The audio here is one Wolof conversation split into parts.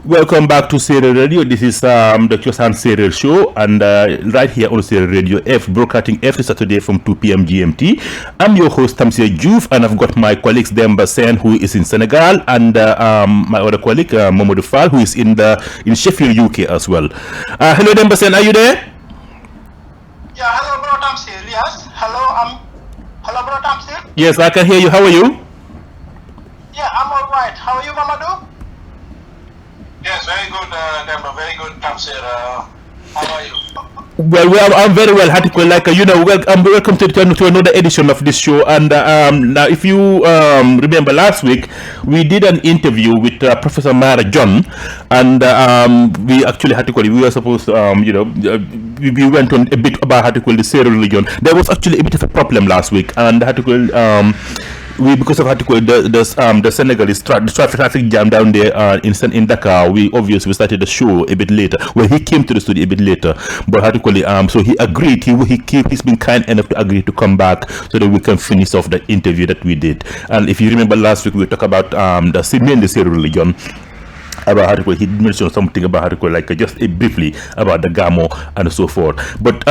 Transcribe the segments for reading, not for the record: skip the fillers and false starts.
Welcome back to Seereer Radio. This is the Cosaan Seereer show, and right here on Seereer Radio, broadcasting every Saturday from 2 p.m. GMT. I'm your host, Tamsier Joof, and I've got my colleagues Demba Sene, who is in Senegal, and my other colleague, Mamadou Fall, who is in Sheffield, UK as well. Hello, Demba Sene, are you there? Yeah, hello, bro, Tamsier. Yes, hello, bro, Tamsier. Yes, I can hear you. How are you? Yeah, I'm all right. How are you, Mamadou? Yes, very good, Demba. Very good, Tamsier. How are you? Well, I'm very well. Welcome to another edition of this show. And now, if you remember last week, we did an interview with Professor Maara Jon, and we actually had to call it. We were supposed to, we went on a bit about how to call the Seereer religion. There was actually a bit of a problem last week, and how to call because of how to call the Senegalese traffic jam down there in Dakar. We started the show a bit later. Well, he came to the studio a bit later, but how to call it so he agreed. He's been kind enough to agree to come back so that we can finish off the interview that we did. And if you remember last week, we talked about the Seereer religion. About how to call, he mentioned something about how to call, like just briefly about the Gamo and so forth. But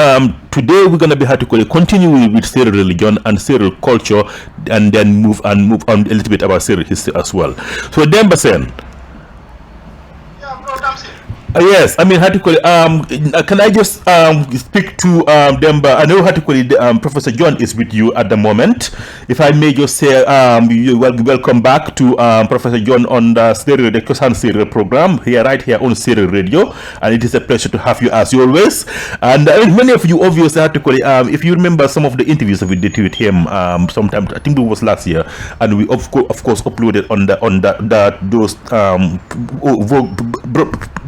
today we're gonna be how to call it, continuing with Seereer religion and Seereer culture, and then move on a little bit about Seereer history as well. So Demba Sene. Yeah, bro, Tamsier. Yes, I mean, how to call it, can I just speak to Demba? I know how to call it, Professor Jon is with you at the moment. If I may just say, welcome back to Professor Jon on the Cosaan Seereer program, right here on Seereer Radio. And it is a pleasure to have you as always. And many of you obviously had to call it, if you remember some of the interviews that we did with him, sometime, I think it was last year, and we of course uploaded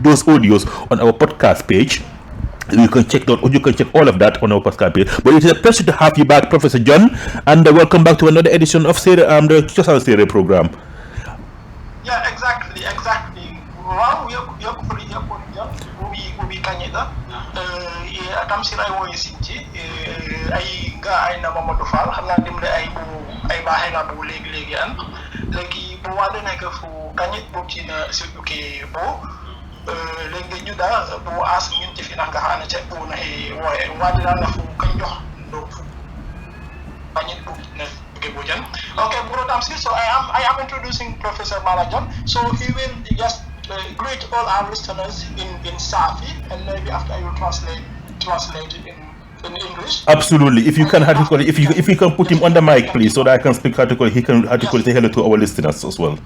those audios on our podcast page. You can check all of that on our podcast page. But it is a pleasure to have you back, Professor Jon, and welcome back to another edition of the Cosaan Seereer program. Yeah, exactly. Wow, we Canada. Tamsier ay woy sinci ay ga ay na Mamadou Fall xam naa dem ay baaxee nga bu léegi an léegi bu wàllu nekk fu kañit bu ci na surtout que léegi ñu da bu as ñun ci fi nga xana ci bu na woy wadi la fu kañ jox do fu kañit bu na ke bu jan. Okay, bro Tamsier, so I am introducing Professor Maara Jon, so he will just greet all our listeners in Saafi, and maybe after I will translate it in English. Absolutely. If you can if you can put him on the mic, please, so that I can speak how to call it. He can say hello to our listeners as well.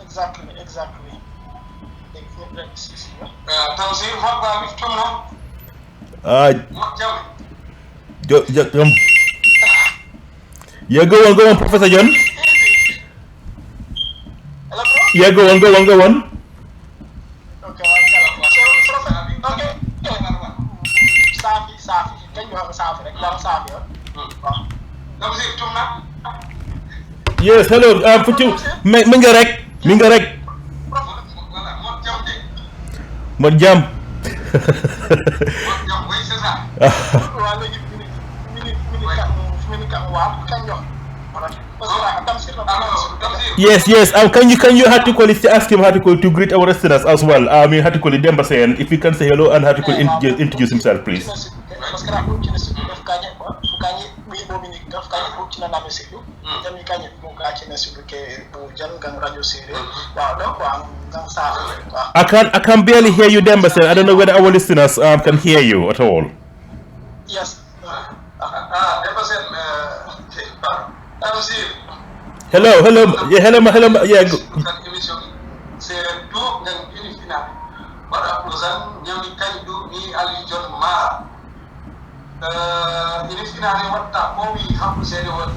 Exactly. Tamsier, what about yeah, go on, Professor Jon. Hello, bro? Yeah, go on. Okay. Saafi. Can you have a Saafi? Like, Saafi, Tamsier, tumna? Yes, hello. Put you. Minga rek. Mon jam. Yes. Can you have to call it, ask him how to call to greet our listeners as well? I mean, how to call it, Demba Sene. If he can say hello and how to call introduce himself, please. I can barely hear you, Demba Sene. I don't know whether our listeners can hear you at all. Yes. Demba Sene, Tamsier. Hello. Yeah. C'est tout dans une finale. Voilà, nous avons ni Alijon Maara. Une finale, on a promis, on sait what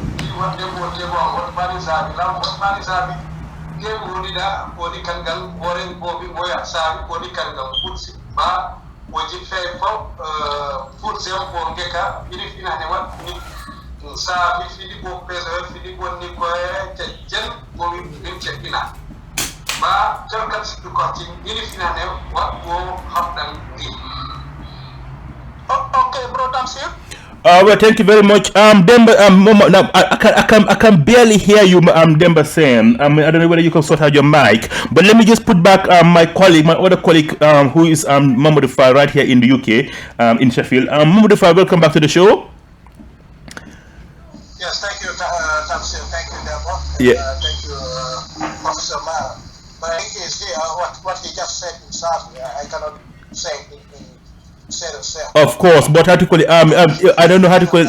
Bani Sabi, Bani Sabi, Nemurida, Bodi Kangal, Warren Bobby Boya Sabi, Bodi Kangal, Putsi, Ba, Wajit Fair, Putzem Bongeka, une finale, what Saafi Filipo Professor Filipo Nicoe Jen Bobby Chepina. Ba Jalkat to continue in finale what will happen. Okay, bro Tamsier. Well, thank you very much. Demba, now I can barely hear you, Demba Sene. I don't know whether you can sort out your mic, but let me just put back my other colleague, who is Mamadou Fall right here in the UK, in Sheffield. Mamadou Fall, welcome back to the show. Yes, thank you, Tamsier. Thank you, Demba. Yeah. Thank you, Professor Maara. But I think is what he just said in Saafi, I cannot say in Seereer. Of course, but how to call it? I don't know how to call it.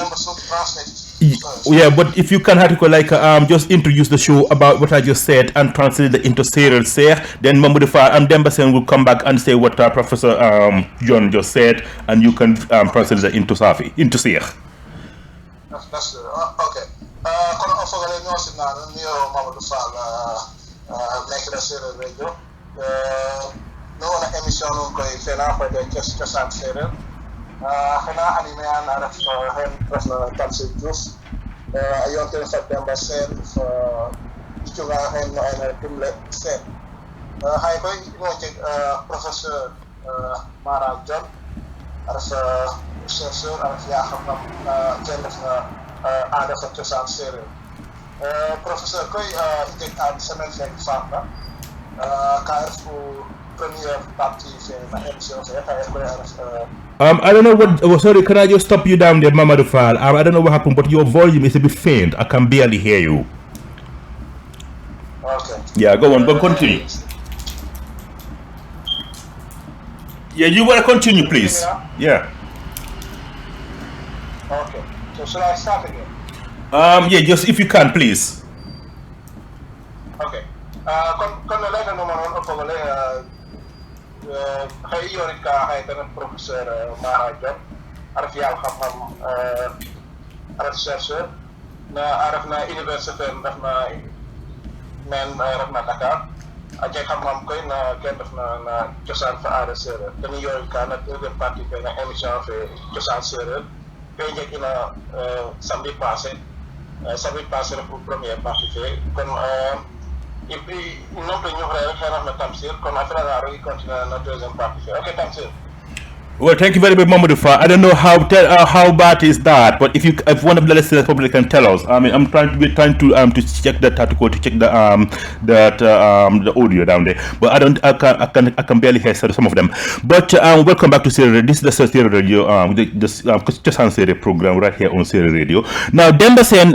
Yeah, but if you can how to call like just introduce the show about what I just said and translate it into Seereer, then Mamadou Fall and Demba Sene will come back and say what Professor Jon just said, and you can translate it into Saafi, into Seereer. That's good. Okay. Kono o fogale ñosi na niyo Mamadou Fall nekk na Seereer Radio. No wona émission on koy fena ko de Cosaan Seereer. Xana animé ana ref hen Professor Tamsier Joof. Ayonte fa Demba Sene fa juga hen no ana tumle sen. Hay koy mo ci Professor Maara Jon araf chercheur araf ya xam-xam kenn def na aada fa Cosaan Seereer. Professeur koy tek am semaine fek fatna ka araf première partie fait ma émission fait I don't know what. Oh, sorry, can I just stop you down there, Mamadou Fall? I don't know what happened, but your volume is a bit faint. I can barely hear you. Okay. Yeah, go on, but continue. Yeah, you want to continue, please. Yeah. Okay. So should I start again? Yeah, just if you can, please. Okay. Kon later no man on fogole hay yorit ka hay tan Professor Maara Jon araf yaal xam-xam araf chercheur na araf na université def na men ref na Dakar ak xam-xam koy na kenn def na Cosaan fa aada Seereer dañuy yorit ka na deuxième partie fe na émission fe Cosaan Seereer fe njëkk na samedi passé pour première partie fe kon et puis non plus ñu xere rek xena na Tamsier kon après la rek continuer na deuxième partie. Okay, Tamsier. Well, thank you very much, Mamadou Fall. I don't know how bad is that, but if one of the listeners probably can tell us. I mean, I'm trying to check that article, to check the audio down there, but I can barely hear some of them. But welcome back to Seereer. This is the Seereer Radio, the Cosaan Seereer program right here on Seereer Radio. Now, Demba Sene,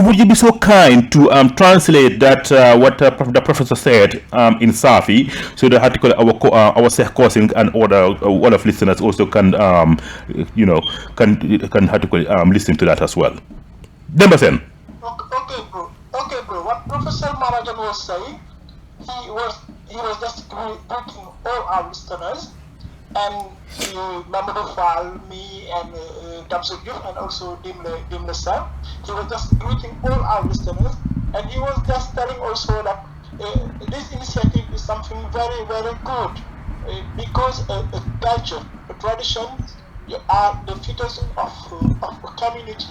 would you be so kind to translate that what the professor said in Saafi, so the article our cousin and other Wolof listeners also can listen to that as well. Demba Sene. Okay, bro. What Professor Maara Jon was saying, he was just greeting all our listeners, and Mamadou Fall, me, and Tamsier Joof, and also Demba Sene. He was just greeting all our listeners, and he was just telling also that this initiative is something very, very good. Because a culture, a tradition, are the features of a community,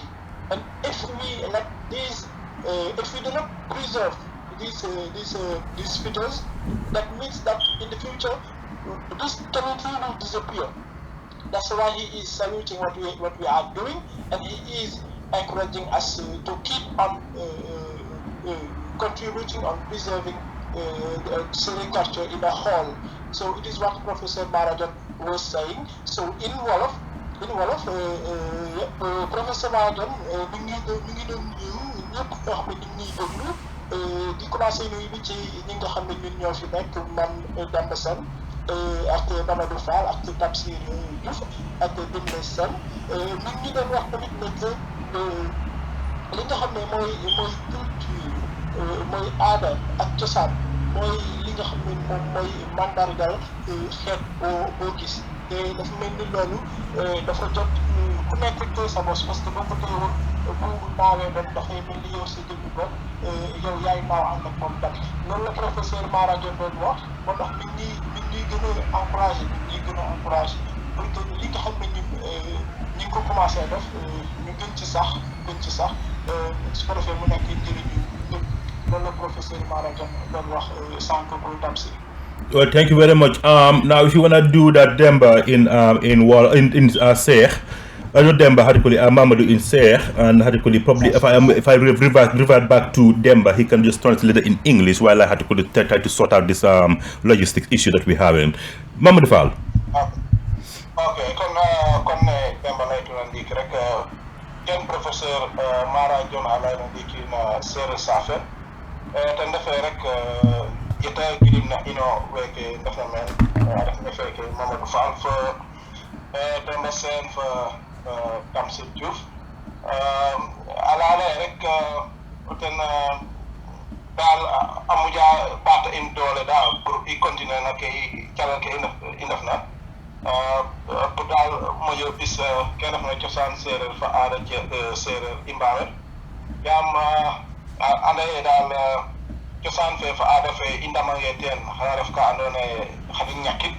and if we let these, if we do not preserve these features, that means that in the future this community will disappear. That's why he is saluting what we are doing, and he is encouraging us to keep on contributing on preserving the Seereer culture in a whole. So it is what Professor Maara Jon was saying. So in Wolof, Professor Maara Jon mi ngi doon nuyu ñëpp ñoo xam ne ñu ngi déglu di commencé nuyu bi ci ñi nga xam ne ñun ñoo fi nekk man Demba Sene ak Mamadou Fall ak Tamsier Joof ak Demba Sene mi ngi doon wax tamit ne que li nga xam ne mooy culture mooy aada ak cosaan mooy li nga xam ne moom mooy mandargal xeet boo gis te dafa mel ni loolu dafa jot ku nekk téye sa bos parce que boo ko téyewoon bu naawee doon dafay mel ni yow sa jëmmi bopp yow yaay naaw ànd ak moom dal loolu la professeur Maara Jon doon wax moo tax nit ñi gën a encouragé pour que li nga xam ne ñun ñu ngi ko commencé def ñu gën ci sax su ko defee mu nekk njëriñu ñëpp. Professor Maara Jon doon wax sànq pour Tamsier. Well, thank you very much. Now, if you want to do that, Demba, in Seereer, I know Demba had to call it Mamadou in Seer, and had to call it probably if I revert back to Demba, he can just translate it in English while I had to call it, try to sort out this logistics issue that we're having. Mamadou Fall. Okay, kon Demba lay tunan dik rek ken Professor Maara Jon alay na dik na Seereer-Saafi tan defé rek yeta gidim na ino weke defna men rek ne feke Mamadou Fall fa Demba Sene fa Tamsier Joof alale rek ten dal amuja bata in dole dal pour i continuer na kay calal ke indafna pour dal mojo bis ken dafna Cosaan Seereer fa aada Seereer imbawe yam anda dal cosaan fe fa aada fe indama ten xana ref ka andone xadi ñakit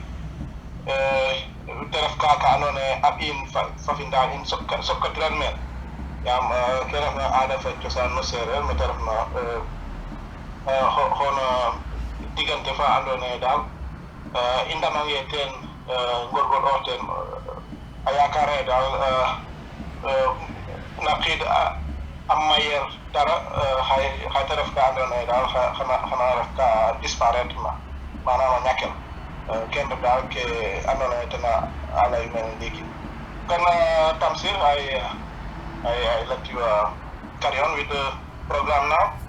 teref ka andone ab in fa fi ndal in sokkatiran men yam ke refna aada fe cosaan no Seereer me teref na hono digante fa andone dal indama ten gorgol o ten a yakare dal na xid am mayer dara hay taraf ka andone dal xana ref ka disparaître na manama ñakel ken dal ke andone tena alay men diki kon Tamsier I let you carry on with the program now.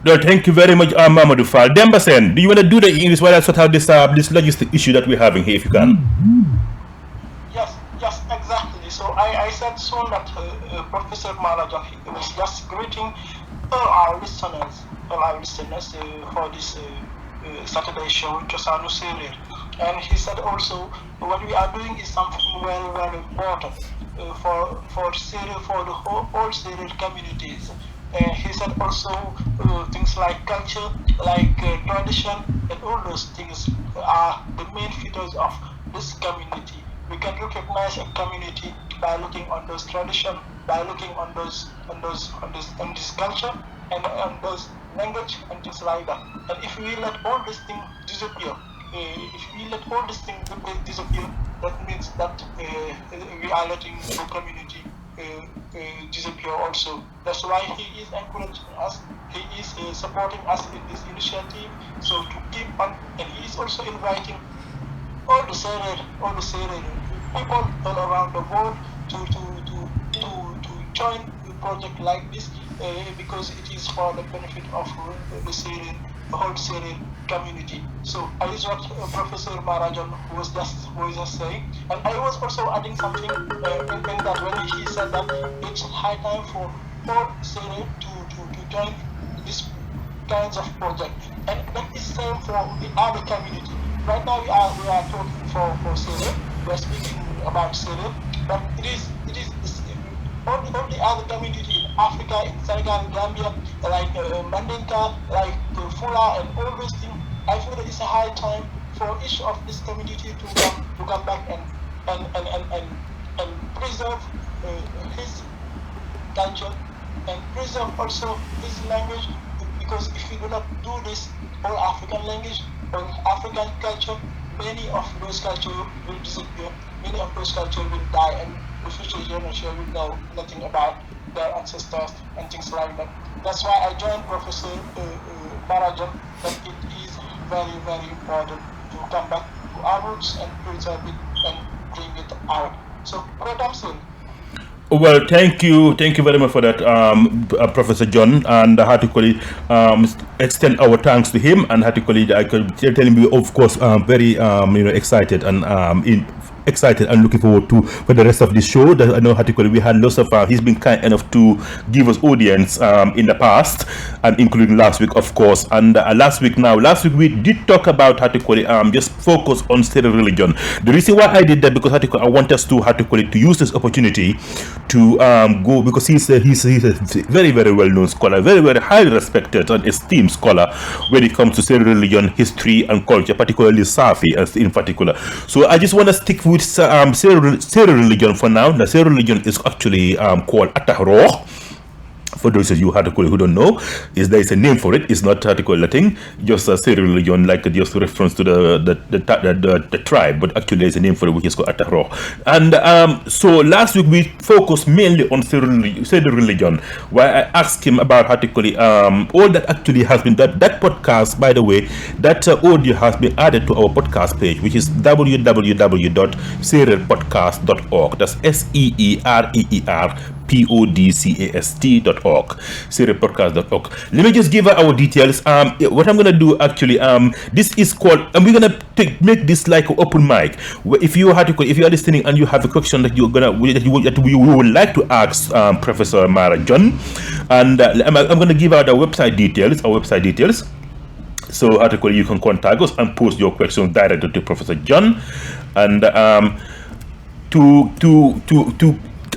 No, thank you very much, Mamadou Fall. Demba Sene, do you want to do the English while I sort out this this logistic issue that we're having here, if you can? Yes, exactly. So I said soon that Professor Maara Jon was just greeting all our listeners for this Saturday show, Cosaan Seereer. And he said also what we are doing is something very, very important for Seereer, for the whole Seereer communities. He said also things like culture, like tradition, and all those things are the main features of this community. We can recognize a community by looking on those tradition, by looking on this culture, and on those language and things like that. And if we let all these things disappear, that means that we are letting the community disappear also. That's why he is encouraging us, he is supporting us in this initiative, so to keep on, and he is also inviting all the Seereer people all around the world to join a project like this because it is for the benefit of the whole Seereer community. So I is what Professor Maara Jon was just saying, and I was also adding something in that when he said that it's high time for all Seereer to join this kinds of project, and that is same for the other community. Right now we are talking for Seereer, we are speaking about Seereer, but it is all the other community in Africa, in Senegal, Gambia, like Mandinka, like Fula, and all those things. I feel that it's a high time for each of this community to come back and preserve his culture and preserve also his language, because if we do not do this, all African language or African culture, many of those cultures will disappear, many of those cultures will die, and the future generation will know nothing about their ancestors and things like that. That's why I joined Professor Maara Jon, that it is very, very important to come back to our roots and preserve it and bring it out. So, Tamsier. Well, thank you very much for that, Professor Jon, and I had to call it, extend our thanks to him, and had to call it, I could tell him we of course very excited and excited and looking forward to for the rest of this show. That I know Hatikoli, we had lots of he's been kind enough to give us audience in the past, and including last week of course, and last week we did talk about Hatikoli, just focus on Seereer religion. The reason why I did that, because Hatikoli, I want us to Hatikoli to use this opportunity to go, because he's a very, very well known scholar, very, very highly respected and esteemed scholar when it comes to Seereer religion, history and culture, particularly Saafi in particular. So I just want to stick with Seereer religion for now. The Seereer religion is actually called Atahroh, For those of you who don't know, there is a name for it. It's not Latin, just a Seereer religion, like just a reference to the tribe, but actually there's a name for it which is called Atahro. And so last week we focused mainly on Seereer religion, where I asked him about all that actually has been that podcast, by the way, that audio has been added to our podcast page, which is www.seererpodcast.org. That's SEEREERPODCAST.org, Seererpodcast.org. Let me just give our details. What I'm gonna do actually, this is called, and we're gonna make this like an open mic. If you are listening and you have a question that you would like to ask Professor Maara Jon, and I'm gonna give out our website details. So you can contact us and post your questions directly to Professor Jon, and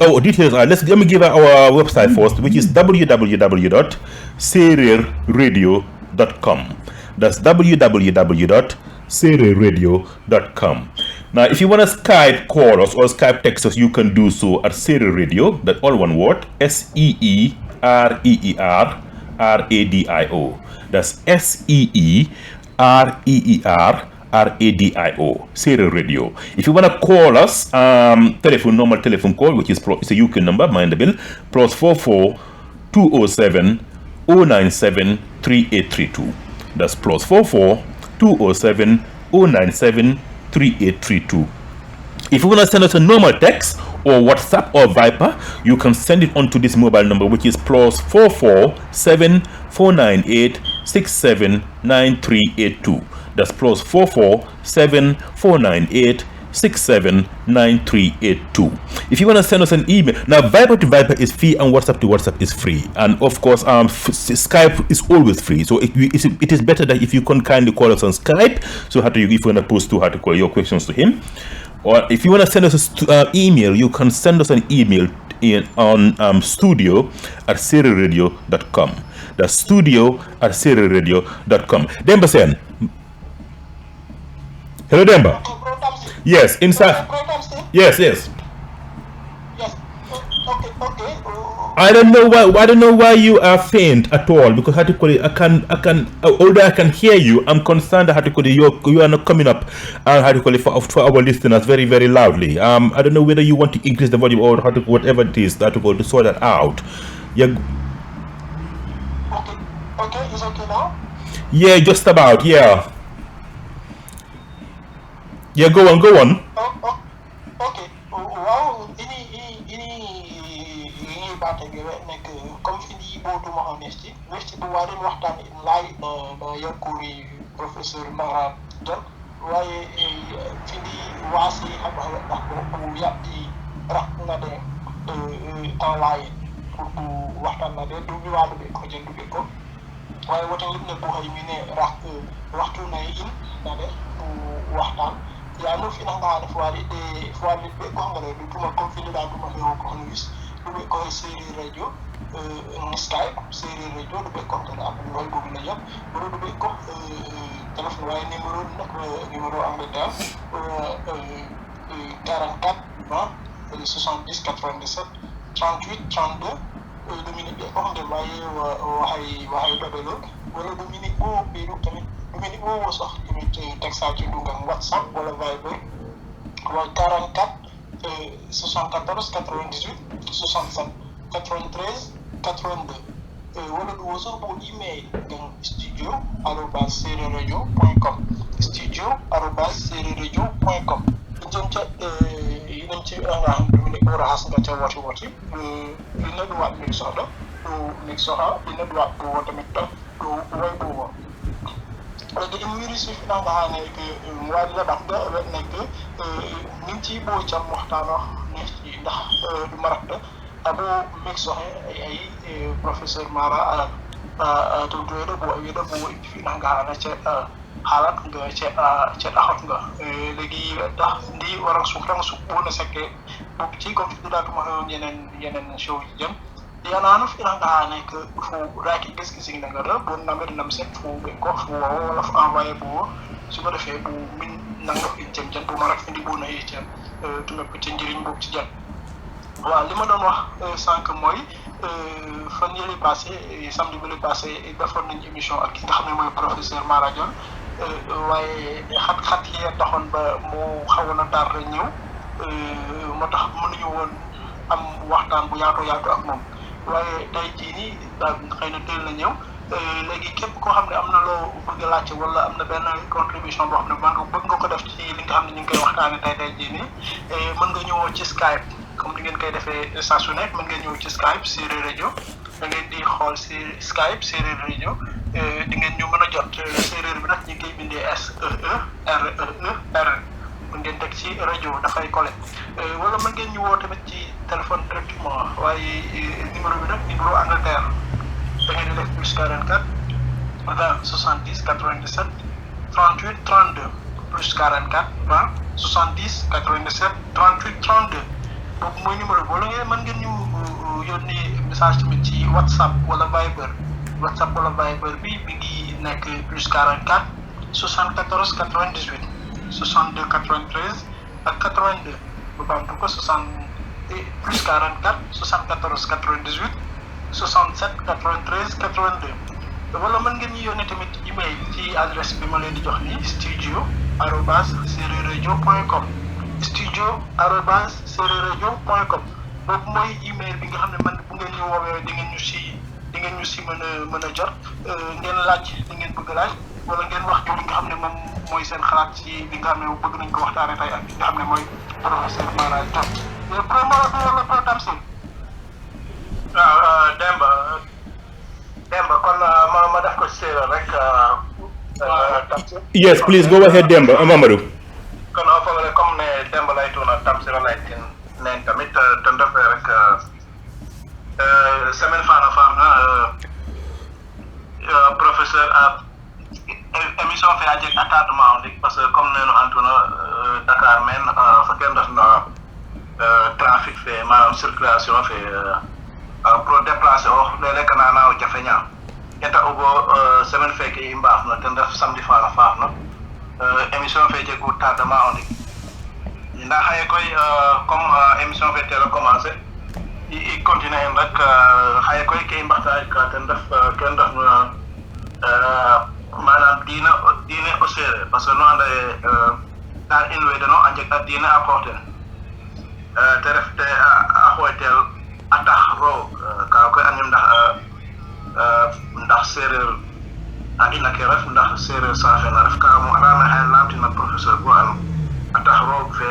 our details are, let me give our website first, which is www.seereerradio.com. That's www.seereerradio.com. Now, if you want to Skype call us or Skype text us, you can do so at Seereer Radio, that all one word, SEEREERRADIO. That's SEEREERRADIO, Seereer Radio. If you want to call us, normal telephone call, which is it's a UK number, mind the bill, +44 207 097 3832. That's +44 207 097 3832. If you want to send us a normal text or WhatsApp or Viber, you can send it onto this mobile number, which is +44 7498 679382. That's +44 7498 679382. If you want to send us an email, now Viber to Viber is free and WhatsApp to WhatsApp is free, and of course Skype is always free. So it is better that if you can kindly call us on Skype. So if you want to post to your questions to him, or if you want to send us an email, you can send us an email on studio@seererradio.com. That's studio@seererradio.com. Demba Sene. Hello, Demba. Yes, inside. Yes. Yes. Okay. I don't know why you are faint at all, because I can although I can hear you, I'm concerned that you are not coming up for our listeners very, very loudly. I don't know whether you want to increase the volume or whatever it is to sort that out. Yeah. Okay, is okay now? Yeah, just about, yeah. Yeah, go on. Okay. Wow, ini baate gi nek comme fini boduma honesty bu waden waxtane lay no yakuri Professor Maara Jon waye fini wasi haba ko yatti rak na de tan lay pour waxtan na de du bi wadu be ko jendu be ko waye wotan limne bu hay mi ne rak waxtu na in na de waxtan ya no fi nga def wali de be ko nga do tuma comme fini da tuma hewo ko wis du be ko Seereer Radio Skype Seereer Radio du be ko tan am loy bobu la yop du be ko téléphone waye numéro Angleterre 44 70 97 38 32 Dominique ko xamne waye wahay dobelo wala Dominique bo be do tamit Dominique bo wo sax tamit texte ci dunga WhatsApp wala Viber wa 44 74 98 67 93 82 wala du wo sax bo email dans studio@seererradio.com studio@seererradio.com ci nga Dominique bo raxas nga ca wati dina du wat mi soxla mix soxa dina du wat bo tamit do way bo léegi ñu réussi fi nga xamné que wala la bax da nek ñu ci bo ci waxtaan wax neex ci ndax du marak abo mix soxe ay Professor Maara to do do bo wi do bo fi nga xamné ci halat nga ci taxat nga léegi tax ndi wara su tan su bo na sekke bu ci ko fi da ko ma yeneen show yi jëm yana no fi nga xamné que fu raaki gis nga nga bo na mer nam set fu be ko fu wala fa envoyer bo su ko defé bu min nanga fi jëm bu ma rek fi di bo na yi ci tu me petit njiriñ bu ci jëm waaw li ma doon wax sànq mooy fan yële passé samedi bi passé defoon nañ émission ak ki nga xam ne mooy professeur Maara Jon waaye xat-xat yi taxoon ba mu xawoon a tardé ñëw moo tax mënuñu woon am waxtaan bu yaatu ak moom waaye tey jii nii daal xëy na teel na ñëw léegi képp koo xam ne am na loo bëgg a laajte wala am na benn contribution boo xam ne bëgg nga ko def ci li nga xam ne ñu ngi koy waxtaanee tey jii nii mën nga ñëwoo ci Skype comme ni ngeen koy defee saa su nekk mën ngeen ñëw ci Skype Seereer Radio da ngeen di xool si Skype Seereer Radio di ngeen ñu mën a jot séeréer bi nag ñu ngi koy bindee SEEREER mën ngeen teg ci rajo dafay collé wala mën ngeen ñu woo tamit ci téléphone directement waaye numéro bi nag numéro Angleterre da ngeen di def plus 44 20 70 97 38 32 plus 44 20 70 97 38 32 boobu mooy numéro bi wala ngeen mën ngeen ñu yónnee message tamit ci WhatsApp wala Viber bi mi ngi nekk plus 44 74 98 62 93 ak 82 bu baamtu ko plus 44 74 98 67 93 82 wala mën ngeen ñu yónnee tamit email ci adresse bi ma leen di jox nii studio@seererradio.com studio@seererradio.com boobu mooy email bi nga xam ne man bu ngeen ñu woowee di ngeen ñu si mën a jot ngeen laaj li ngeen bëgg laaj wala ngeen wax li nga xam ne moom mooy seen xalaat ci li nga xam ne bëgg nañ ko waxtaanee tey ak li nga xam ne mooy professeur Maara Jon. pro Maodo wala pro Tamsier. waaw Demba kon ma def ko séeréer rek. Tamsier. Yes, please go ahead, Demba. Mamadou. kon o fogole comme ne Demba lay tuuna Tamsier lay tin nen tamit te ndefee rek semaine faana faam professeur émission fe a jeg attardement o ndik parce que comme neno antuna Dakar men fa ken ndefna trafic fe manam circulation fe pour déplacer o lele kana na o jafeña eta ugo semaine feke i mbaafna ten ref samedi faana faafna émission fe jegu tardement o ndik nda xaye koy comme émission fe teel a commencé i continuer en rek xaye koy ke i mbaxtaanit ka ten ref ken ndefna manam diine o séeréer parce que no anda ye dal in we deno a njeg a diine a qoox ten te ref te a xooytel a tax roog ka koy anim ndax séeréer a ina ke ref ndax séeréer saafe na ref ka mo andaame xaye laamtina professeur bo an a tax roog fe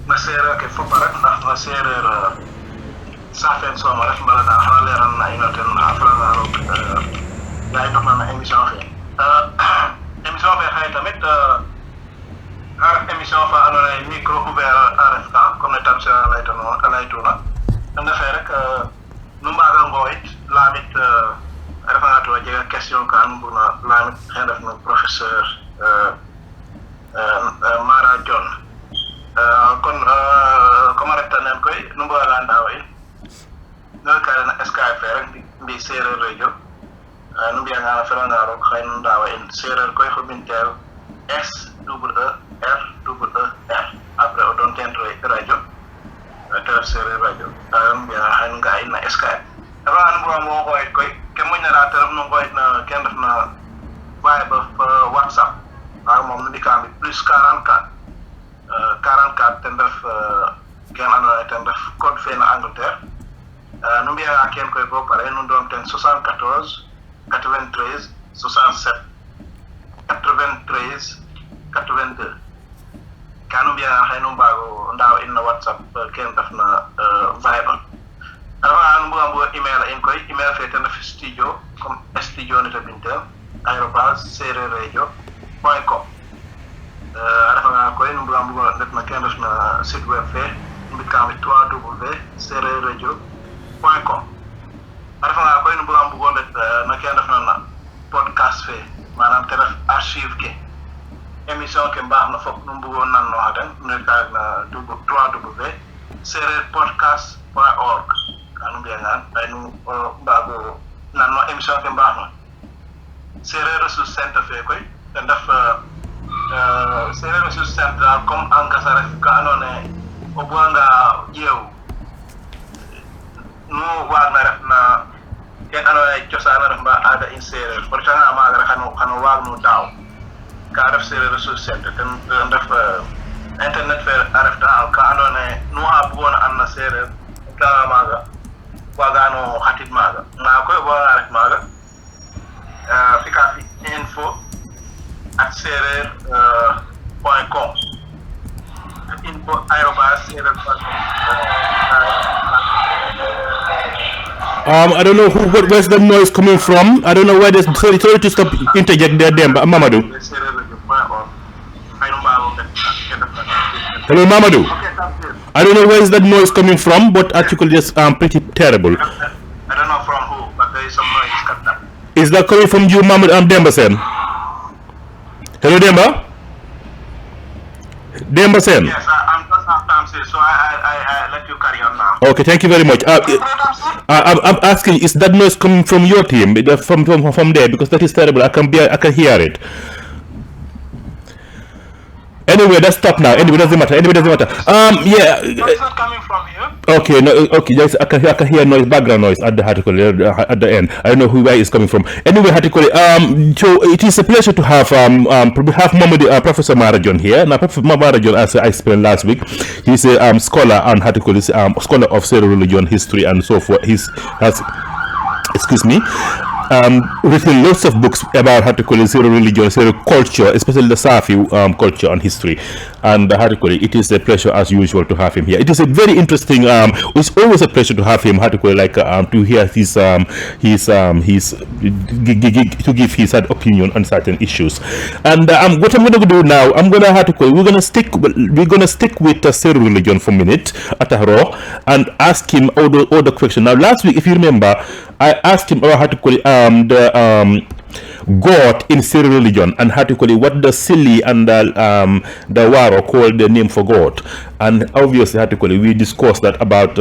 na séeréer ke fop a ref ndax na séeréer saafen sooma ref mbala daa xana leeran na ino ten a faranga roog yaa ngi doxal na émission fe xëy tamit a ref émission fa andoona ye micro ouvert a ref ka comme ne Tamsier a laytuna ten refee rek nu mbaaga ngooyit laamit a refanga to a jega question ka nu mbugna laamit xëy ref no professeur Maara Jon kon comme a refta nen koy nu mbuganga ndaawa in no ka rena Skype fe rek mbi Seereer Radio nu mbiyanga na felanga roog xëy nu ndaawa in séeréer koy xobintel SEER après o doon teen radio te ref Seereer Radio nu mbiyanga xëy nu nga in na Skype avant nu mbuga mo xooyit koy ke moƴna ra te ref nu ngooyit na ken ref na Viber fa WhatsApp waaw moom nu ndika mbi plus 44 ten ref ken andoona ye ten ref code fe na Angleterre nu mbiyanga ken koy bo pare nu doon ten 74 93 67 93 82 kanu mbiya xëy nu mbaago ndaaw in na WhatsApp ken def na Viber alors nu mbuga email in koy email fe ten ref studio comme studio nita bintel @seererradio.com a refanga koy nu mbuga ndet na ken ref na site web fe mbitkaami www.seererradio.com a refanga koy nu mbugo ndet na ken ref na podcast fe manam te ref archive ke émission ke mbaax na fop nu mbugo nannooxa den nu ka na www.seererpodcast.org ka nu mbiyangaan ay nu mbaago nanno émission ke mbaax na Seereer Ressource Centre fe koy ten ref Seereer Ressource Centre comme en gasa ref ka andoona ye o buganga jiyo in Seereer for tanga maga kanu wagnu daw ka def Seereer Resource Center ten def internet fair arafta ka andone no abgona anna Seereer tanga maga wagano hatit maga na koy bo araf maga fika fi info at seereer.com info @seereer.com. I don't know where's the noise coming from. I don't know where this. Sorry to stop interject there, Demba. Mamadou. Hello, Mamadou. I don't know where is that noise coming from, but actually it's pretty terrible. I don't know from who, but there is some noise cut down. Is that coming from you, Mamadou? Demba Sene. Hello, Demba. Demba Sene. Yes, I'm just half Tamsier, so I let you carry on now. Okay, thank you very much. I'm asking, is that noise coming from your team, from there? Because that is terrible. I can hear it. Anyway, let's stop now. Anyway, doesn't matter. Yeah. No, it's not coming from here. Okay, no, okay. Yes, I can hear noise, background noise at the article at the end. I don't know where it's coming from. Anyway, article. So it is a pleasure to have Professor Maara Jon here. Now, Professor Maara Jon, as I explained last week, he's a scholar and article scholar of Seereer religion, history, and so forth. Written lots of books about how to call it Seereer religion, Seereer culture, especially the Saafi culture and history. And how to call it is a pleasure as usual to have him here. It is a very interesting. It's always a pleasure to have him. How to call it, to hear his to give his opinion on certain issues. And what I'm going to do now, we're going to stick with Seereer religion for a minute at a row and ask him all the questions. Now, last week, if you remember, I asked him about how to call it God in Seereer religion and how to call it what the Sili and the Waro call the name for God, and obviously how to call it we discussed that about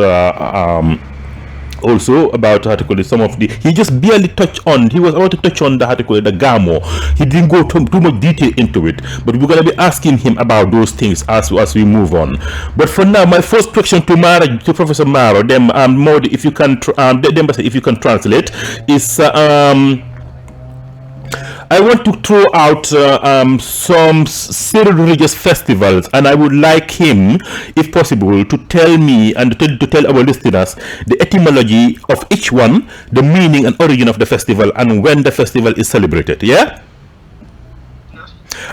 also about how to call it some of the he just barely touched on he was about to touch on the how to call it the Gamo. He didn't go too much detail into it, but we're gonna be asking him about those things as we move on. But for now, my first question to Professor Maara, Modi, if you can if you can translate, is I want to throw out some Seereer religious festivals, and I would like him, if possible, to tell me and to tell our listeners the etymology of each one, the meaning and origin of the festival, and when the festival is celebrated. Yeah?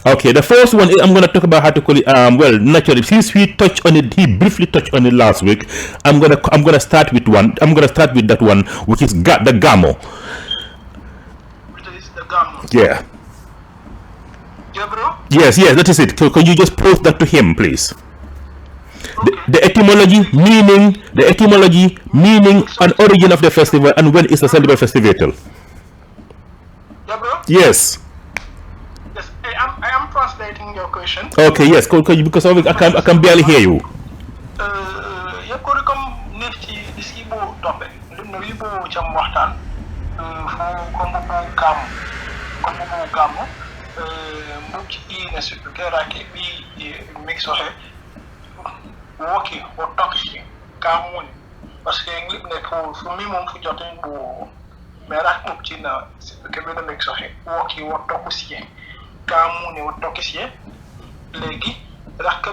Okay, the first one I'm going to talk about how to call it. Well, naturally, since we touched on it, he briefly touched on it last week. I'm gonna start with one. I'm gonna start with that one, which is the Gamo. Yeah. Yeah, bro? Yes, that is it. Can you just post that to him, please? Okay. The etymology, meaning, and origin of the festival, and when is the celebrate festival? Yeah, bro? Yes. Yes, I am translating your question. Okay, yes, because I can barely hear you. Yeah, comme nifty this Igbo topic. No Igbo cham waxtaan comme bu Gàmmu mbokk yi ne surtout keraki bi mix waxe woki o toksi Gàmmu parce que ngi ne fu mi mom fu jotin bu mais rak mop ci na ke ben mix waxe woki wo toksi Gàmmu ne wo toksi legi rak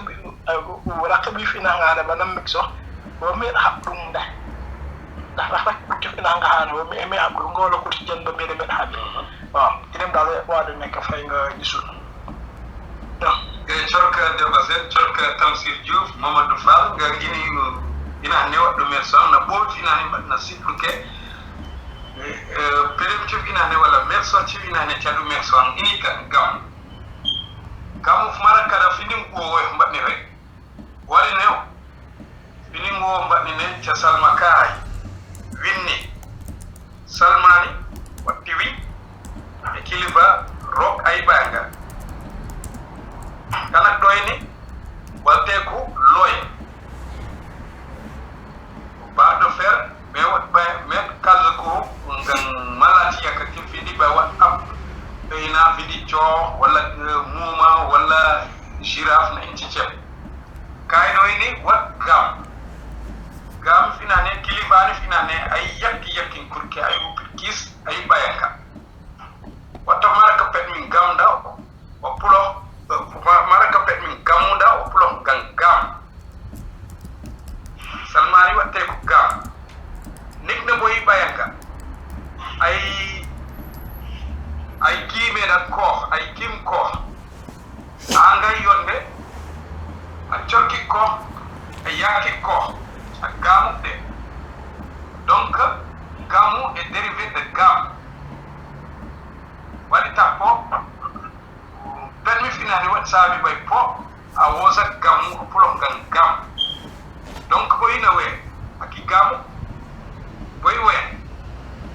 bi fi na ngane ba na mix wax bo me habdum ndax rek ci fi na ngane bo me abdu ngolo ko ci jën ba me dem habi waaw idem daal waa de nekk fay nga gisul corka Demba Sene corka Tamsier Joof Mamadou Fall nga ina ne waɗɗo mer son na ɓooti ina ne mbaɗna sipruke pedem cof ina ne walla mer son cof ina ne caɗu mer son ini gam fumara kada finin ɓowo mbaɗni rek wari new finin wo mbaɗni ne ca salma kaay winni salmani watti wi kilifa rock ay banga kana doyni walteku loy ba do fer me wat ba me kalko ngan malati yakatim fidi ba wat ab ina fidi cho wala muma wala giraffe na inci cep kay doyni wat gam finane kilifa ni finane ay yakki kurke ay upikis ay bayaka yonde a corki ko e yaki ko a gamuɗe donc gamu est dérivé de gam waɗi tappo permi finani waɗi saabi ɓay po a wosa gamu ko pulo ngal gam donc ɓoyina we aki gamu ɓoyi we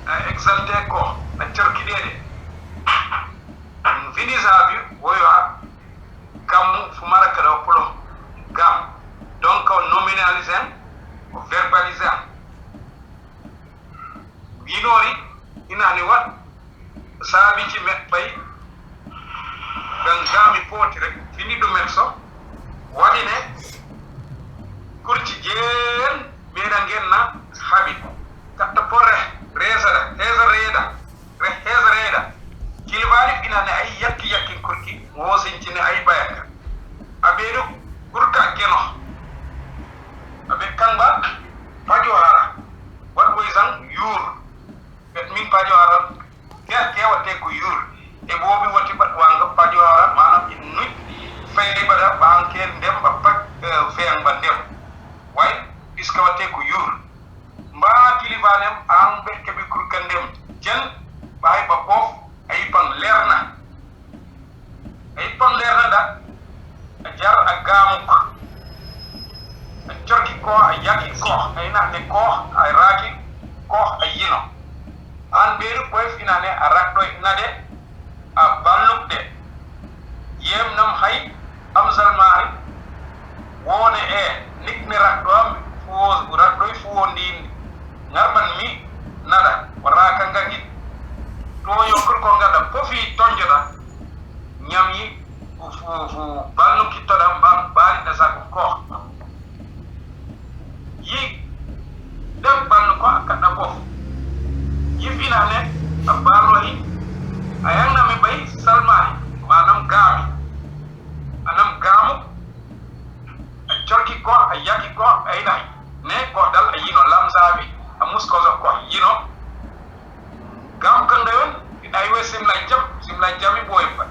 a exalté ko a corkiɗeɗe fini saabi woyo a gamu fumara kada o pulo gam donc o nominalisen o verbalisan winori inani wat saabi ci met bay gan gami poti rek fini du met so wadi ne kurci jeen meda ngenna habi katta porre reza reda kilbali inani ay yakki kurki mo sincine ay bayaka abedu kurka keno abe kamba pajora wat boysan yur bet min pajora ke wate ko yur e bobi wati bat wanga pajora manam innu fay bada banke ndem ba feang ba ndem way iska wate ko yur mba kilibanem am bet ke bi kurka ndem jen bay ba pof ay pan lerna da jar agamuk jorki ko a yaki ko ay nahde ko ay raki ko ay yino an beru koy finane a rakdo nade a ballukde yem nam hay am salmari wone e nikni rakdo am fuwo rakdo fuwo ndin ngarban mi nada waraka ngagi to yo ko ngada fofi tonjoda nyamyi fu balluki todam bam bari da sakko ko yi dem ballu ko akada ko yi finane a ballo yi ayanga me bay salmari manam gami anam gamu a jorki ko a yaki ko ay nay ne ko dal ayino lamsabi a musko ko yino gam kan dewen ay we simla jami boy ba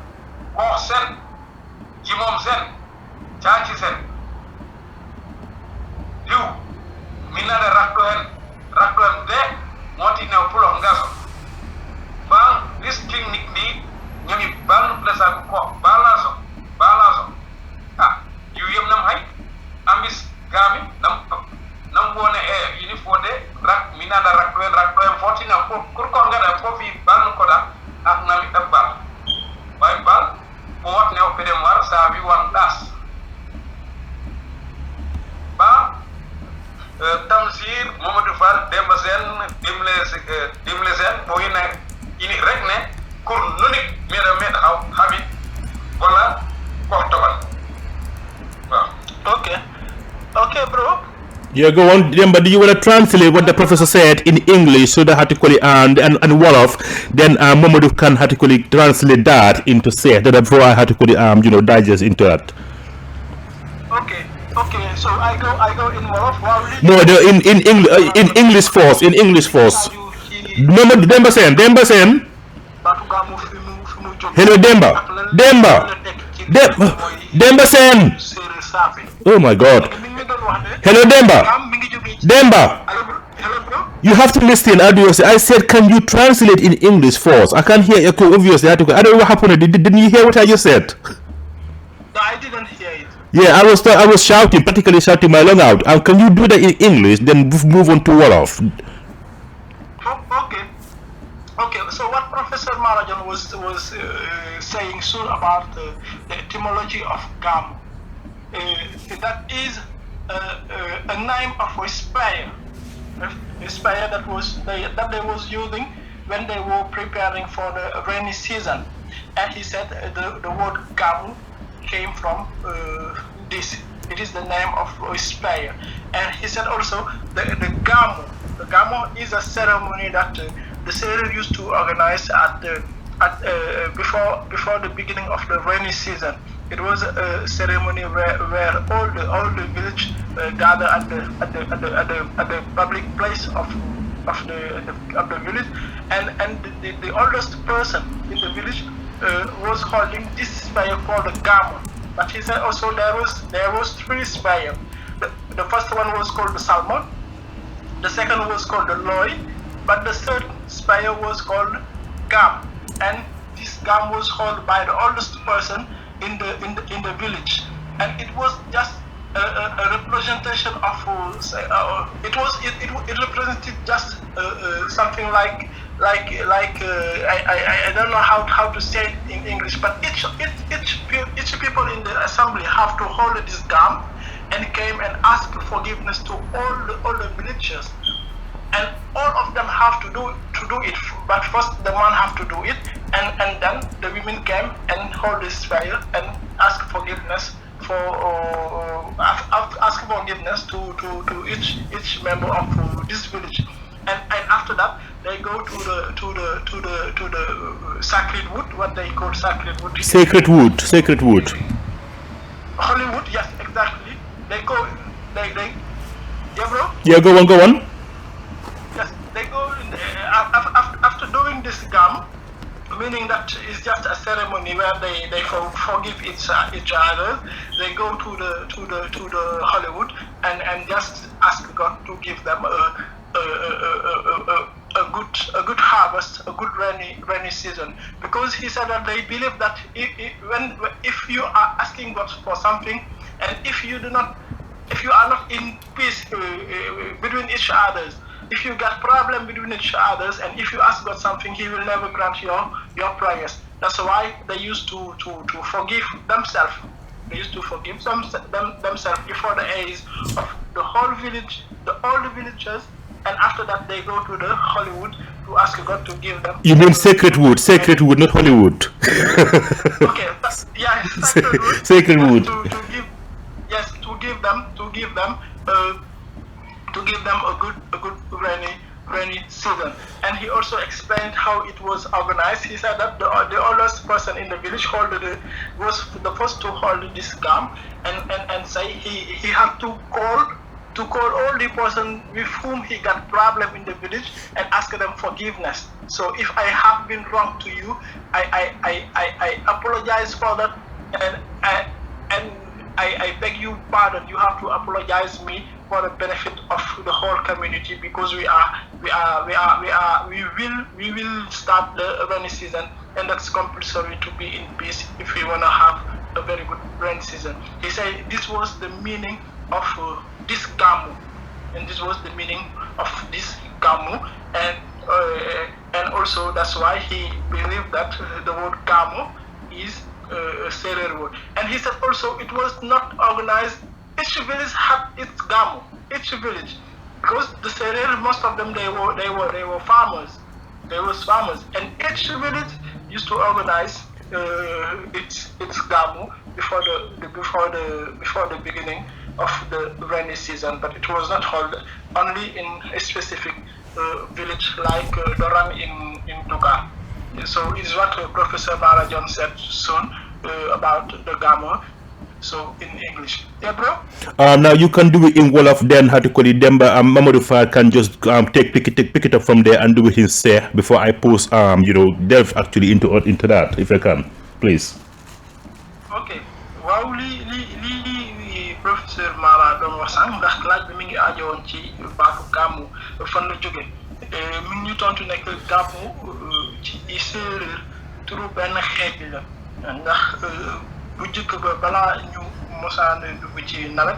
ko sen jimom sen chachi sen liu minade rakdo en de moti ne pulo ngaso bang listing nikni nyami ban plesa ko balaso ah yu yem nam hay ambis gami nam wone e ini fode rak minada rakdo en foti na ko kurko ngada ko fi ban ko da ak nami dabbal bay bal ko wat ne o pedem war sabi wan das ba Tamsier Mamadou Fall Demba Sene dimle sen bo ina ini rek ne kur nunik meda haw habit wala ko tobal okay bro. Yeah, go on. Demba, do you want to translate what the professor said in English so that Hatikoli and Wolof, then Mamadou can Hatikoli translate that into say that before I Hatikoli digest into that. Okay, so I go in Wolof. No, in English first. Demba Sene. Hello, Demba Sene. Oh my God. Hello, Demba. You have to listen. I said, can you translate in English first? I can't hear you. Obviously, I don't know what happened. Didn't you hear what I just said? No, I didn't hear it. Yeah, I was shouting, practically shouting my lung out. Can you do that in English? Then move on to Wolof. Okay. So what Professor Maara Jon was saying soon about the etymology of gam, that is a name of a spear that they was using when they were preparing for the rainy season, and he said the word gamu came from this. It is the name of a spear, and he said also the gamu is a ceremony that the Seereer used to organize before the beginning of the rainy season. It was a ceremony where all the village gather at the public place of the village, and the oldest person in the village was holding this fire called the gamu. But he said also there was 3 spires. The first one was called the Salmon, the second was called the Loy, but the third spire was called Gam, and this Gam was held by the oldest person in the village, and it was just a representation of it represented just something like I don't know how to say it in English, but each people in the assembly have to hold this Gam and came and asked forgiveness to all the villagers, and all of them have to do it. But first the man have to do it, and then the women came and hold this fire and ask forgiveness to each member of this village, and after that they go to the sacred wood, what they call sacred wood. Sacred wood. Hollywood, yes, exactly. They go, yeah, bro? Yeah, go on. Yes, they go, after doing this Gam, meaning that it's just a ceremony where they forgive each other, they go to the Hollywood and just ask God to give them a good harvest, a good rainy season, because he said that they believe that if you are asking God for something, and if you are not in peace between each others, if you got problem between each others, and if you ask God something, He will never grant your prayers. That's why they used to forgive themselves. They used to forgive themselves before the eyes of the whole village, all the villagers, and after that they go to the Hollywood to ask God to give them. You mean sacred wood, not Hollywood. Okay, yeah, sacred wood. To give them a good rainy season. And he also explained how it was organized. He said that the oldest person in the village was the first to hold this Gam, and say he had to call all the person with whom he got problem in the village and ask them forgiveness. So if I have been wrong to you, I apologize for that, and I beg you pardon. You have to apologize me for the benefit of the whole community, because we will start the rainy season, and that's compulsory to be in peace if we want to have a very good rainy season. He said this was the meaning of this Gamu, and this was the meaning of this Gamu, and also that's why he believed that the word Gamu is a Seereer word. And he said also it was not organized. Each village had its Gamu, each village, because the Seereer, most of them they were farmers. They were farmers, and each village used to organize its Gamu before the beginning of the rainy season. But it was not held only in a specific village like Doran in Dakar. So it's what Professor Maara Jon said soon about the Gamu. So in English, yeah, bro. Now you can do it in Wolof. Then how to call it? Demba Mamadou Fall can just pick it up from there and do it in Seereer before I post delve actually into that, if I can, please. Okay. Waaw li Professor Maara doon wax sànq ndax laaj bi mi ngi aajowoon ci baatu Gamu fan la jóge mi ngi ñu tontu nekk Gamu ci Seereer turu benn xeet la ndax bu jëkk ba balaa ñu mosaan dugg ci nawet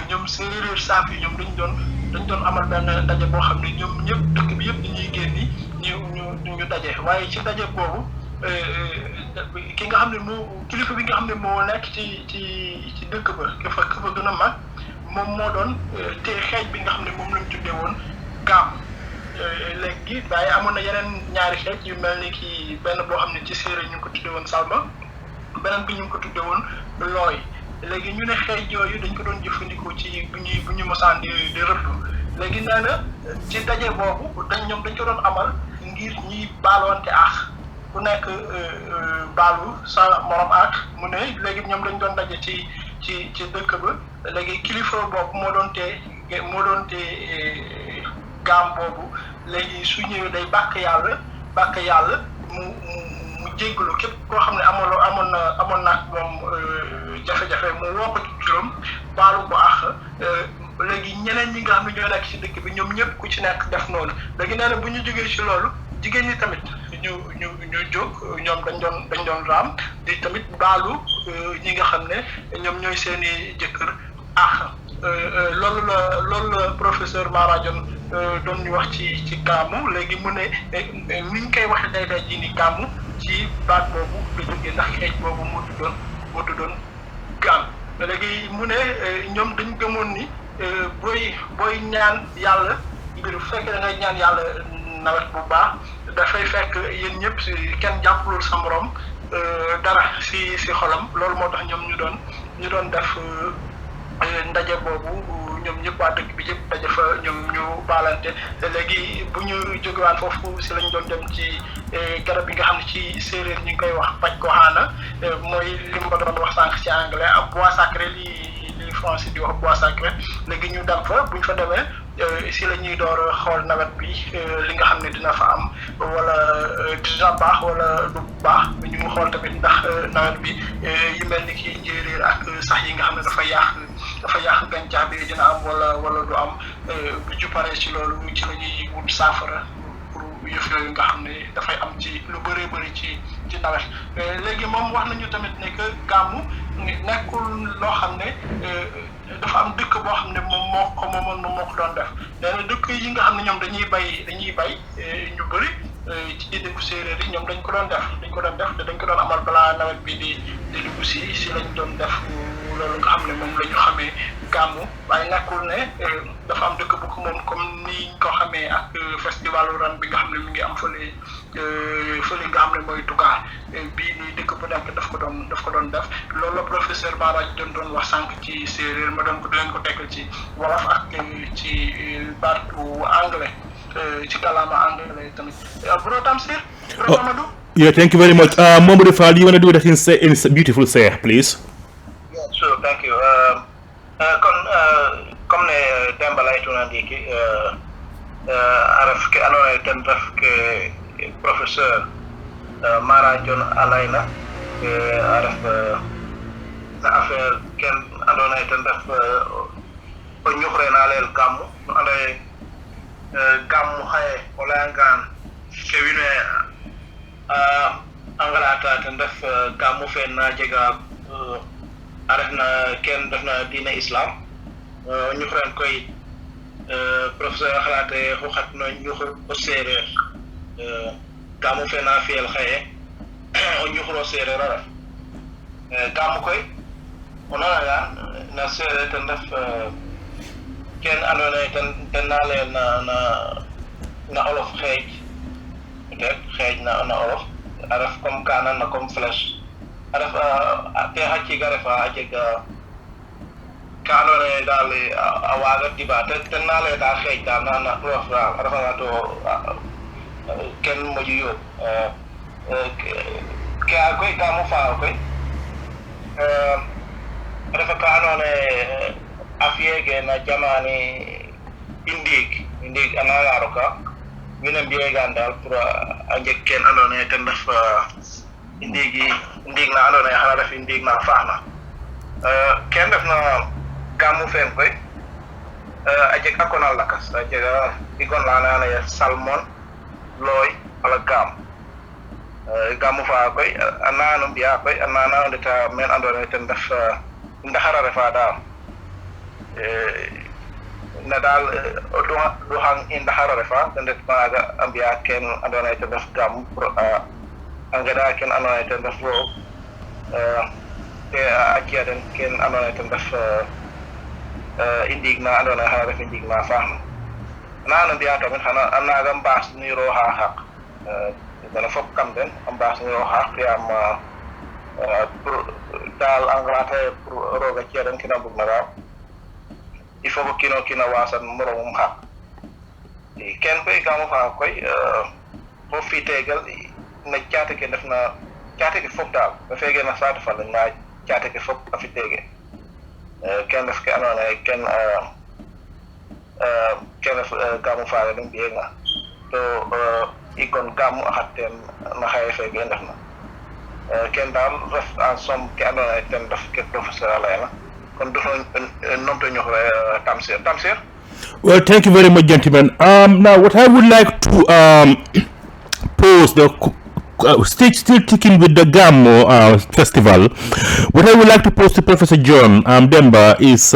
ñoom Seereer-Saafi ñoom dañ doon amal benn daje boo xam ne ñoom ñëpp dëkk bi yëpp dañuy génni ñu daje, waaye ci daje boobu ki nga xam ne kilifa bi nga xam ne moo nekk ci dëkk ba fa gën a mag moom moo doon te xeej bi nga xam ne moom lañ tuddee woon Gam. Léegi waaye amoon na yeneen ñaari xeej yu mel ni ki benn boo xam ne ci séeréer ñu ngi ko tuddee woon Salma, beneen bi ñu ngi ko tuddee woon Looy. Léegi ñu ne xeej yooyu dañ ko doon jëfandikoo ci bu ñu mosaan di rëbb. Léegi nee na ci daje boobu ñoom dañ ko doon amal ngir ñiy baaloonte ak ku nekk baalu sa morom ak mu ne léegi ñoom dañ doon daje ci dëkk ba. Léegi kilifa boobu moo doon te Gam boobu léegi su ñëwee day bàkk yàlla mu mu jéggalu képp koo xam ne amoon na moom jafe-jafe mu woo ko ci juróom baalu ko àq léegi ñeneen ñi nga xam ne ñoo nekk ci dëkk bi ñoom ñëpp ku ci nekk def noonu léegi nee na bu ñu jógee ci loolu jigéen ñi tamit ñu jóg ñoom dañ doon raam di tamit baalu ñi nga xam ne ñoom ñooy seeni jëkkër loolu la professeur Maara Jon doon ñu wax ci gàmmu léegi mu ne ni ñu koy waxee tey jii ni gàmmu ci baat boobu la jógee ndax xeej boobu moo tuddoon gàmm léegi mu ne ñoom dañ gëmoon ni booy ñaan yàlla mbir bu fekkee da ngay ñaan yàlla nawet bu baax dafay fekk yéen ñëpp si kenn jàppalul sa morom dara si xolam loolu moo tax ñoom ñu doon def ndaje boobu ñoom ñëpp waa dëkk bi yëpp daje fa ñoom ñu baalante léegi bu ñu jógewaan foofu si lañ doon dem ci garab yi nga xam ne ci séeréer ñu ngi koy wax paj ko xaana mooy li ma doon wax sànq ci anglais ak bois sacré li français di wax bois sacré léegi ñu dem fa bu ñu fa demee si la ñuy door xool nawet bi li nga xam ne dina fa am wala dina baax wala du baax ñu ngi xool tamit ndax nawet bi yu mel ni ki njéeréer ak sax yi nga xam ne dafa yàq gàncax bi dina am wala du am bu ñu paree ci loolu ci la ñuy wut saafara pour yëf yooyu nga xam ne dafay am ci lu bëree bëri ci nawet léegi moom wax nañu tamit ne que gàmmu nekkul loo xam ne dafa am dëkk boo xam ne moom moo ko doon def nee na dëkk yi nga xam ne ñoom dañuy bay ñu bëri ci dëkku séeréer yi ñoom dañ ko doon def te dañ ko doon amal balaa nawet bi di dugg si lañ doon def loolu nga xam ne moom la ñu xamee gàmmu waaye nekkul ne dafa am dëkk bu ko moom comme ni ñu ko xamee ak festivalu ren bi nga xam ne mi ngi am fële nga xam ne mooy Dakar bii nii dëkk bu nekk daf ko doon def loolu la professeur Maara doon wax sànq ci séeréer ma doon ko leen ko tegal ci wolof ak ci baatu anglais ci kàllaama anglais tamit bro Tamsier bro Mamadou. Yeah, thank you very much. Mamadou Fall, you want to do that in beautiful Seereer, please? Yeah, sure, thank you. Comme ne Demba lay tunandiki araf ke andoona yee ten ref ke professeur Maara Jon alayna a ref na affaire ken andoona yee ten ref o ñuxrenaaleel gàmmu nu anda yee gàmmu xaye o layangaan ke wiin we a ngalata ten ref gàmmu fe na jega a refna ken refna diine islam o ñuxren koy professeur a xalaate xuxat no ñuxur o séeréer gàmmu fe na fiyel xaye o ñuxuro séeréer a ref gàmmu koy o nanangaan na séeréer ten ref ken andoona yee ten na layel na olof xeej peut-être xeej na olof a ref comme ka nanna comme flèche a ref te xa ciga refa a jeg ka andoona yee daal a waaga diba ten na lay daal xeej daal na olof daal a refanga to ken moƴu yooɓ ke a koy ka mo faaw koy a refa ka andoona yee a fiyeege na jamani i ndiig a nanga roka wiin we mbiyeegaan daal pour a njeg ken andoona yee ten ref ndiig na andoona yee xana ref ndiig na faaxna ken refna gàmmu feen koy a jeg a konal lakas a jega igon la andoona yee salmon looy wala gàmmu faa koy a naan o mbi'aa koy a nana o ndeta meen andoona yee ten ref ndaxar a refa daal na daal o duxang i ndaxar a refa ten ret maaga a mbi'aa ken andoona yee ten ref gàmmu pour a ngeɗa ken andoona yee ten ref roog te a ci'a den ken andoona yee ten ref i ndiig na andoona yee xana ref i ndiig na faaxna nana mbi'aa tamit xana a naaga mbaasnirooxa xaq dana fop kam den a mbaasnirooxa xaq yaam pour daal a ngalata yee pour roog a ci'a den kina bugna daaw il faut que kiin o kiin a waasan moromum xaq ken koy gàmmu faa koy fo fiiteegal na caate ke ndefna caate ke fop daal a feege na saate fa na caate ke fop a fiteege ken ref ke andoona yee ken ref gàmmu faaga nu mbi'eenga to i gon gàmmu a xat teen na xaye feege ndefna ken dal ref en somme ke andona ten def ke professeur alayna kon do nomto ñox Tamsier. Well, thank you very much, gentlemen. Now what I would like to pose the still kicking with the Gammo festival. What I would like to pose to Professor Jon Demba is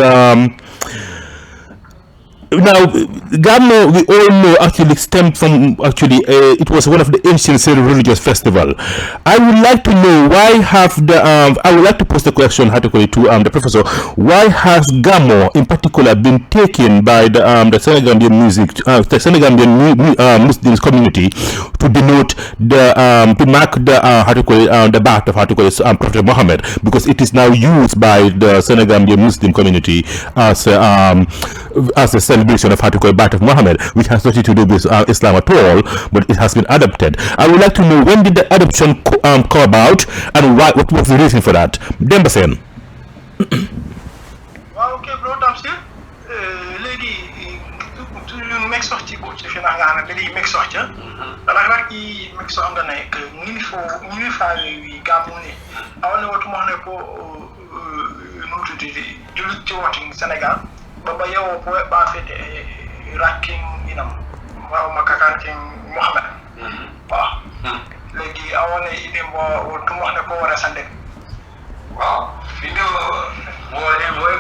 now, Gammo, we all know, actually stemmed from, it was one of the ancient religious festival. I would like to know why have the, I would like to pose the question, to the professor, why has Gammo in particular been taken by the Senegambian the Senegambian Muslims community to denote the, to mark the, the birth of, Prophet Muhammad, because it is now used by the Senegambian Muslim community as a celebration of birth of Muhammad, which has nothing to do with Islam at all, but it has been adopted. I would like to know, when did the adoption come about, and why? What was the reason for that? Demba Sene. Well, okay, bro, Tamsier. Lady, tu make sorti bo ci fina nga na lady make sorti. Ala ki make so nga nek ni fa wi gamuni. Awone watu mo ne ko nu tuddi julit ci wati Senegal. Baba yow po ba fete ranking inam waaw makakanting Muhammad waaw legi awone idem bo to mo ne ko wara sande waaw findo mo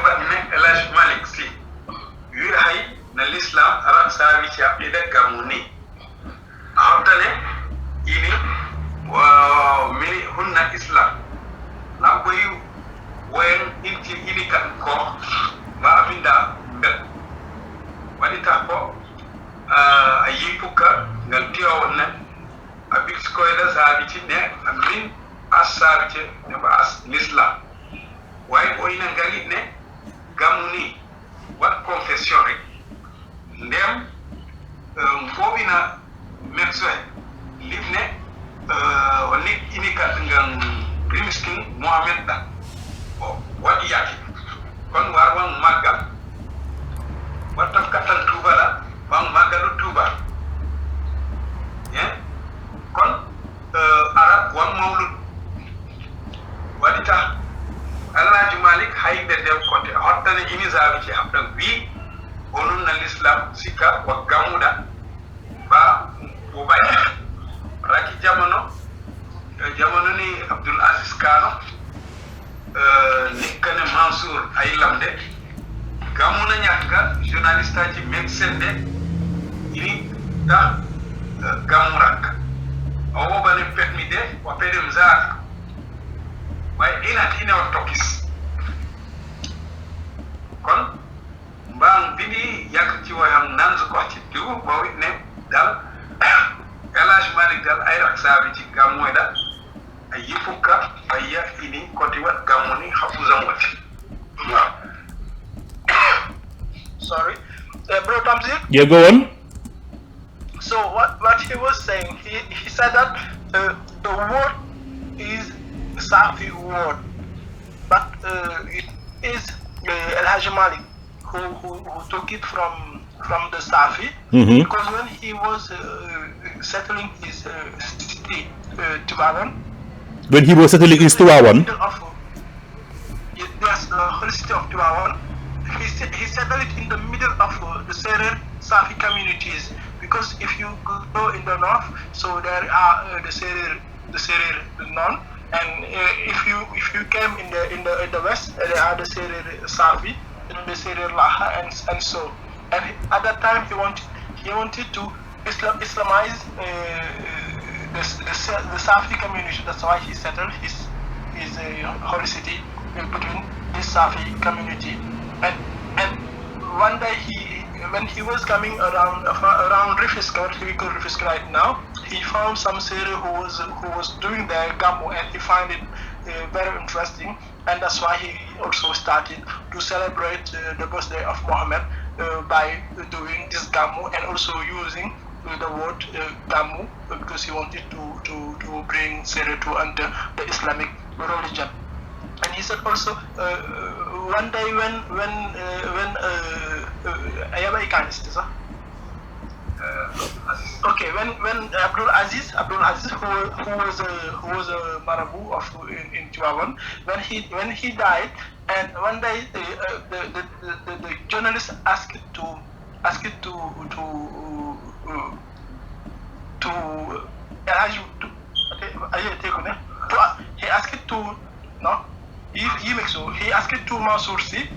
ba ne Elash Malik si yu hay na l'islam ara sawi ci ida gamuni awtane ini wa mini hunna islam na koy wen inti ini kan ko ba abinda mbel wadita ko a yipuka ngal tiyo na abik skoyda sabiti ne amin asabiti ne ba as l'islam way oyina ngali ne gamuni wat confession rek ndem mbobina mexwe libne oni inika ngam primiskin Muhammad da wadi yaki kon war won magal watta katan tuba la bang magalu tuba kon arab won mawlud wadita Alhaji Malik haybe dem kote hottane inizabi ci habda wi onun na l'islam sika wa gamuda ba bo bay raki jamono ni Abdul Aziz Kano nikane Mansour ay lamde gamuna nyaka journaliste ci médecin de ini ta gamurak awo bane permi de wa pedem zar way ina tokis kon mbang bini yak ci wayam nan ko ci du bo ne dal Elash Malik dal ay rak sabi ci gamoy dal ay yifuka ay ini koti wat gamoni hafuzam wati sorry bro Tamsier, yeah, go on. so what he was saying, he said that the word is Saafi word, but it is Alhaji Malik who took it from the Saafi, because when he was settling his city Tivaouane, when he was settling in Tivaouane, yes, the whole city of Tivaouane, he settled it in the middle of the Seereer-Saafi communities, because if you go in the north, so there are the Seereer non, and if you came in the west, there are the Seereer-Saafi and the Seereer-Laha, and so. And at that time he wanted to Islamize the Saafi community. That's why he settled his holy city between this Saafi community. And one day when he was coming around Rifisk, what we call Rifisk right now, he found some Seereer who was doing their Gammu, and he found it very interesting, and that's why he also started to celebrate the birthday of Muhammad by doing this Gammu, and also using the word Gammu, because he wanted to bring Seereer to under the Islamic religion. And he said also one day when ayaba ikanist sa Okay, when Abdul Aziz, who was a marabout of in Tivaouane, when he died, and one day the journalist asked to he asked to no. He makes so. He asked to Mansour Sy.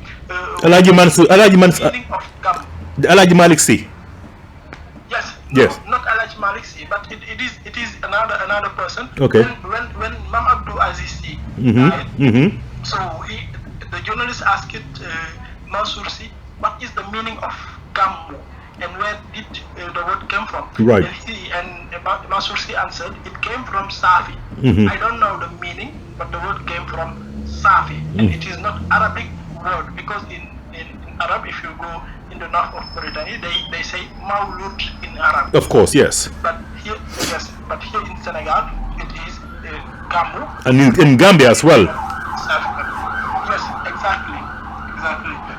Alhaji Meaning of Gam. Alhaji Malik Sy. Yes. Yes. No, not Alhaji Malik Sy, but it is another person. Okay. When Mamadou Aziz Sy died, so the journalist asked Mansour Sy, what is the meaning of Gammu and where did the word came from? Right. And Mansour Sy answered, it came from Saafi. I don't know the meaning, but the word came from Saafi, and it is not Arabic word, because in Arab, if you go in the north of Mauritania, they say Maulud in Arab. Of course, yes. But here in Senegal, it is Gammu. And in Gambia as well. Yes, exactly.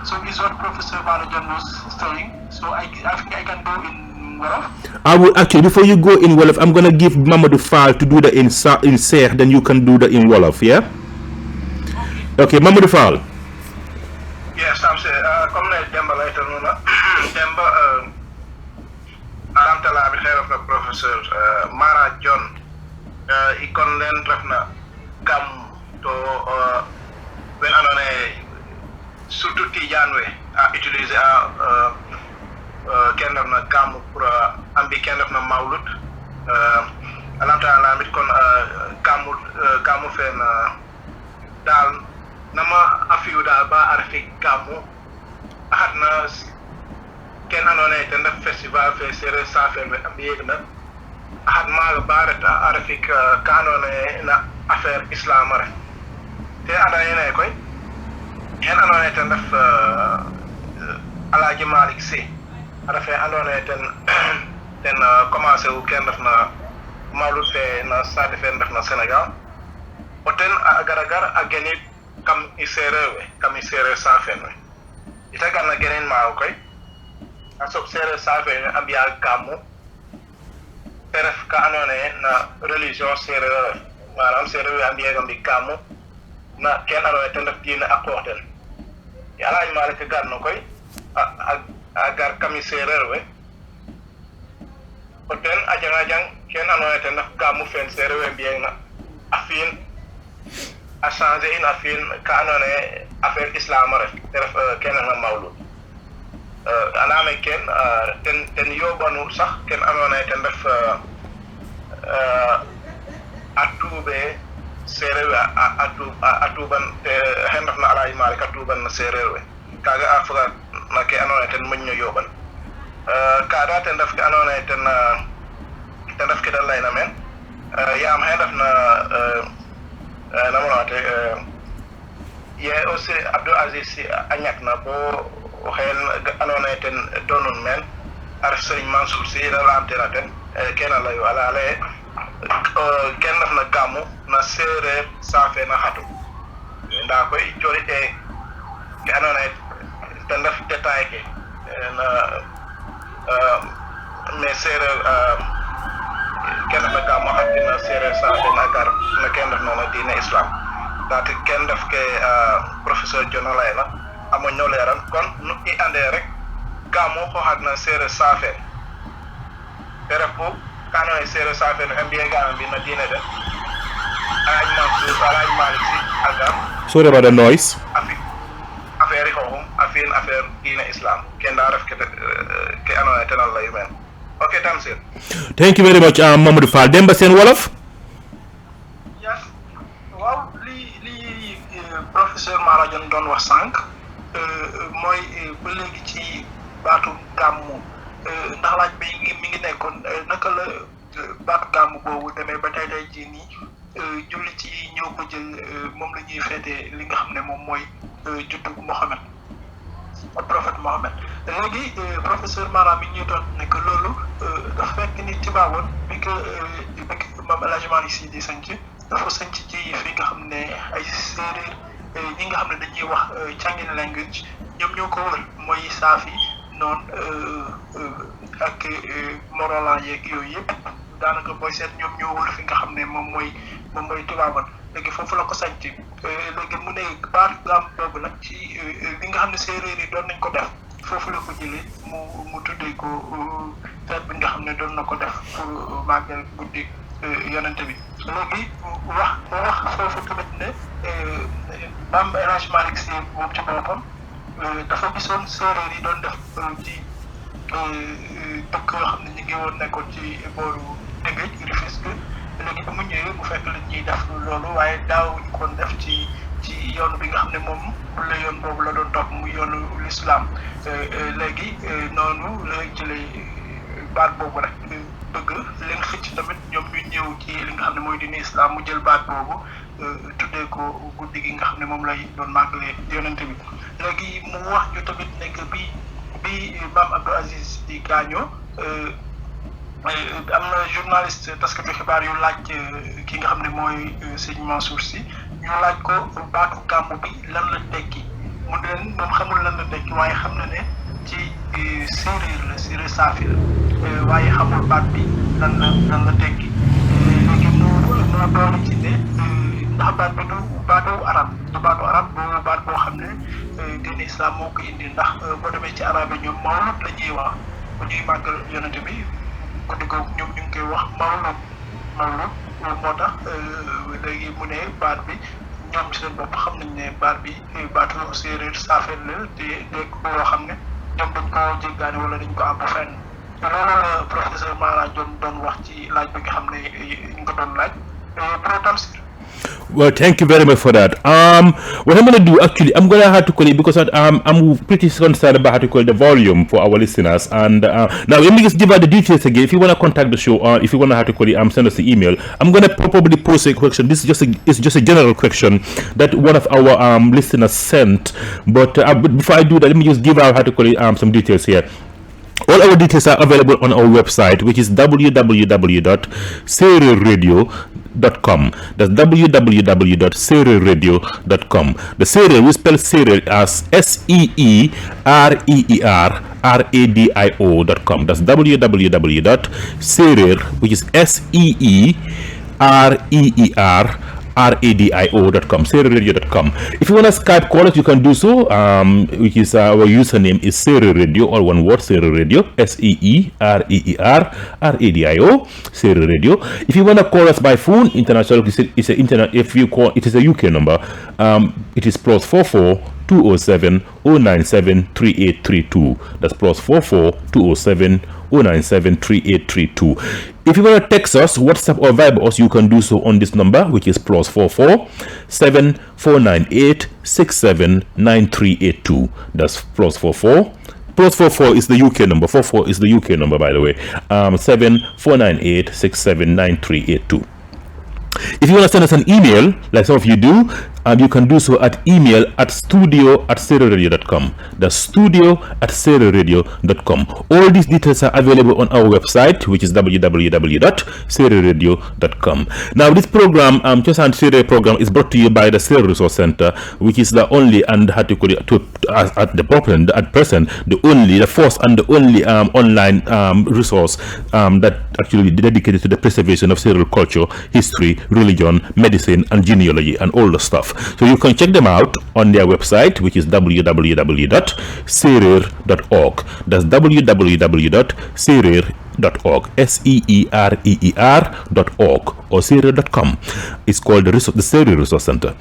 So this is what Professor Maara Jon was saying. So I think I can go in Wolof. I will actually, before you go in Wolof, I'm gonna give Mamadou Fall to do the in Seer, then you can do the in Wolof, yeah? Okay, Mamadou Fall. Yes, Tamsier, comme ne Demba lay tanu na Demba alamtala bi xeer of na Professor Maara Jon ikon len refna gam to when anone surtout Tidiane we a utiliser kenn def na gam pour ambi kenn def na mawlud alamtala mit kon gamu fen dal nama afiu da ba arfi gamu hadna ken anone ten def festival fe Seereer-Saafi be am yegna had ma barata arfi kanone na affaire islam re te ada yene koy en anone ten def Alhaji Malik Sy arfi anone ten commencé wu ken def na mawlud fe na sade fe def na Senegal oten agaragar ageni kam Seereer-Saafi we ita ganna genen ma koy asop Seereer-Saafi ambiya gamu peref ka anone na religion Seereer manam Seereer we ambiya gambi gamu na ken anone tan def dina akorten yalla ay malik ganno koy agar kam Seereer we oten ajang ken anone tan def gamu fen Seereer we ambiya na afin a changé in afin ka anone affaire islam rek def ken na mawlud aname ken ten yobanu sax ken anone ten def atube Seereer atuban hen def na Alhaji Malik atuban Seereer we kaga afuga na ke anone ten muñu yoban kada ten def ke anone ten def ke dalay na men yam hen def na namonate ye aussi Abdou Aziz agnak na bo xel anone ten donun men ar Serigne Mansour Sy ramtena ten ken la yo ala ale ken na gamu na Seereer-Saafi na hatu nda koy jorite ke anone ten def détail ke na mais Seereer ken na gamu hatina Seereer-Saafi na gar na ken def na diine islam dati ken def ke Professor Jon layna amo ñoo leral kon nu i ande rek gamu ko hadna Seereer-Saafi terepo kanone Seereer-Saafi no mbiye gamu bi na diine de Alhaji Malik Sy agam Sorry about the noise. Affaire ko affaire diine islam ken da ref ke anone tenal la yu men. Okay, Tamsier. Thank you very much, Mamadou Fall. Demba Sene Wolof? Yes. Waaw li Professor Maara Jon doon wax sànq mooy ba léegi ci baatu gàmmu ndax laaj bi mi ngi nekkoon naka la baatu gàmmu boobu demee ba tey jii nii julli ci ñoo ko jël moom la ñuy feete li nga xam ne moom mooy juddu Mohamed prophète Mohamed léegi professeur Maara mi ñu doon nekk loolu dafa fekk ni Tivaouane bi que Mame El Hadji Malick Sy di sanc dafa sanc ci fi nga xam ne ay séeréer ñi nga xam ne dañuy wax Cangin language ñoom ñoo ko wër mooy Saafi noonu ak Morolan yeeg yooyu yëpp daanaka booy seet ñoom ñoo wër fi nga xam ne moom mooy Tivaouane léegi foofu la ko sànc léegi mu ne baatu gàmm boobu nag ci li nga xam ne séeréer yi doon nañ ko def foofu la ko jëlee mu tuddee ko feet bi nga xam ne doon na ko def pour màggal guddi yonente bi léegi wax foofu tamit ne Maam El Hadj Malick Sy moom ci boppam dafa gisoon séeréer yi doon def ci dëkk yoo xam ne ñu ngi woon nekkoon ci booru Tëngéej Rufisque léegi ba mu ñëwee mu fekk la ñuy def loolu waaye daawuñu koon def ci yoon bi nga xam ne moom la yoon boobu la doon topp mu yoonu l'islam léegi noonu la jëlee baat boobu rek bëgg leen xëcc tamit ñoom ñu ñëw ci li nga xam ne mooy diine islam mu jël baat boobu tuddee ko guddi gi nga xam ne moom lay doon màggalee yonente bi léegi mu wax ñu tamit nekk bi Maam Abdou Aziz di gaañoo am na journaliste taskatu xibaar yu laaj ki nga xam ne mooy sëñ Mansour Sy ñu laaj ko baatu gàmmu bi lan la tekki mu ne leen moom xamul lan la tekki waaye xam na ne ci séeréer la Seereer-Saafi la waaye xamul baat bi lan la tekki léegi moo doon ci ne ndax baat bi du baatu arab boobu baat boo xam ne diine islam moo ko indi ndax boo demee ci arab yi ñoom mawlud la ñuy wax bu ñuy màggal yonente bi guddi googu ñoom ñu ngi koy wax mawlud moo tax léegi mu ne baat bi ñoom seen bopp xam nañ ne baat bi baatu Seereer-Saafi la te dégg loo xam ne ñoom dañ ko jéggaane wala dañ ko àbb fenn loolu la professeur Maara Jon doon wax ci laaj bi nga xam ne ñu ko doon laaj pro Tamsier. Well, thank you very much for that. What I'm going to do, actually, I'm going to have to call it because I'm pretty concerned about how to call the volume for our listeners. And now, let me just give out the details again. If you want to contact the show, or if you want to have to call it, send us the email. I'm going to probably post a question. This is just a general question that one of our listeners sent. But before I do that, let me just give out how to call it some details here. All our details are available on our website, which is www.seereerradio.com. That's www.seereerradio.com. The Seereer, we spell Seereer as SEEREERRADIO.com. That's www.seereer, which is SEEREERRADIO.com, Seereer-Radio.com. If you want to Skype call us, you can do so, which is our username is Seereer Radio, all one word, Seereer Radio, SEEREERRADIO, Seereer Radio. If you want to call us by phone, international, it's an internet. If you call, it is a UK number. It is +44 207 097 3832. That's +44 207 097 3832. If you want to text us, WhatsApp or Viber us, you can do so on this number, which is +44 7498 679382. That's +44. +44 is the UK number. 44 is the UK number, by the way. 7498 679382. If you want to send us an email, like some of you do, you can do so at email at studio@seereerradio.com. That's studio@seereerradio.com. All these details are available on our website, which is www.seereerradio.com. Now, this program, Cosaan Seereer program, is brought to you by the Seereer Resource Center, which is the only and at present the first and the only online resource that actually dedicated to the preservation of Seereer culture, history, religion, medicine, and genealogy, and all the stuff. So you can check them out on their website, which is www.seereer.org. That's www.seereer.org, SEEREER.org, or Seereer.com. It's called the Seereer Resource Center.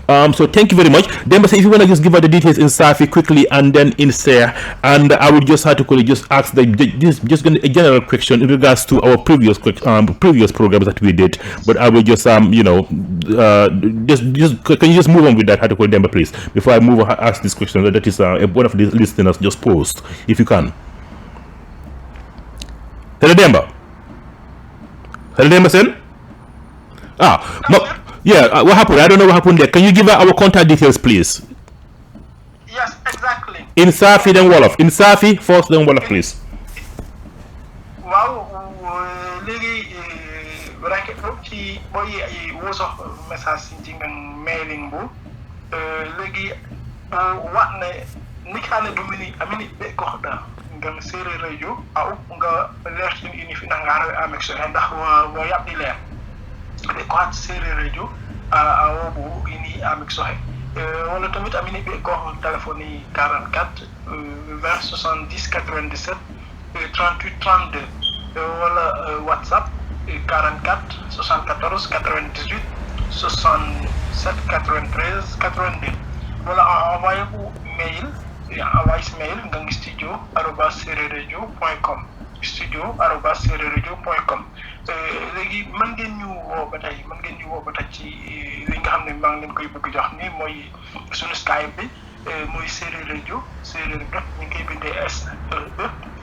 So thank you very much. Demba Sene, if you want to just give her the details in Saafi quickly, and then in Seereer, and I would just have to just ask a general question in regards to our previous programs that we did. But I will just can you just move on with that? How to call Demba, please, before I move ask this question that is one of the listeners just posed, if you can. Hello, Demba. Hello, Demba Sene. What happened? I don't know what happened there. Can you give our contact details, please? Yes, exactly. In Saafi, then Wolof. In Saafi, first, then Wolof, please. Wow, léegi rek ci boy woso message ci ngam mailing bu léegi wax ne ni xane domini amini be ko da ngal Seereer Radio aw nga leertin ini fi nangaro amek so ndax wo yabdi leer de ko hat Seereer Radio awo bu ini amek so wala tamit amini be ko téléphone yi 44 20 70 97 38 32 wala WhatsApp 44 74 98 67 93 82 wala envoyé bu mail mail nga studio@seererradio.com studio@seererradio.com léegi mën ngeen ñu woo ba tey ci li nga xam ne maa ngi leen koy bëgg jox ni mooy suñu Skype bi mooy Seereer Radio Seereer bi ñu ngi koy bindee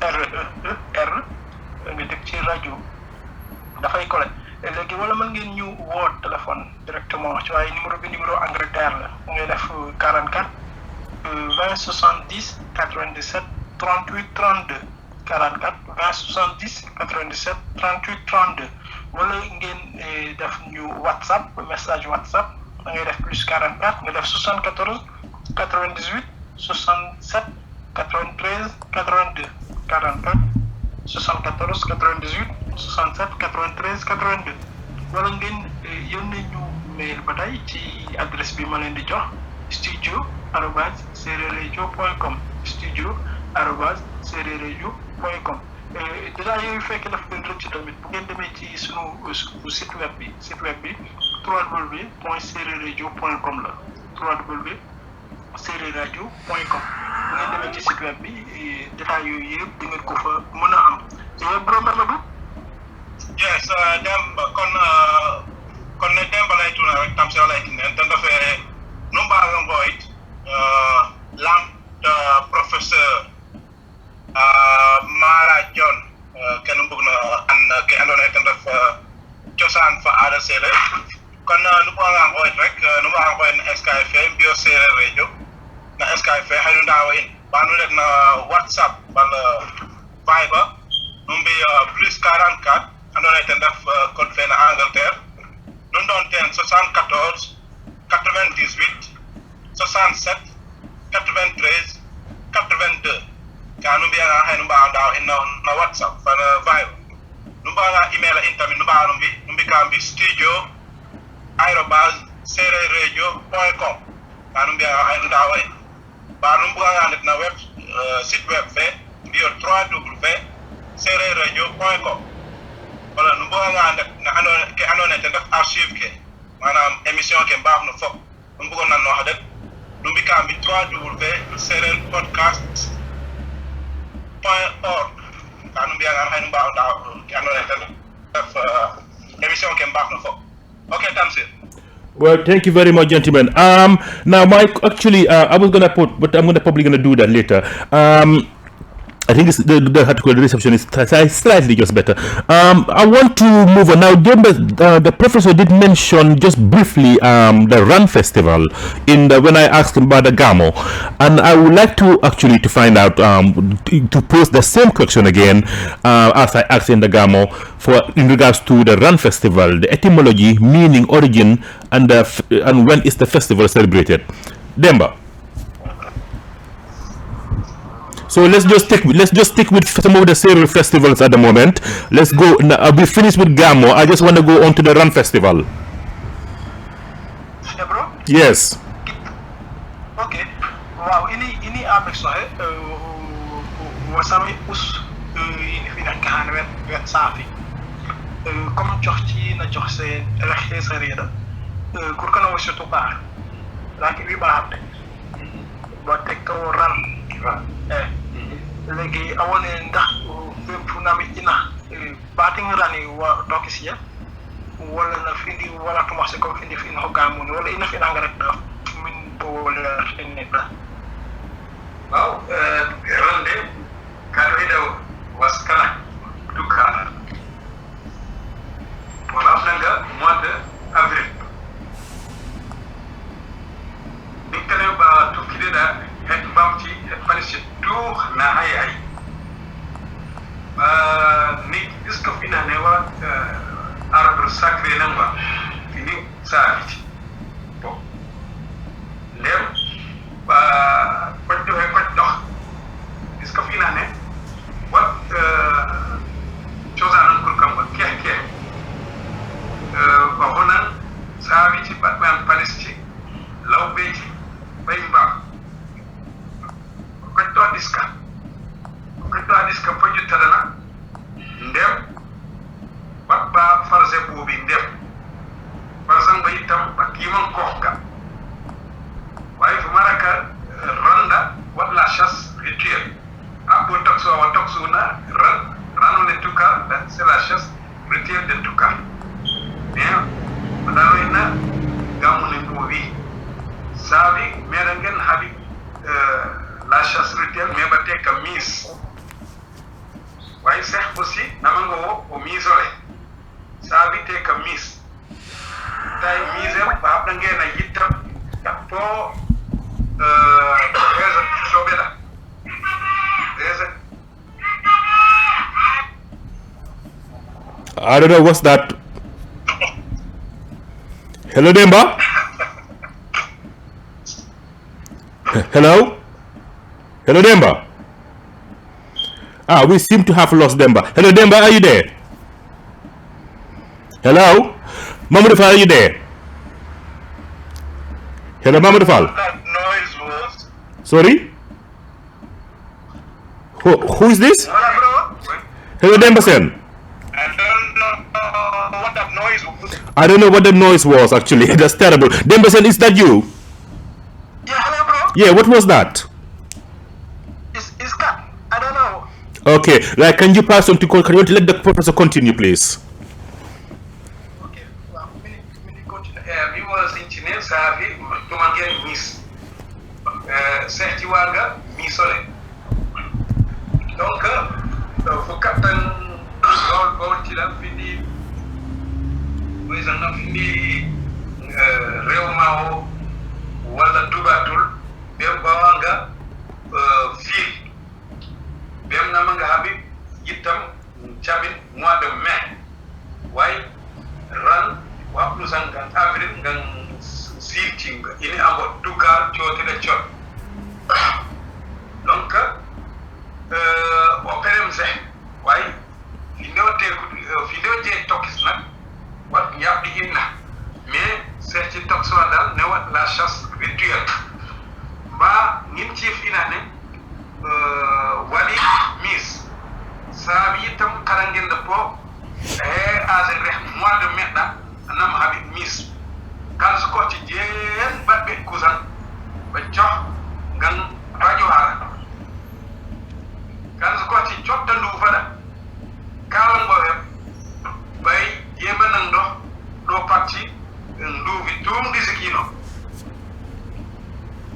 SEERER nga dégg ci rajo dafay collé léegi wala mën ngeen ñu woo téléphone directement ci waaye numéro Angleterre la ngay def 44 20 70 97 38 32 44 20 70 97 38 32 wala ngeen def ñu WhatsApp message WhatsApp da ngay def plus 44 nga def 74 98 67 93 82 44 74 98 67 93 82 wala ngeen yónnee ñu mail ba tey ci adresse bi ma leen di jox studio@seererradio.com studio@seererradio.com déjà yooyu fekk daf leen rëcc tamit bu ngeen demee ci sunu site web bi www.seererradio.com la www.seererradio.com bu ngeen demee ci site web bi détails yooyu yëpp di ngeen ko fa mën a am bro Mamadou yes Demba kon ne Demba lay tuna rek tam sala lay nen tan dafa no ba ngoit lam Professor Maara Jon kenn bëgg na an ke andona tan dafa Cosaan fa Aada Seereer kon nu ba nga ngoit rek nu ba ngoit SKFM bio Seereer Radio na SKFM hayu ndaw in ba nu rek na WhatsApp wala Viber numbi plus 44 andona tan daf code fe na Angleterre nun don ten 74 98 67 93 82 kanu biya nga hay numba ndaw in na WhatsApp fa na Viber numba nga email intermi numba numbi kambi studio@seererradio.com kanu biya nga hay ndaw ba numba nga net na web site web fe bio www.seererradio.com wala numba nga net na anone te def archive ke manam émission ke mbaax na fop numba ko nan no hadet numbi kambi www.seererpodcast.org kanu biya nga hay numba ndaw ke anone te def émission ke mbaax na fop okay Tamsier. Well, thank you very much, gentlemen. Now, Mike, actually, I was gonna put, but I'm probably gonna do that later. I think it's the article, the reception is slightly just better. I want to move on now. The professor did mention just briefly the Run Festival when I asked him about the Gamo, and I would like to actually to find out to pose the same question again as I asked in the Gamo in regards to the Run Festival, the etymology, meaning, origin, and when is the festival celebrated. Demba. So let's just stick with some of the Seereer festivals at the moment. Let's go. We finished with Gamo. I just want to go on to the Run Festival. Yeah, bro? Yes. Okay. Wow. Ini amek so wasami us ini finan kahan wet Saafi. Comme jox ci na jox se raxé Seereer. Kur kana wasu to ba. Laki bi ba habde. Ba tek ko ran. Legi awone ndax fu nami ina bating rani wa dokisiya wala na findi wala commencé ko findi fin hogamu wala ina fi nanga rek min bo wala findi ba waaw rande kado ida waskala duka wala nanga mois de avril dikale ba tukide da het bamti het panishe do na ay ni iska fina ne wa arbre sacré namba fini sa bon lem ba hadiska fo juttadana ndem babba farse buubi ndem farsan ba itam bakiman kohga waaye fu maraka randa wat la chasse rituelle abo tokso wa toksuna rano de tuka c'est la chasse rituelle de tuka mais madaloina gamune buubi sabi merangen habi la chasse rituelle mais ba teka mise waaye seex aussi namango o misole sabi teka mise tay mise ba habda ngena yitta po sobela I don't know what's that. Hello, Demba. Hello? Hello, Demba. We seem to have lost Demba. Hello, Demba, are you there? Hello? Mamadou Fall, are you there? Hello, Mamadou Fall. That noise was. Sorry? Who is this? Hello, Demba Sene. I don't know what that noise was. I don't know what the noise was, actually. That's terrible. Demba Sene, is that you? Yeah, hello, bro. Yeah, what was that? It's cut. I don't know. Okay, like, can you pass on to call? Can you let the professor continue, please? Okay. Well, we continue. mi was engineer Saafi to mangen miss seeti waga misole donc fo captain gol ci la fini moy zanga fini rewmao wala tubatul be bawanga fil bem na manga habib yitam chamin mois de mai way ran wa plus ngan avril ngan silting ini abo tuka choti de chot donc operem se way video je tokis nak wat yabdi inna mais c'est ci tokso dal ne wat la chasse rituelle ba ngin ci finane wali miss sabi itam karangen de po azen reh mois de mai da nam habib miss kan su ko ci jeen babbe Cosaan ba jox ngan radio hala kan su ko ci jottandu fada kalan go web bay jeba nan do parti ndu vi tum disikino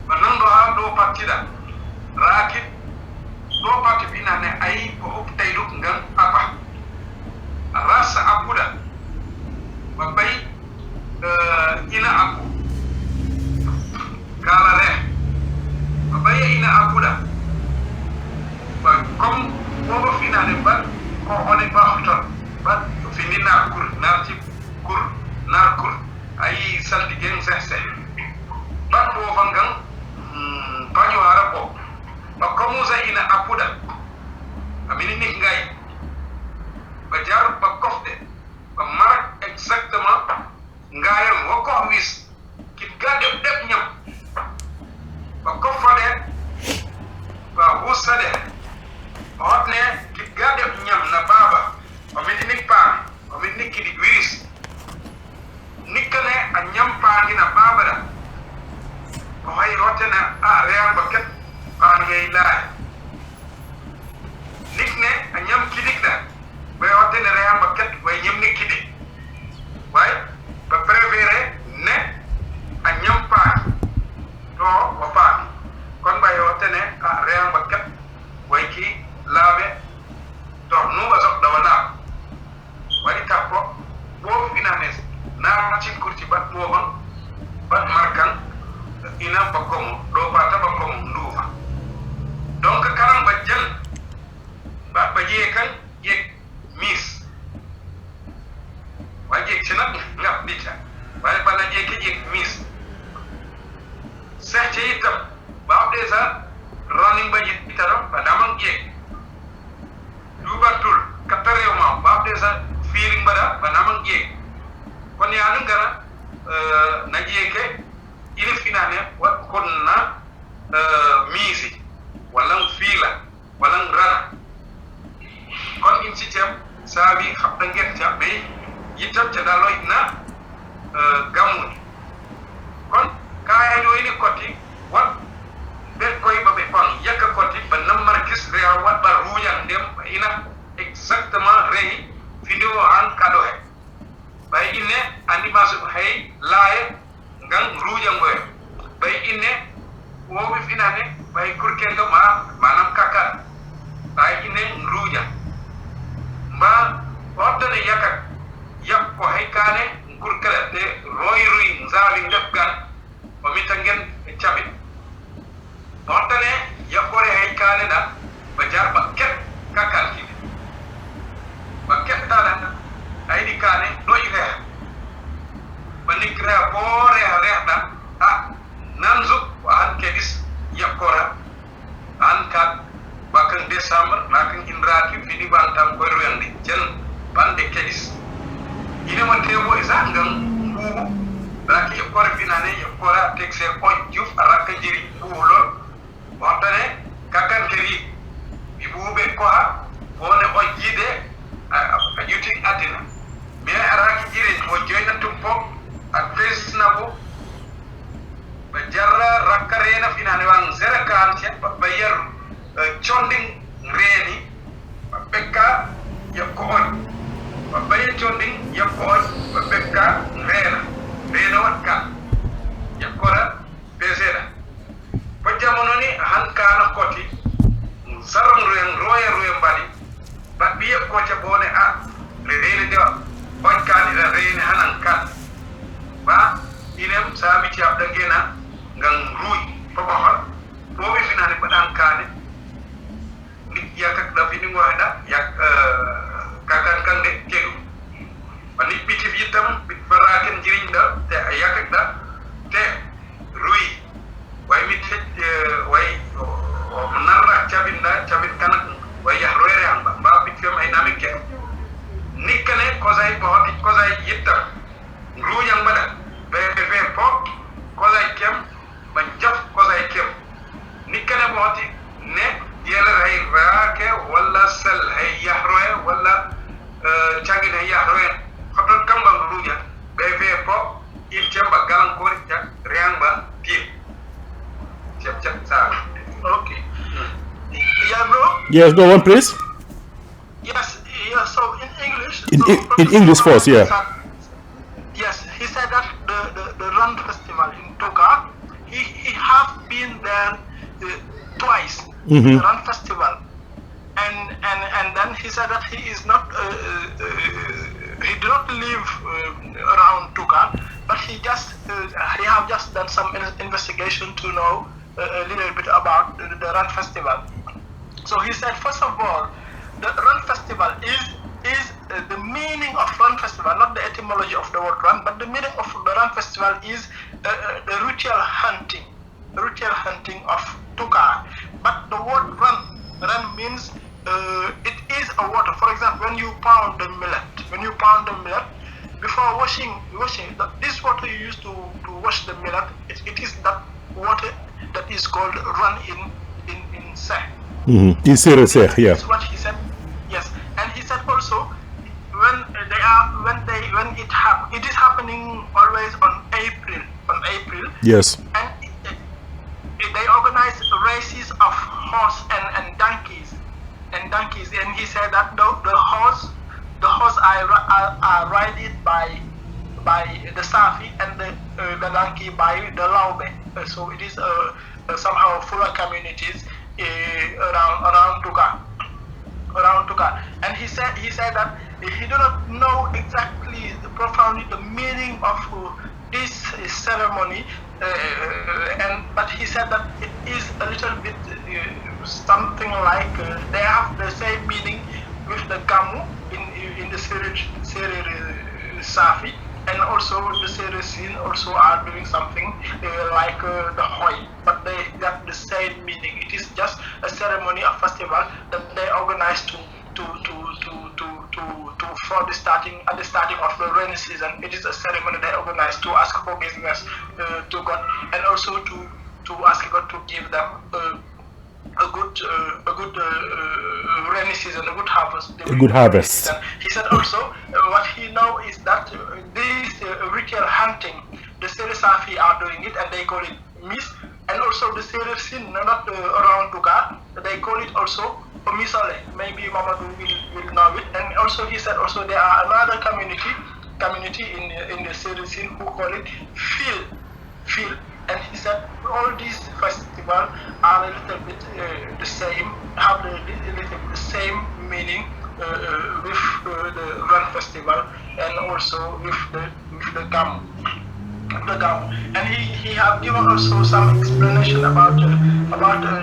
banan do ha do parti da rakit do parti binane ay ko hop taydu ngan papa rasa apuda babay ina aku kala re babay ina apuda ba comme bobo finale ba ko on est pas hotor ba fini na kur narti kur nar kur ay saldi gen sese ba bo vangang paño arapo ba comme za ina apuda amini nik ngay ba jar ba kofde ba marak exactement ngayam wako wis kit gadem dep ñam ba ko fade ba wusade hotne kit gadem ñam na baba o mi nik pa o mi nik di wiris nikane a ñam pa na baba da o hay rotena a real ba ket pa ngay laay nikne a ñam kidik da bay hotene real ba ket way ñam nik kidik way ba préféré ne a ñam paaki to wa paaki kon ba yo tene a real ba kat way ki laabe to nu ba sok da wala way tappo bo finanes na ci kurti bat mo ban markan ina ba ko do ba ta ba ko ndufa donc karam ba jël ba je kan yek miss waje ci nak ngap dita waye bana je ke miss sax ci itam ba déjà running ba yit taram ba damang je dubatul katare ma ba déjà feeling bada ba damang je kon ya ngara na je ke ile finane wa konna misi wala feel bay kurkendo ma manam kaka bay ine ngruja mba ordane yakak yak ko haykane kurkala de royruy nzali ndefgan o mitangen chabi ordane yakore haykane da bajar bakket kakal ki bakket dala aydi kane noy reex banik reex bo reex da nanzu wa han kedis yakora an kat bakan décembre bakan inraki fini bantam ko royandi jel bande kedis ina man tewo izangam bu raki yakora finane yakora texé ko juf araka jiri bu lo waxtane kakan keri bi bube ko ha wone o jide a yuti adina me araki jiri mo joyna tumpo ak fesnabo ba jarra rakarena finane wan zera kan ci ba yer chonding reni ba bekka yakko on ba baye chonding yakko on ba bekka rena watka yakkora bezera ba jamono ni hankana koti saron royen bali ba biye ko ca bone rene de bankani da rene hanan kan ba inem sabi ci abda gena ngang ruy fa baxal bo bi finane badan kane nit yakak da fini ngoda yak kakan kan de kelu bani biti bitam bit baraken jiriñ da te yakak da te ruy way mit way o narra cabin kanak way yahroere amba ba bit fam ay namik ke nikane kozay yitta ruyang bada be pop kozay kem ba jaf kozay kem nikane boti ne yela ray raake wala sel hay yahroe wala chagin hay yahroe xoton kamba ruja be pop il jamba galan ko rek reang ba ti chep sa okay yeah bro yes go on please yes so in English in English first yeah yes he said that the run festival in Toka he have been there twice the run festival and then he said that he is not he did not live around Toka but he have just done some investigation to know a little bit about the run festival. So he said first of all the run festival is the meaning of run festival, not the etymology of the word run, but the meaning of the run festival is the ritual hunting of Tuka. But the word run means it is a water. For example, when you pound the millet, before washing this water you use to wash the millet, it is that water that is called run in Seh. In Seereer, yeah. That's what he said. Yes, and he said also when it is happening always on April. Yes. And they organize races of horse and donkeys. And he said that the horse are ridden by the Saafi and the donkey by the Laube. So it is somehow fuller communities around Tuka. And he said that he do not know exactly profoundly the meaning of this ceremony, but he said that it is a little bit something like they have the same meaning with the Gamu in the Seereer-Saafi, and also the Seereer-Siin also are doing something like the Hoi, but they got the same meaning. It is just a ceremony, a festival that they organize for the starting of the rainy season. It is a ceremony they organize to ask forgiveness to God, and also to ask God to give them a good rainy season, a good harvest. A good harvest. He said also what he know is that this ritual hunting, the Saafi are doing it, and they call it mis, and also the Seereer-Siin, not around Tuka, they call it also Misale. Maybe Mamadou will know it. And also he said also there are another community in the Seereer-Siin who call it Fil. And he said all these festival are a little bit the same, have a little bit the same meaning with the Run Festival and also with the Gamu. And he have given also some explanation about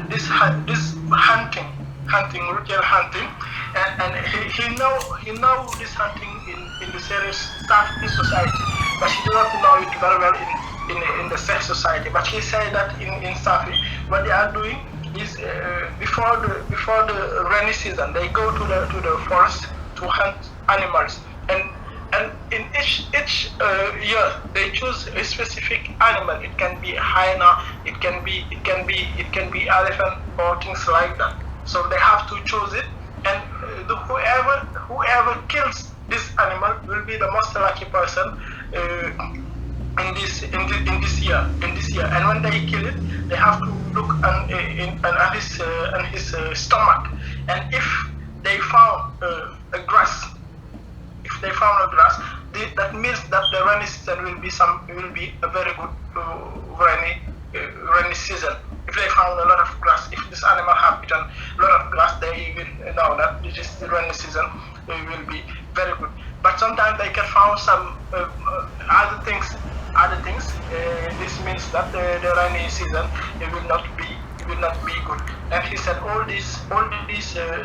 this hunting, ritual hunting, and he know this hunting in the Seereer-Saafi society, but he do not know it very well in the Seereer society. But he said that in Saafi, what they are doing is before the rainy season, they go to the forest to hunt animals, and in each year they choose a specific animal. It can be a hyena, it can be elephant or things like that. So they have to choose it, and whoever kills this animal will be the most lucky person in this year. And when they kill it, they have to look on his stomach, and if they found a grass, that means that the rainy season will be a very good rainy season. If they found a lot of grass, if this animal have eaten a lot of grass, they will know that this is the rainy season. It will be very good. But sometimes they can find some other things. This means that the rainy season will not be good. And he said all these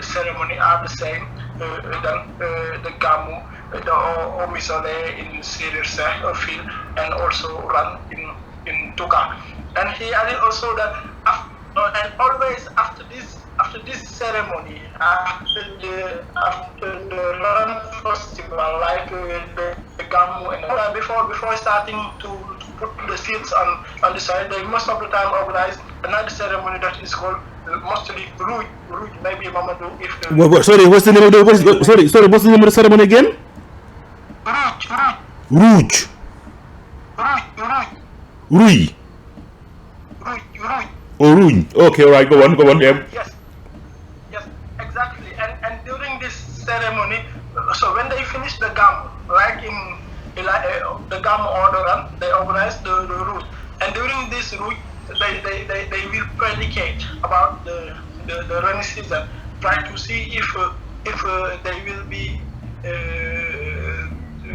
ceremony are the same than the Gamu, the Omisole in Seereer-Field, and also Run in Tuga. And he added also that always after this ceremony, after the Run festival, like the Gamu, and before starting to put the seeds on the soil, they most of the time organize another ceremony that is called mostly Rouge. Maybe Mamadou, if sorry, what's the name of what's the name of the ceremony again? Rouge. Rouge. Oh, Rouge. Okay, all right, go on, yeah. Yes, exactly. And during this ceremony, so when they finish the Gamu, like in the Gamu or the Run, they organize the Rouge. And during this Rouge, they will predicate about the rainy season, try to see if they will be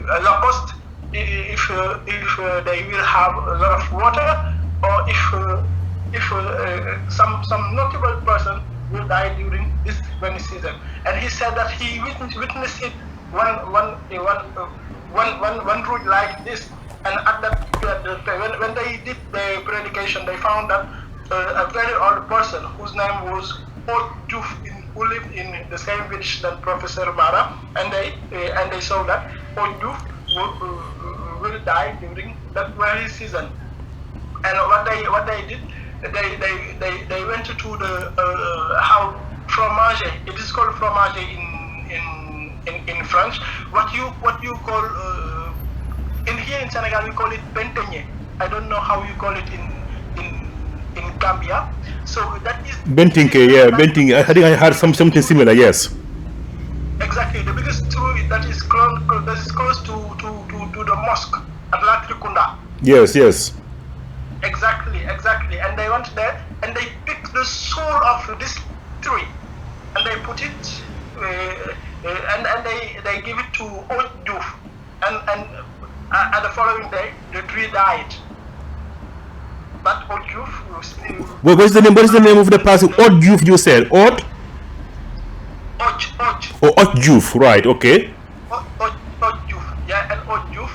a locust, if they will have a lot of water, or if some notable person will die during this rainy season. And he said that he witnessed it one route like this. And at that when they did the predication, they found that a very old person whose name was Joof, who lived in the same village than Professor Maara, and they saw that Joof will die during that very season. And what they did, they went to the fromage. It is called fromage in French. What you call in here in Senegal we call it benteñe. I don't know how you call it in Gambia. So that is bentinke. Yeah, benting. I think I heard something similar. Yes. Exactly. The biggest tree that is close to the mosque at Latrikunda. Yes. Exactly. And they went there and they picked the soul of this tree and they put it and they give it to Joof, and the following day the tree died. But Joof was still. What is the name of the person? Joof, you said. Oj. Oh, Joof, right? Okay. Joof, yeah, and Joof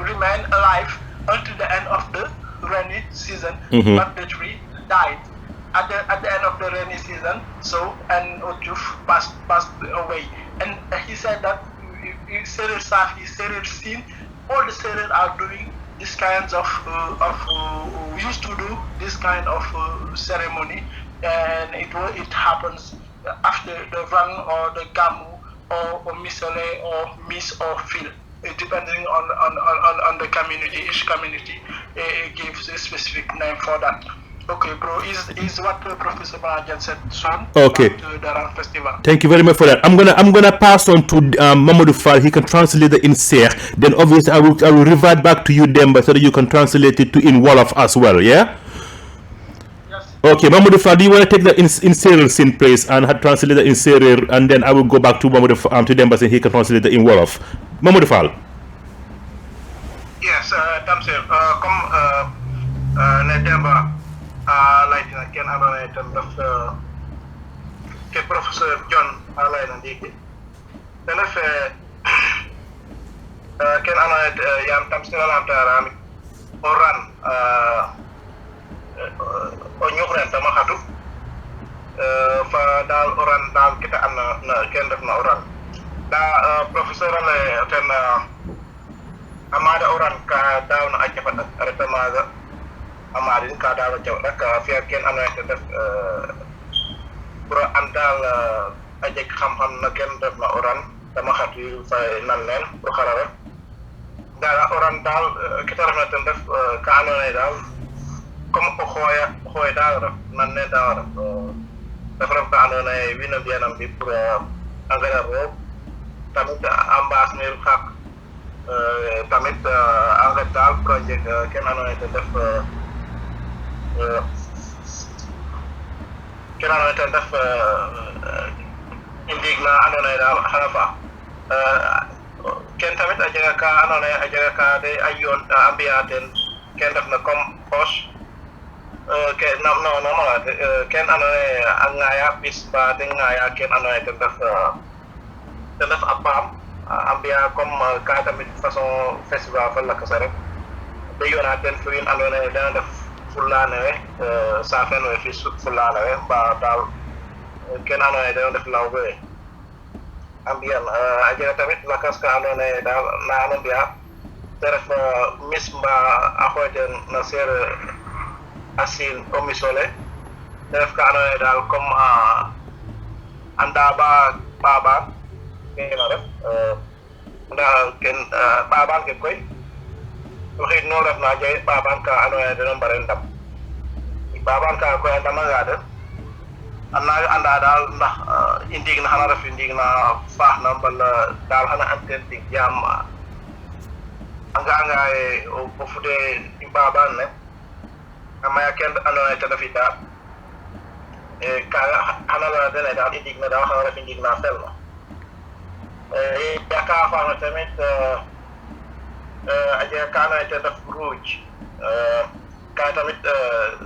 remained alive until the end of the rainy season, but the tree died at the end of the rainy season. So and Joof passed away, and he said that Seereer-Saafi, Seereer-Siin, all the Seereer are doing this kinds of used to do this kind of ceremony, and it happens after the Run or the Gamu or Misole or Miss or Phil, depending on the community. Each community gives a specific name for that. Okay, bro, is what Professor Maara Jon said soon. Okay. To the Run Festival. Thank you very much for that. I'm gonna pass on to Mamadou Fall. He can translate the in Seer. Then obviously I will revert back to you, Demba, so that you can translate it to in Wolof as well. Yeah. Okay, Mamadou Fall, do you want to take that in Seereer-Siin place and translate that in Seereer, and then I will go back to to Demba Sene, he can translate that in Wolof. Mamadou Fall. Yes, Tamsier, comme ne Demba laytina ken andona tan daf ke Professor Jon layna ndiki dana fe ken andona yam Tamsier alamtarami oran o ñuxren tama xatu fa dal oran dal kita amna na ken def na oran da professeur ale ten amada oran ka daw na aja fa arata maga amadin ka daw jaw nak fi ken amna def pour andal aja xam-xam na ken def na oran tama xatu fa nan len pour xarara da oran dal kita rafna ten def ka amna dal comme ko xoya daara nan ne daara dafa ram ka andona wina bianam bi pour engrais ro tamit ambass ne xak tamit engrais dal projet ken andona te def ken andona te def indigna andona dal halafa ken tamit ajaga ka andona ajaga ka de ayon ambiaten ken def na comme poche ke no ken anone angaya bisba ngaya ken anone tendaf apam ambia comme ka tamit façon festival fa la kasare de yona ten fuin anone da def fulane sa fen we fi sut fulane ba dal ken anone da def lawbe ambia aja tamit la kas ka anone da na ambia teref misba ahoden na ser asin omisole def ka ano dal comme anda baba kena def nda ken baba ke koy waxit no def na jey baba ka ano dal bare ndam baba ka koy ndam nga def anda dal ndax indigna xana def indigna faax na bal dal xana anten dig jam anga o fude baba ne amaya ken andona te dafi da ka hanala dele da indigna da xara fi indigna felno ya ka fa tamit aja kana te daf rouge ka tamit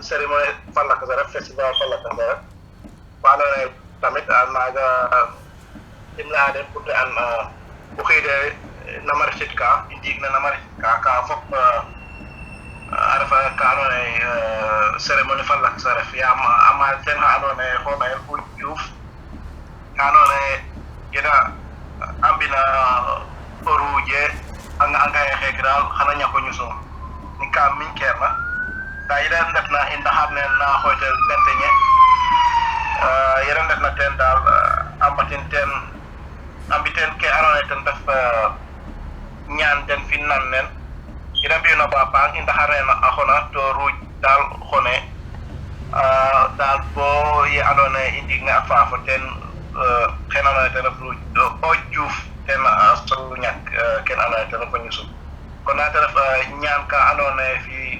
cérémonie falla ka dara festival falla ka dara fala tamit naga imla den pour an bu xide namar ka indigna namar ka fop arafa kano cérémonie fa lak saref ya ama ten hano ne xona el pour Joof kano ne yeda ambina oruje anga xekral xana ñako ñuso ni ka min kerna da yeda ndefna inda xamne na hotel benteñe yeda ndefna ten dal ambatin ten ambiten ke ano ten def ñaan den fi nan nen ida mbiyuna bapa inda harena axona to ruuj dal xone dal bo ye andona indigna fafo ten xenana ten ruuj o Joof ten so ñak ken andona ten ko ñusu kon na def ñaan ka andona fi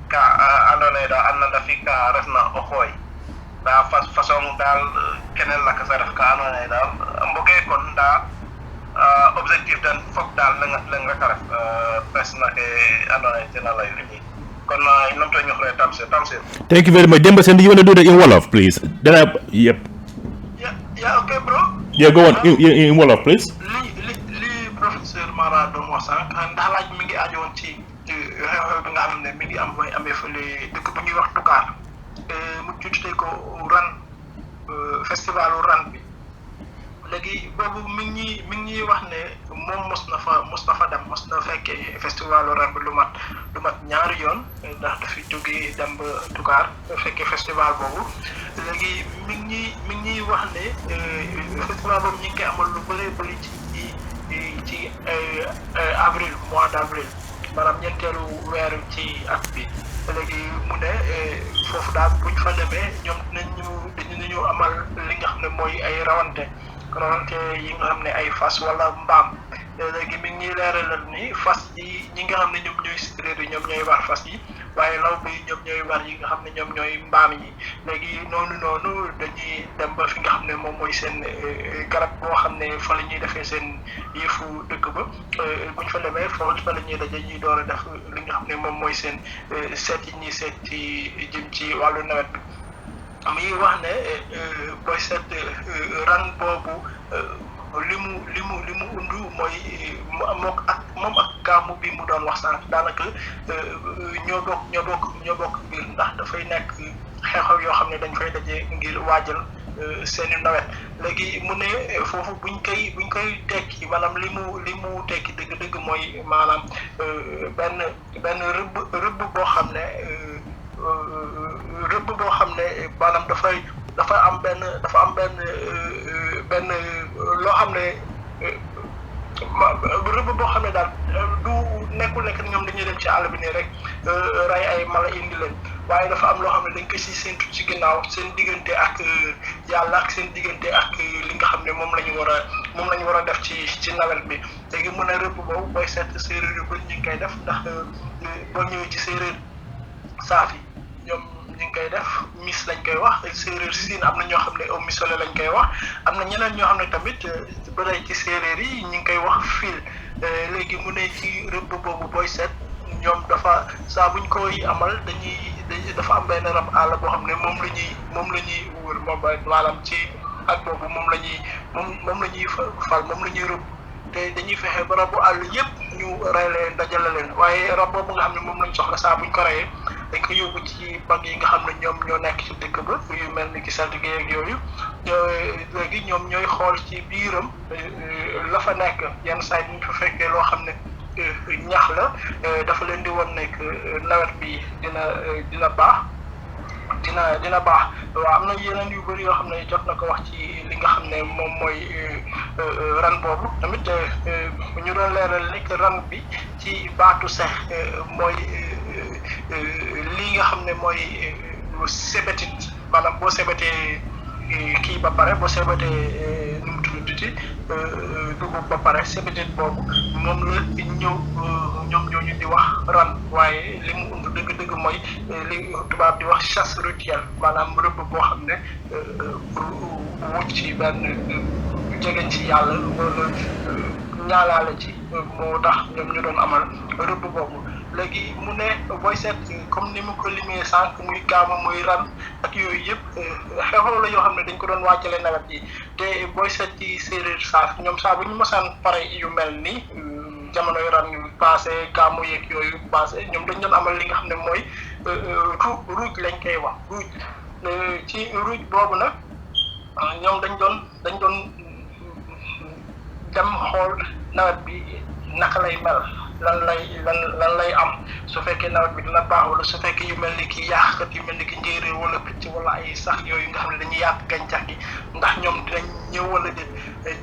ka andona da anna fi ka refna o xoy da façon dal kenel la ka sa def ka andona da mboge kon da objectif dan fok dal nga karaf persona ke andona tena la yuri kon nom to ñu xore Tamsier. Thank you very much. Demba Sene, do you want to do that in Wolof, please? Then yep. Yeah, okay, bro. Yeah, go on in Wolof, please. li Professor Maara Jon wax sank ndax laaj mi ngi ajoon ci xew bi nga xam ne mi ngi am mooy amee fële dëkk bu ñuy wax Dakar mu tuddee ko ran festivalu ran bi léegi boobu mi ngi wax ne moom mos na fa dem mos na fekkee festivalu ran bi lu mat ñaari yoon ndax dafi jógee dem ba Dakar fekkee festival boobu léegi mi ngi wax ne festival boobu ñu ngi koy amal lu bëri ci avril mois d'avril maanaam ñeenteelu weer ci at bi léegi mu ne foofu daal buñ fa demee ñoom dinañu amal li nga xam ne mooy ay rawante yi nga xam ne ay fas wala mbaam léegi mi ngi leeralal ni fas yi ñi nga xam ne ñoom ñooy séeréer yi ñoom ñooy war fas yi waaye lawbe yi ñoom ñooy war yi nga xam ne ñoom ñooy mbaam yi léegi noonu dañuy dem ba fi nga xam ne moom mooy seen garab boo xam ne fa la ñuy defee seen yëfu dëkk ba buñ fa demee foofu fa la ñuy daje ñuy door a def li nga xam ne moom mooy seen seet yi ñuy seet ci jëm ci wàllu nawet bi muy wax ne booy seet ran boobu li mu undu mooy moom ak gàmmu bi mu doon wax sànq daanaka ñoo bokk biir ndax dafay nekk xew-xew yoo xam ne dañ fay daje ngir waajal seeni nawet léegi mu ne foofu buñ koy tekki maanaam li mu tekki dëgg-dëgg mooy maanaam benn rëbb boo xam ne maanaam dafa am benn loo xam ne rëbb boo xam ne daal du nekkul nekk ñoom dañuy dem ci àll bi nii rek rey ay mala indi leen waaye dafa am loo xam ne dañ ko si séntu ci ginnaaw seen diggante ak yàlla ak seen diggante ak li nga xam ne moom la ñu war a def ci nawet bi léegi mën a rëbb boobu booy seet séeréer yu bëri ñu ngi koy def ndax boo ñëwee ci Seereer-Saafi ñoom ñu ngi koy def mis lañ koy wax Seereer-Siin am na ñoo xam ne au misole lañ koy wax am na ñeneen ñoo xam ne tamit ba tey ci séeréer yi ñu ngi koy wax fil léegi mu ne ci rëbb boobu booy seet ñoom dafa saa buñ koy amal dafa am benn rab àll boo xam ne moom la ñuy wër moom maanaam ci at boobu moom la ñuy fal moom la ñuy rëbb te dañuy fexe ba rabu àll yëpp ñu rey leen dajale leen waaye rab boobu nga xam ne moom lañ soxla saa buñ ko reyee dañ ko yóbbu ci banque yi nga xam ne ñoom ñoo nekk ci dëkk ba yu mel ni ki saltige ak yooyu léegi ñoom ñooy xool ci biiram la fa nekk yenn saa yi ñu fa fekkee loo xam ne ñax la dafa leen di won nekk nawet bi dina baax dina baax waaw am na yeneen yu bëri yoo xam ne jot na ko wax ci li nga xam ne moom mooy ran boobu tamit ñu doon leeral nekk ran bi ci baatu sex mooy lii nga xam ne mooy sebetit maanaam boo sebetee kii ba pare boo sebetee nu mu tuddati dugub ba pare sebetit boobu moom la ñoom ñooñu di wax ran waaye li mu undu dëgg-dëgg mooy li tubaab di wax chasse rituelle maanaam rëbb boo xam ne pour wut ci benn jegeñ ci yàlla wala ñaalaale ci moo tax ñoom ñu doon amal rëbb boobu léegi mu ne booy seet comme ni mu ko limee sànq muy gaama muy ran ak yooyu yëpp xew-xew la yoo xam ne dañ ko doon wàccale nawet yi te booy seet ci Seereer-Saafi ñoom saa bu ñu mosaan pare yu mel ni jamonoy ran yu passé gaamu yeeg yooyu passé ñoom dañ doon amal li nga xam ne mooy ruuj lañ koy wax ruuj ci ruuj boobu nag ñoom dañ doon dem xool nawet bi naka lay mel lan lay am su fekkee nawet bi dina baax wala su fekkee yu mel ni ki yàqkat yu mel ni ki njéeréer wala picc wala ay sax yooyu nga xam ne dañuy yàq gàncax gi ndax ñoom dinañ ñëw wala déet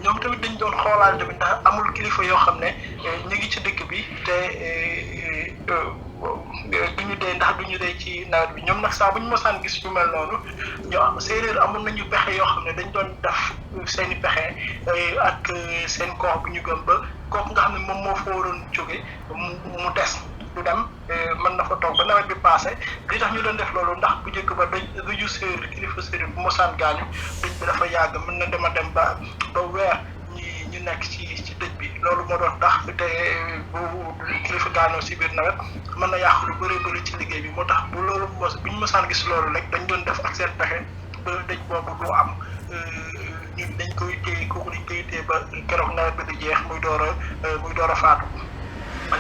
ñoom tamit dañ doon xoolaal tamit ndax amul kilifa yoo xam ne ñu ngi ci dëkk bi te duñu dee ci nawet bi ñoom nag saa bu ñu mosaan gis yu mel noonu ñoo séeréer amoon nañu pexe yoo xam ne dañ doon def seen i pexe ak seen koox bu ñu gëm ba kooku nga xam ne moom moo fa waroon jóge mu des du dem mën na fa toog ba nawet bi passé li tax ñu doon def loolu ndax bu njëkk ba daju séeréer kilifa séeréer bu mosaan gaañu dëj bi dafa yàgg mën na dem ba weer ñu nekk ci dëj bi loolu moo doon tax te bu kilifa gaañoo si biir nawet mën na yàq lu bëri ci liggéey bi moo tax bu ñu mosaan gis loolu rek dañ doon def ak seen pexe ba dëj boobu du am ñun dañ koy téye ba keroog nawet bi di jeex muy door a faatu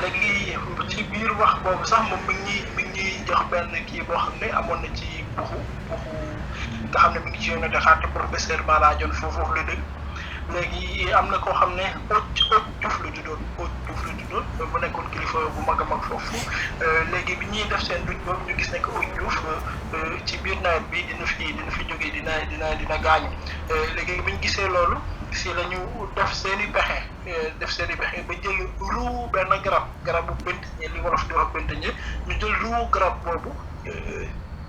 léegi ci biir wax boobu sax moom mi ngi jox benn kii boo xam ne amoon na ci buxu nga xam ne mi ngi ci yoonu Dakar te professeur Maara Jon foofu la dëgg léegi am na koo xam ne Oj Juuf la tuddoon mu nekkoon kilifa bu mag a mag foofu léegi bi ñuy def seen duj boobu ñu gis ne que Oj Juuf ci biir nawet bi dina fi jógee dina gaañu léegi bi ñu gisee loolu si la ñu def seen i pexe ba jël ruu benn garabu bëntiñe li wolof di wax bëntiñe ñu jël ruu garab boobu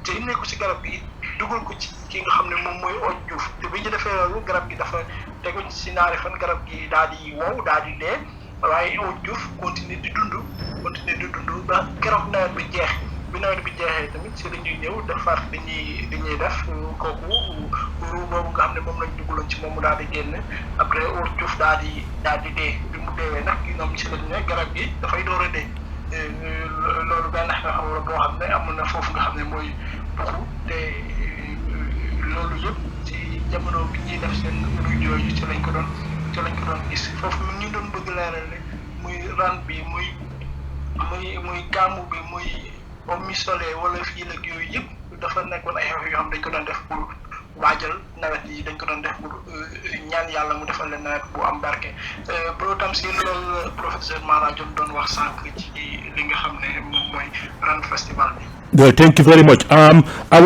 te nekku ci garab gi dugal ko ci ki nga xam ne moom mooy Oj Juuf te bi ñu defee loolu garab gi dafa teguñ si naari fan garab gi daal di wow daal di dee waaye Diouf continuer di dund ba keroog nawet bi jeex bi nawet bi jeexee tamit si la ñuy ñëw defar dañuy def kooku ruu boobu nga xam ne moom lañ dugaloon ci moom mu daal di génn après Diouf daal di dee bi mu deewee nag ñoom ci lañ ne garab gi dafay door a dee loolu benn xam la boo xam ne amoon na foofu nga xam ne mooy buxu te loolu yëpp ci jamono bi ñuy def seen ruuj yooyu ci lañ ko doon gis foofu ñu doon bëgg leeral ne muy ran bi muy gàmmu bi muy omi soleil wala fii la yooyu yëpp dafa nekkoon ay xew yoo xam dañ ko doon def pour waajal nawet yi dañ ko doon def pour ñaan yàlla mu defal leen nawet bu am barke bro Tamsier loolu professeur Maara Jon doon wax sànq ci li nga xam ne moom mooy ran festival bi. Well, thank you very much. What I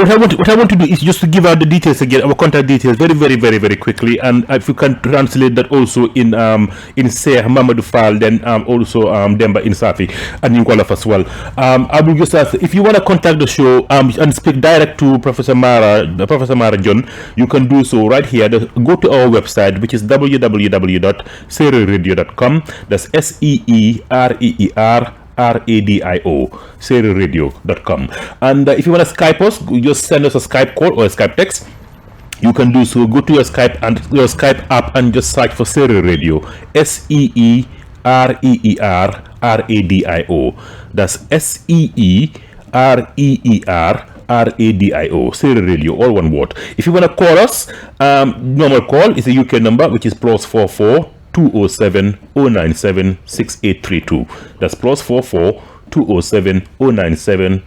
want to do is just to give out the details again, our contact details, very quickly, and if you can translate that also in Seereer, Mamadou Fall, then also Demba in Saafi, and in Wolof as well. I will just ask if you want to contact the show and speak direct to Professor Maara Jon, you can do so right here. Go to our website, which is www.seereerradio.com. That's SEEREER Radio, Seereer-Radio.com. And if you want to Skype us, just send us a Skype call or a Skype text. You can do so. Go to your Skype app and just search for Seereer Radio, SEEREER Radio. That's SEEREER Radio, Seereer Radio, all one word. If you want to call us, normal call is a UK number, which is +44 207 097 6832. That's +44 207 097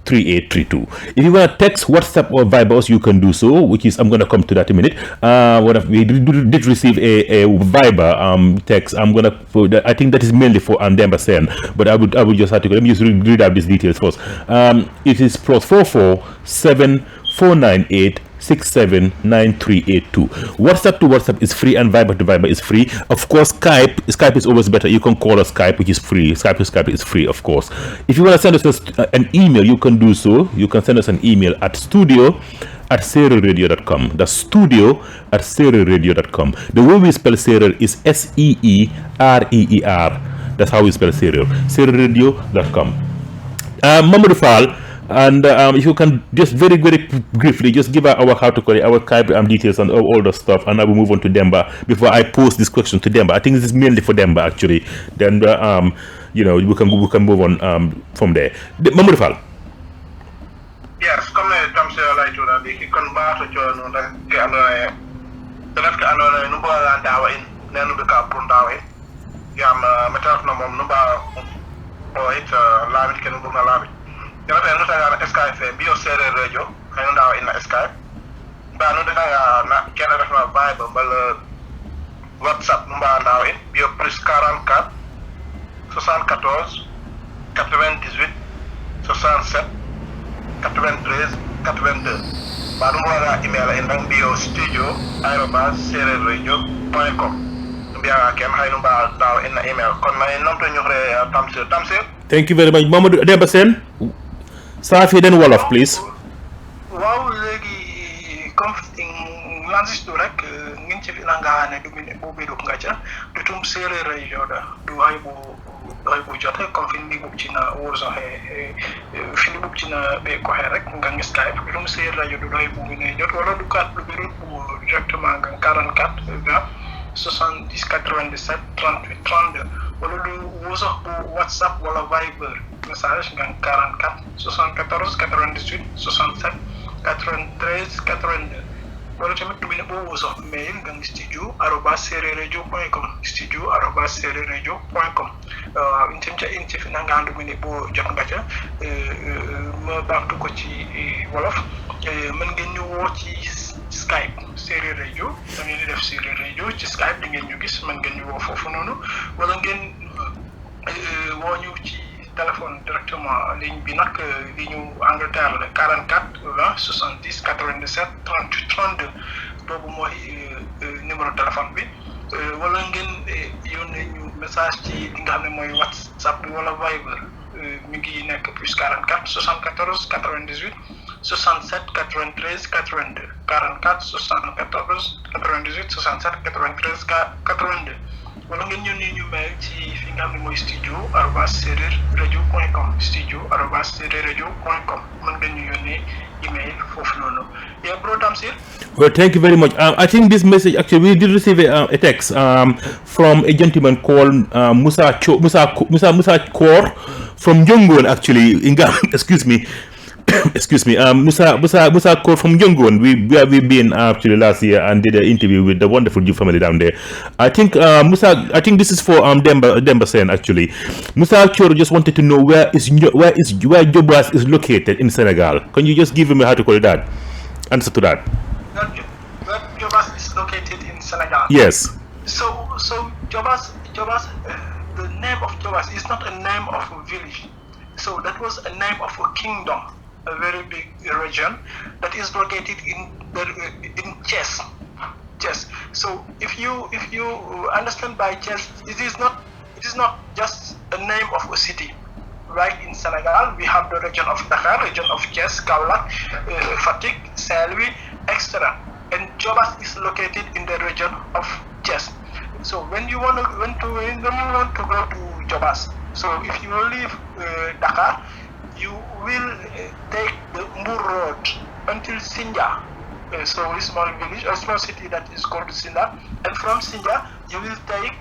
3832. If you want to text, WhatsApp, or Viber us, you can do so, which is, I'm going to come to that in a minute. We did receive a Viber text. I'm going to put that, I think that is mainly for Demba Sene, but I would just have to go. Let me just read out these details first. It is +44 7498 679382. WhatsApp to WhatsApp is free and Viber to Viber is free. Of course, Skype is always better. You can call us Skype, which is free. Skype to Skype is free, of course. If you want to send us an email, you can do so. You can send us an email at studio@seereerradio.com. That's studio@seereerradio.com. The way we spell Seereer is SEEREER. That's how we spell Seereer. Seereerradio.com. Mamadou Fall. And if you can just very briefly just give our how to call it, our Skype details and all the stuff, and I will move on to Demba before I pose this question to Demba. I think this is mainly for Demba actually. Then we can move on from there. Mamadou Fall. Yes, comme Tamsier lay tuna di ki kon baato jono da ke andona def ke andona no ba dawa in nenu be ka pour dawa yam metaf no mom no ba o it lamit ken bu na lamit ya ta no ta na Skype bio Seereer Radio kay no dawa in Skype ba no de na ken def na Viber bal WhatsApp no ba dawa in bio plus 44 74 98 67 93 82 baɗum waɗa email e ɗan mbiyo studio@seererradio.com mbiya ken hayno mbawa dawa inna email kono ma en nomto ñohre Tamsier. Thank you very much. Mamadou Demba Sene, Saafi then Wolof please. waaw léegi comme lansisto rek ngin ci filangane ɗumin ɓoɓe ɗum gacca ɗutum Seereer Radio ɗa ɗu haybo jote comme findi ɓuɓcina woso he findi ɓuɓcina ɓe kohe rek ngan Skype ɗum Seereer Radio ɗu hay ɓuɓine jot wala ɗu kat ɗu ɓeɗon ɓuɓo directement ngan 44 70 97 38 32 wala ɗu woso ɓu WhatsApp wala Viber message ngan 44 74 98 67 93 82 wala tamit ɗum ene ɓo woso mail ngan studio@seererradio.com studio@seererradio.com in temca in ci fina ngandu mene ɓo jot ngaca ma bamtu ko ci wolof mën ngeen ñu woo ci Skype Seereer Radio da ngeen di def Seereer Radio ci Skype di ngeen ñu gis mën ngeen ñu woo foofu noonu wala ngeen woo ñu ci téléphone directement ligne bi nag li ñu Angleterre la 44 20 70 97 38 32 boobu mooy numéro téléphone bi wala ngeen yónnee ñu message ci li nga xam ne mooy WhatsApp bi wala Viber mi ngi nekk plus 44 74 98 67 93 82 44 74 98 67 93 82 wala ngeen ñëw ñu mail ci fi nga xam ne mooy studio@seereerradio.com studio@seereerradio.com mën ngeen ñu yónnee email foofu noonu. Yeah, bro Tamsier. Well, thank you very much. I think this message actually we did receive a text from a gentleman called Musa Kor from Jongon actually in excuse me. Musa Kor from Jongon. We've been actually last year and did an interview with the wonderful Joof family down there. I think this is for Demba Sene actually. Musa Kor just wanted to know where Jobas is located in Senegal. Can you just give him a how to call that? Answer to that. Where Jobas is located in Senegal. Yes. So Jobas, the name of Jobas is not a name of a village. So that was a name of a kingdom, a very big region that is located in Chess. So if you understand by Chess, it is not just a name of a city. Right in Senegal, we have the region of Dakar, region of Chess, Kaolack, Fatick, Saint-Louis, etc. And Jobas is located in the region of Chess. So when you want to go to Jobas, so if you leave Dakar, you will take the Mbour Road until Sinja. So a small village, a small city that is called Sinja. And from Sinja, you will take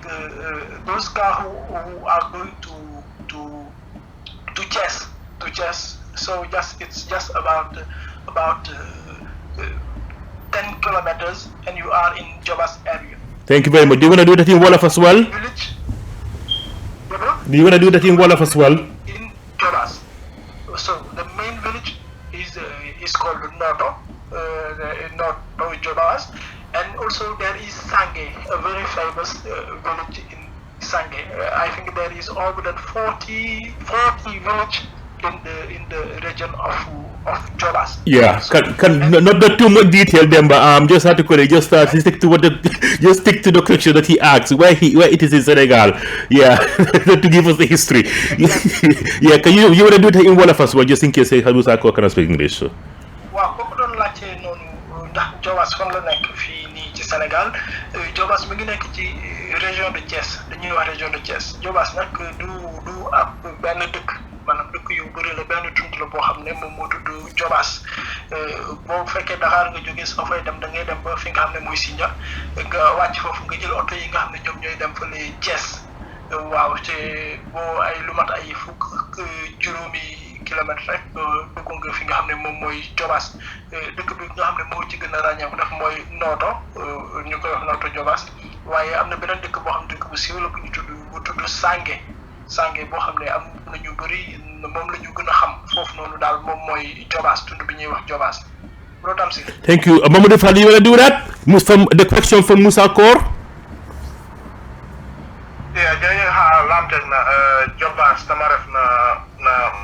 those cars who are going to Chess. So it's just about 10 kilometers, and you are in Jobas area. Thank you very much. Do you want to do that in Wolof as well? Village. Do you want to do that in Wolof as well? In Jobas. So the main village is called Noto, Noto Jobas, and also there is Sange, a very famous village in Sange. I think there is over than 40 village in the region of Jobas. Yeah, so, not too much detail, Demba. Just had to call it. Just stick to just stick to the question that he asked. Where it is in Senegal. Yeah, to give us the history. Yeah, can you want to do it in Wolof as well, just in case Musa Kor can speak English. So. Waaw kooku doon laajte noonu ndax Jobas fan la nekk fii nii ci Sénégal. Jobas mi ngi nekk ci région de Thiès, dañuy wax région de Thiès. Jobas nag du ab benn dëkk. maanaam dëkk yu bëri la benn tunt la boo xam ne moom moo tudd Jobas boo fekkee Dakar nga jógee soo fay dem da ngay dem ba fi nga xam ne mooy Sinja nga wàcc foofu nga jël oto yi nga xam ne ñoom ñooy dem fële Thiès waaw te boo ay lu mat ay fukk juróomi kilomètre rek dugg nga fi nga xam ne moom mooy Jobas dëkk bi nga xam ne moo ci gën a ràññeeku def mooy Noto ñu koy wax Noto Jobas waaye am na beneen dëkk boo xam ne dëkk bu siiw la bu tudd Sange boo xam ne am na ñu bëri moom la ñu gën a xam foofu noonu daal moom mooy Jobas tund bi ñuy wax Jobas. Bro Tamsier. Thank you. Mamadou Fall, you want to do that? From the question from Musa Kor? Yeah, jërëjëf laamteeg na Jobas dama ref na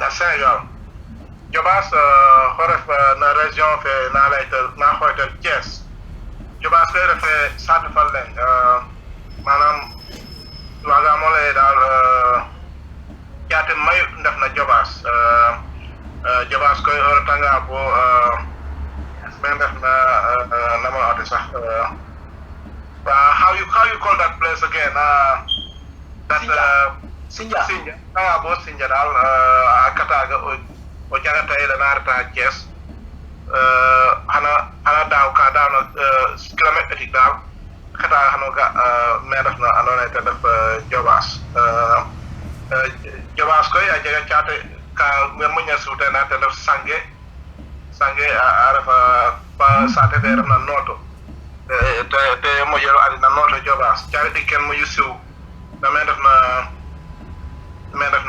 Sénégal. Jobas xoref na région fe na xooytel Thiès. Jobas fe refe saatu fal len maanaam waaga moo lay daal jaate mayu ndef na Jobas Jobas koy tanga bo men def na nama ate sax how you call that place again that Sinja tanga bo Sinja daal akataga o jagata ila narta Thiès hana daaw ka daaw na kilomètre etik daaw kata hanoga men def na andona te def Jobas Jobas koy a jega caate ka muña suute na te def sange a refa pa saate fe ref na Noto te moƴelo adi na Noto Jobas caare ɗik ken moƴu siw na men def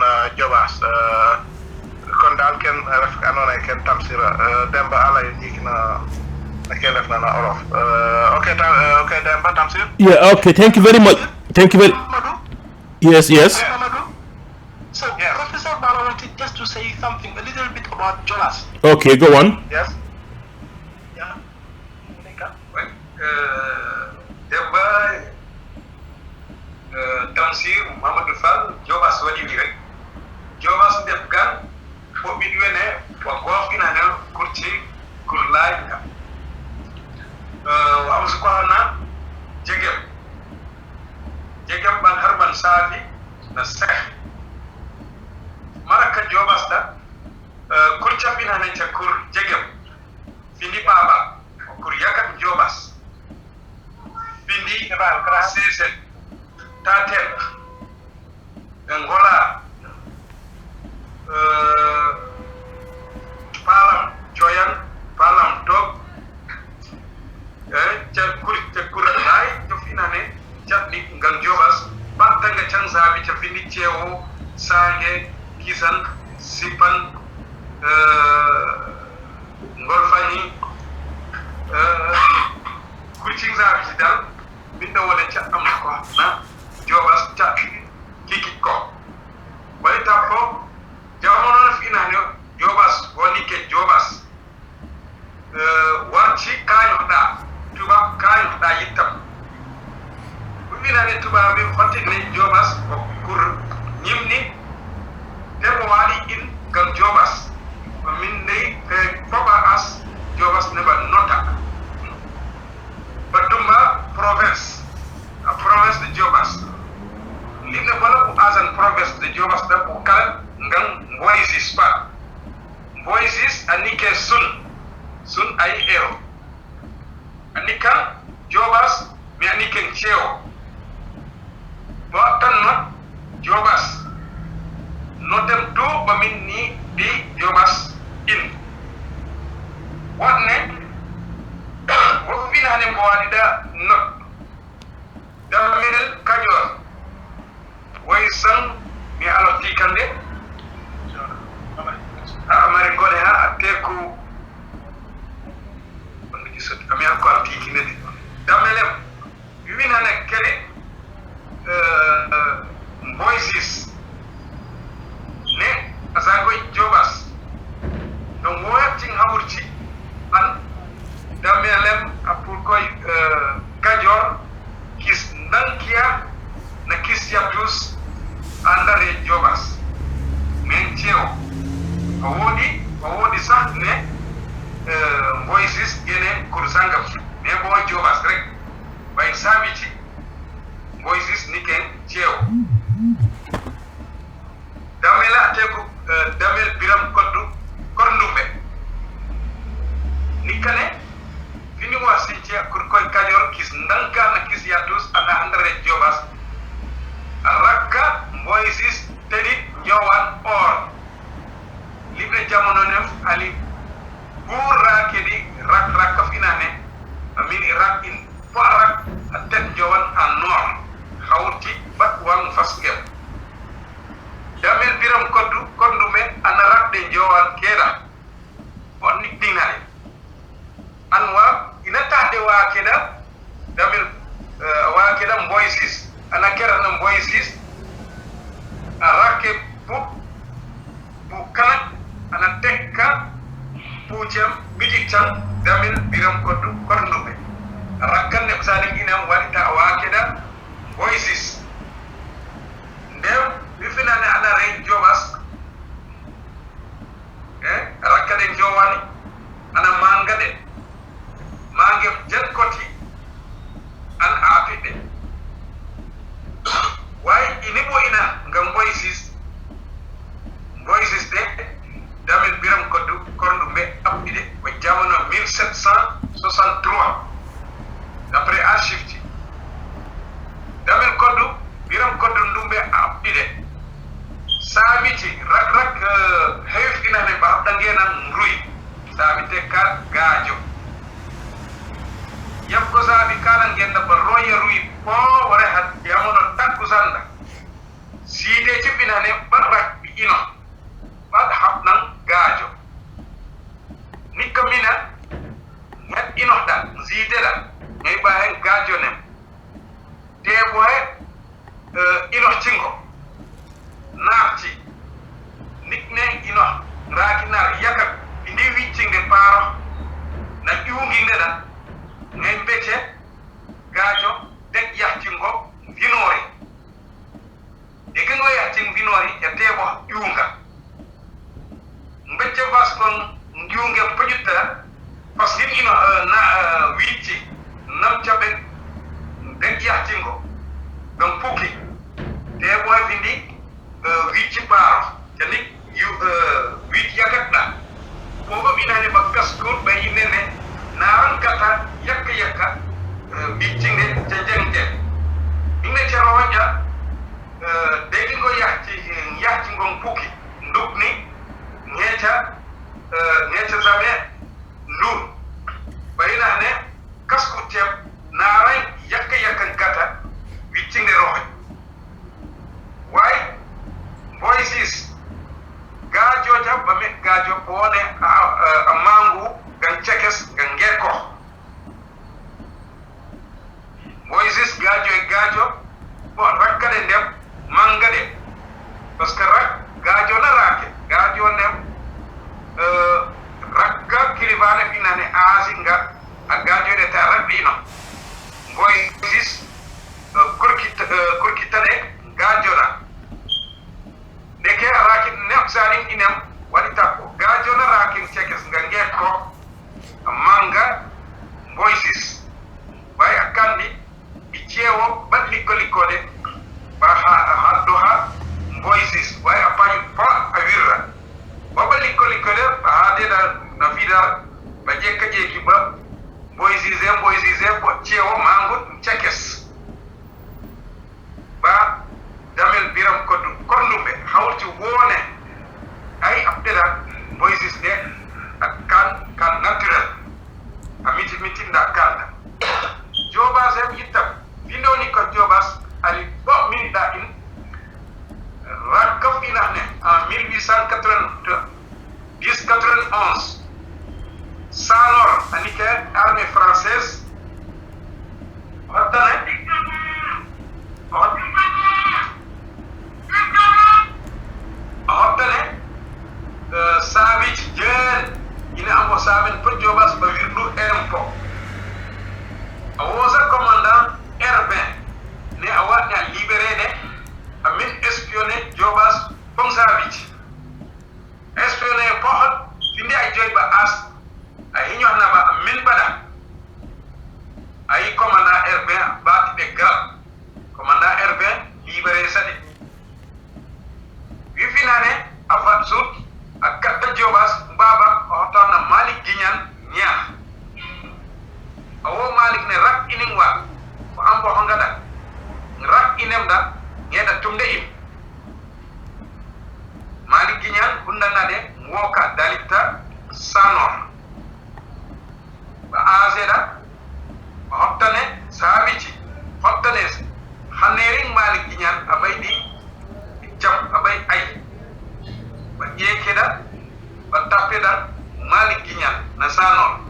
na Jobas kon daal ken ref andona ken Tamsier Demba alay ndiiki na ken ref na Wolof okay Demba Tamsier. Yeah, okay, thank you very much. Thank you very Yes. So, yes. Professor Maara wanted just to say something a little bit about Jobas. Okay, go on. Yes. Yeah. Demba Tamsier Mamadou Fall Jobas waɗi rek Jobas def gan fo ɓiɗ wene o goofɗinanel kurti kurlaaji kam o am suko hana jegem ɓanga Saafi na Seex maraka jobas da kur chapina ne chakur jegem findi baba kur yakat jobas findi ba krasese tatel ngola palam joyan palam dog chakur dai to finane chapni ngal jobas patanga chanza bi chapini cheo sange kisan sipan ngolfani kucing zabi dal binda wala ca am ko na jobas ca kiki ko wala tapo jamono na fina ne jobas woni ke jobas warci kayo da tuba kayo da yitam bina ne tuba bi xotti ne jobas ko kur nyimni demo wali in kam jobas min ne baba as jobas ne ba nota badumba province a province de jobas ligne bala ko azan province de jobas da ko kala ngam voices pa voices anike sun ay ero anika jobas mi anike cheo bo tan not jobas notem to bamin ni di jobas in watne wo bina ne mo walida not daminel kajor way san mi aloti kande amare gole ha ateku on gisat ami ko alti kinde damelem bina ne kele voices ne asago jobas no moyating hawurci an damelem apur koy kajor kis nankia na kis yatus andare jobas men cheo awodi sax ne voices gene kursangam ne bo jobas rek bay sabiti voices niken cheo damela teku damel biram koddu korndumbe nikane fini wa sintia kur koy kajor kis ndanka na kis yatus ana andre jobas rakka voices tedi jowan or libre jamono nem ali burra kedi rak finane amin rak in parak atet jowan anor hawti bat wang fasgem damel biram koddu kondume anarak de jowan kera on nik dinare anwa inata de wa keda damel wa keda voices ana kera na voices arake bukan ana tekka pujem bidikan damel biram koddu kondume rakkan ne salim ina walita wa keda voices ndem bifinane ana rey jobas rakkade jowani ana mangade mangem jet koti an apide way inibo ina ngam voices de damel biram koddu korndumbe abide ko jamono 1763 d'après archive damel koddu biram koddu ndumbe abide sabiti rak hayf ina ne ba dangena ngruy sabite ka gajo yam ko sabi kala ngenda ba roya ruy po wara hat yamono takkusanda side ci binane barak bi ino bad habnan gajo nikamina ngat ino da zide da ngay ba hen gajo nem te boy ino cingo narti nikne ino rakinar yakak indi wiccinge paro na iwunginde da ngay mbete gajo dek yahcingo vinori e kengo yahcing vinori ya tebo iwunga mbete bas kon ngiwunge pajutta parce que ino na wicci nam chabe dek yahcingo donc puki biccinde jejengte inne Ceerno Wanja degi ngo yahti ngon puki ndukni ngeta zame ndur bayina ne kasku tem naray yakka gata biccinde rohoy way voices gajo jabba me gajo bone a mangu gan cekes gan ngeko voices gajo bo rakkade ndem mangade parce que gajo na rake gajo nem rakka kilivane finane azinga a gajo de ta rabbino voices kurkitane gajo na deke rakin nepsanin inem wadita ko gajo na rakin cekes nga ngeko manga voices bay akandi ichewo badli kolikode ba ha voices bay apayu pa awirra babali kolikode ba hadeda na vida ba jekki ba voices bo chewo mangut cekes ba damel biram ko kondumbe hawti wone ay abdela voices de kan natural amiti nda kanda jobas em yitam bindoni ko jobas ali bo min da in rakaf inahne en 1891 Salor anike armée française hottane Saafi-Saafi ina amo saben pour jobas ba wirdu empo awosa commandant urbain ne awatni a libéré de amin espionné jobas pom Saafi-Saafi espionné pohot finde ay joy ba as ay hiñona ba min bada ay commandant urbain ba de gra commandant urbain libéré sadi wi finane afat sut akatta jobas baba otona malik ginyan nya awo malik ne rak iningwa ko ambo hongada rak inemda ngeda tumde im malik ginyan hundana de woka dalita sanor ba azeda hottane Saafi-Saafi hottane hanering malik ginyan abay di jam abay ay ba yekeda ba tapeda malik ginyan na sanor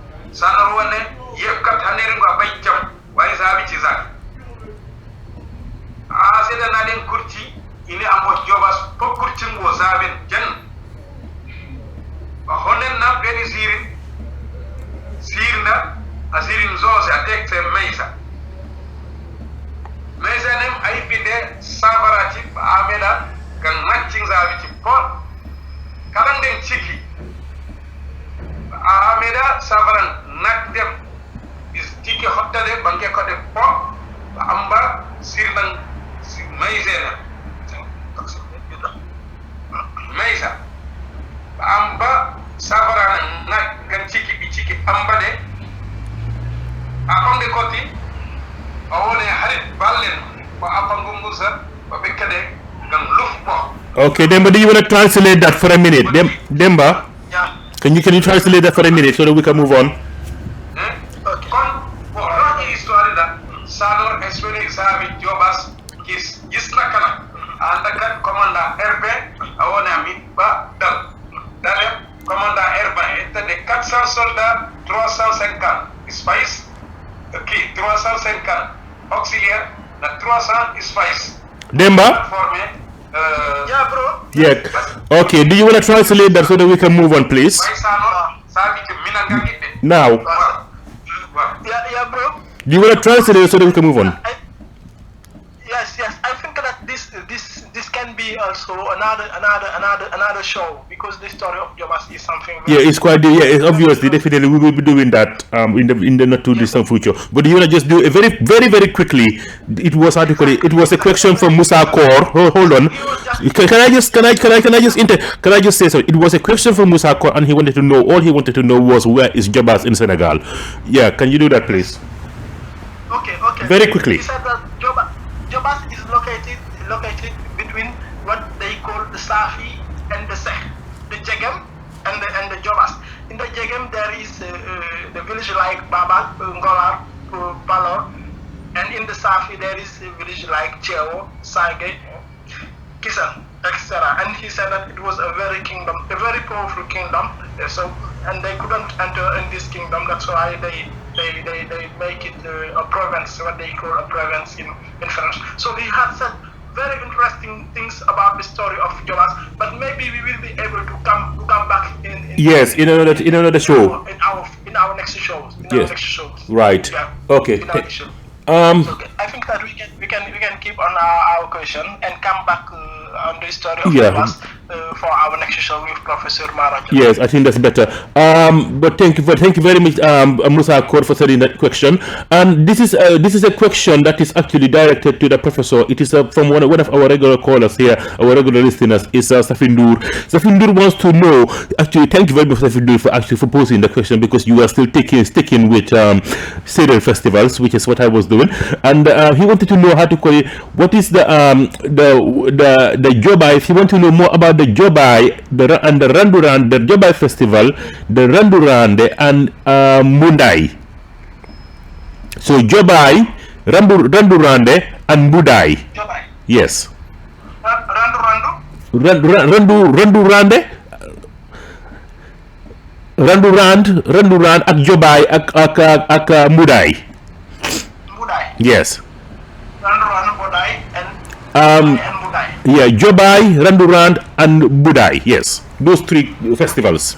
wone yekkat hanering abay jam way Saafi-Saafi aseda na den kurti ini amo jobas po kurti ngo saben jan ba honen na beni sirna asirin zose atekte meisa nem ay binde sabarati ba ameda kan matching Saafi-Saafi pon kalan den chiki ameda sabaran nakdem is tiki hottade banke ko de po ba amba sirnan Maisa amba sabarana nak gan ciki amba de akonde koti awone harit ballen ko apangungusa ko bekkade gan lufbo. Okay, Demba, do you want to translate that for a minute? Demba? Yeah. Can you translate that for a minute so that we can move on? Okay. Kon bo roni histoire da Salor espionné Saafi-Saafi jobas gis nakana andakat commandant urbain awone ami ba dale commandant urbain était de 400 soldats 350 spies 350 auxiliaires na 300 spies Demba? formé Yeah, bro. Yeah. Okay, do you want to translate that so that we can move on, please? Now. Yeah, bro. Do you want to translate it so that we can move on? Yes. I think that this can be also another show because the story of Jobas is something. Yeah, it's quite. Yeah, it's obviously, definitely, we will be doing that in the not too distant future. But you want to just do it very quickly. It was a question from Musa Kaur. Hold on. Can I just say so? It was a question from Musa Kaur, and he wanted to know. All he wanted to know was where is Jobas in Senegal. Yeah, can you do that, please? Okay. very quickly. He said that Jobas is located between what they call the Saafi and the Seh, the Jegem and the Jobas. In the Jegem there is the village like Babal, Ngolar, Balor, and in the Saafi there is a village like Cheo, Sage, Kisan, etc. And he said that it was a very powerful kingdom. So, and they couldn't enter in this kingdom. That's why they make it a province, what they call a province in French. So he had said very interesting things about the story of Jobas, but maybe we will be able to come back in another show. In our next show. Right. Yeah. Okay. Okay. I think that we can keep on our question and come back on the story of Jobas for our next show with Professor Maara Jon. Yes, I think that's better. But thank you very much, Musa Kor, for sending that question. And this is a question that is actually directed to the professor. It is from one of our regular callers here, our regular listeners. Is Safindur. Safindur wants to know. Actually, thank you very much, Safindur, for posing the question, because you are still sticking with Seereer festivals, which is what I was doing, and he wanted to know how to call it. What is the Jobai? If you want to know more about the Jobai, the Randuran, the Jobai festival, the Randurande, and Mundai. So Jobai, Randurande, and Mundai. Jobai. Yes. Randurande. Randurand ak Jobai ak Mundai. Yes. Randurand, Mundai, and Mundai. Yeah, Jobai, Randurand, and Budai. Yes, those three festivals.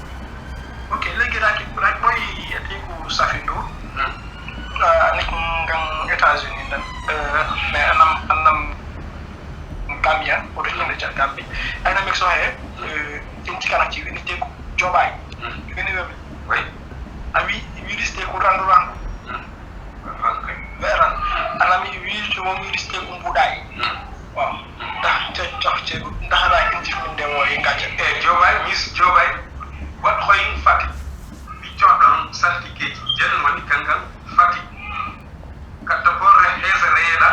Okay, legi rek moy etiku Safindu. Nek ngang États-Unis dan mais anam Gambia, origine de Gambie. Ana mek sohe inti kana ci etiku Jobai. Ngene webe. Oui. Ami wiriste ko Randurand. Veran. Anami wiriste mo wiriste ko Budai. Wow. Ndax la inti minde moy ngacce Jobai miss Jobai wat xoyin fati bi jodon saltige jen woni kangal fati katta borre hesa reela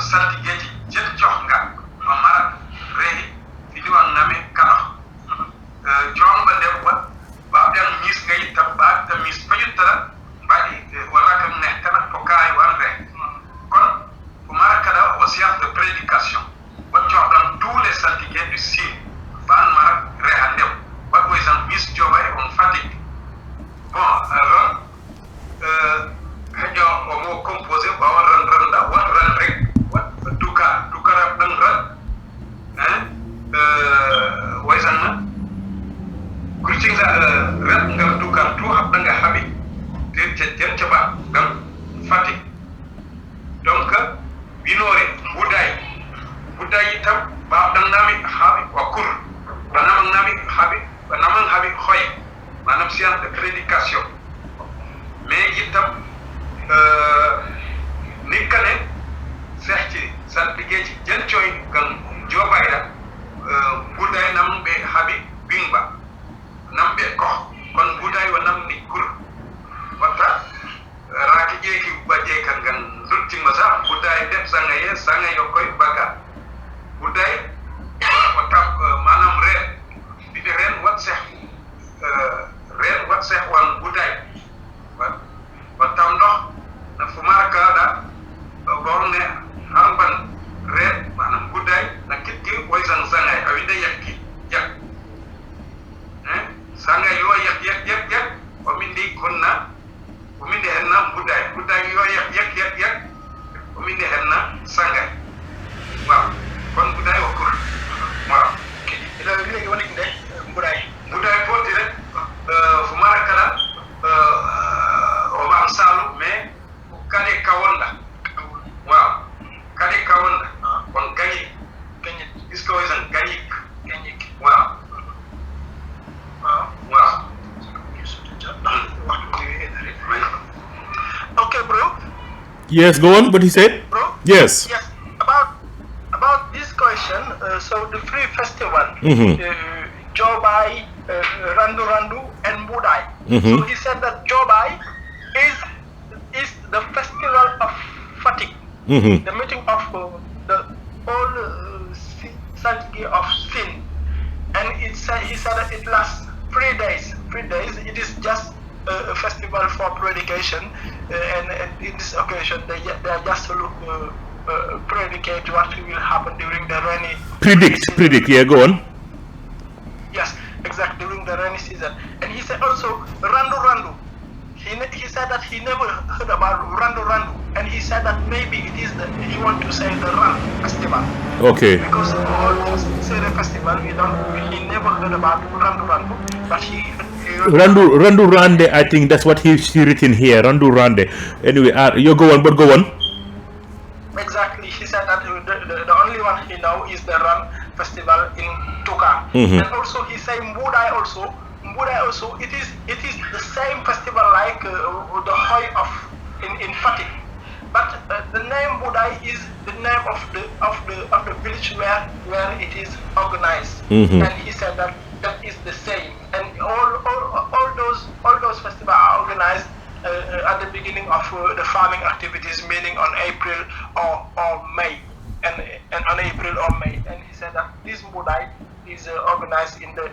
saltige jen joxnga amara rehi fidi wan nami kala jomba dem wat ba dem miss ngay tabba ta miss payutara badi wala kam ne tan ko kay wan re kon umara kada au science de prédication wat jodon tous les saltigués du Sine ban marak rehandem wat boy san miss Jobai on fatigue bon alors hajo o mo composé ba ran da wat ran rek wat dukara dan ran way san na kurti za ran ngam dukar to habda nga habi te ba ngam fatigue donc binore budai itam ba dan nami habi wa kur banam nami habi banam habi khoy manam science de prédication mais itam nikane sehti saltige ci jen choy kan Jobayda budai nam be habi bingba nam be ko kon budai wa nam ni kur wata raaki jeeki baje kan gan dutti masa budai def sanga yokoy baga budai watam manam ren bide ren wat seh wan budai watam dox na fumar kada borne harban ren manam budai na kitti way sanga awinde yakki jak sanga yo yak o mindi kunna o mindi henna budai yo yak o mindi henna sanga waaw kon budai o kur waaw ila legi woni de budai poti rek fu mara kala o ma salu mais kale kawonda waaw kale kawonda kon gani isko isan gani waaw okay bro. Yes, go on. What he said? Bro? Yes. Yes. About this question, so the three festival, Jobai, Randu, and Budai. So he said that Jobai is the festival of the meeting of the all saltige of sin, and he said that it lasts 3 days. 3 days. It is just a festival for predication, and in this occasion they are just to predicate what will happen during the rainy. Predict. Yeah, go on. Yes, exactly, during the rainy season. And he said also Randu. He said that he never heard about Randu, and he said that maybe it is he want to say the Ran festival. Okay. Because all Seereer festival he never heard about Randu, but he Randu Rande, I think that's what he's written here. Randu Rande. Anyway, you go on, but go on. Exactly, he said that the only one he know is the Ran festival in Dakar. And also he said Mbudai also, it is the same festival like the Hoi of in Fatih, but the name Budai is the name of the village where it is organized. And he said that is the same, and all those festivals are organized at the beginning of the farming activities, meaning on April or May, and on April or May. And he said that this Budai is organized in the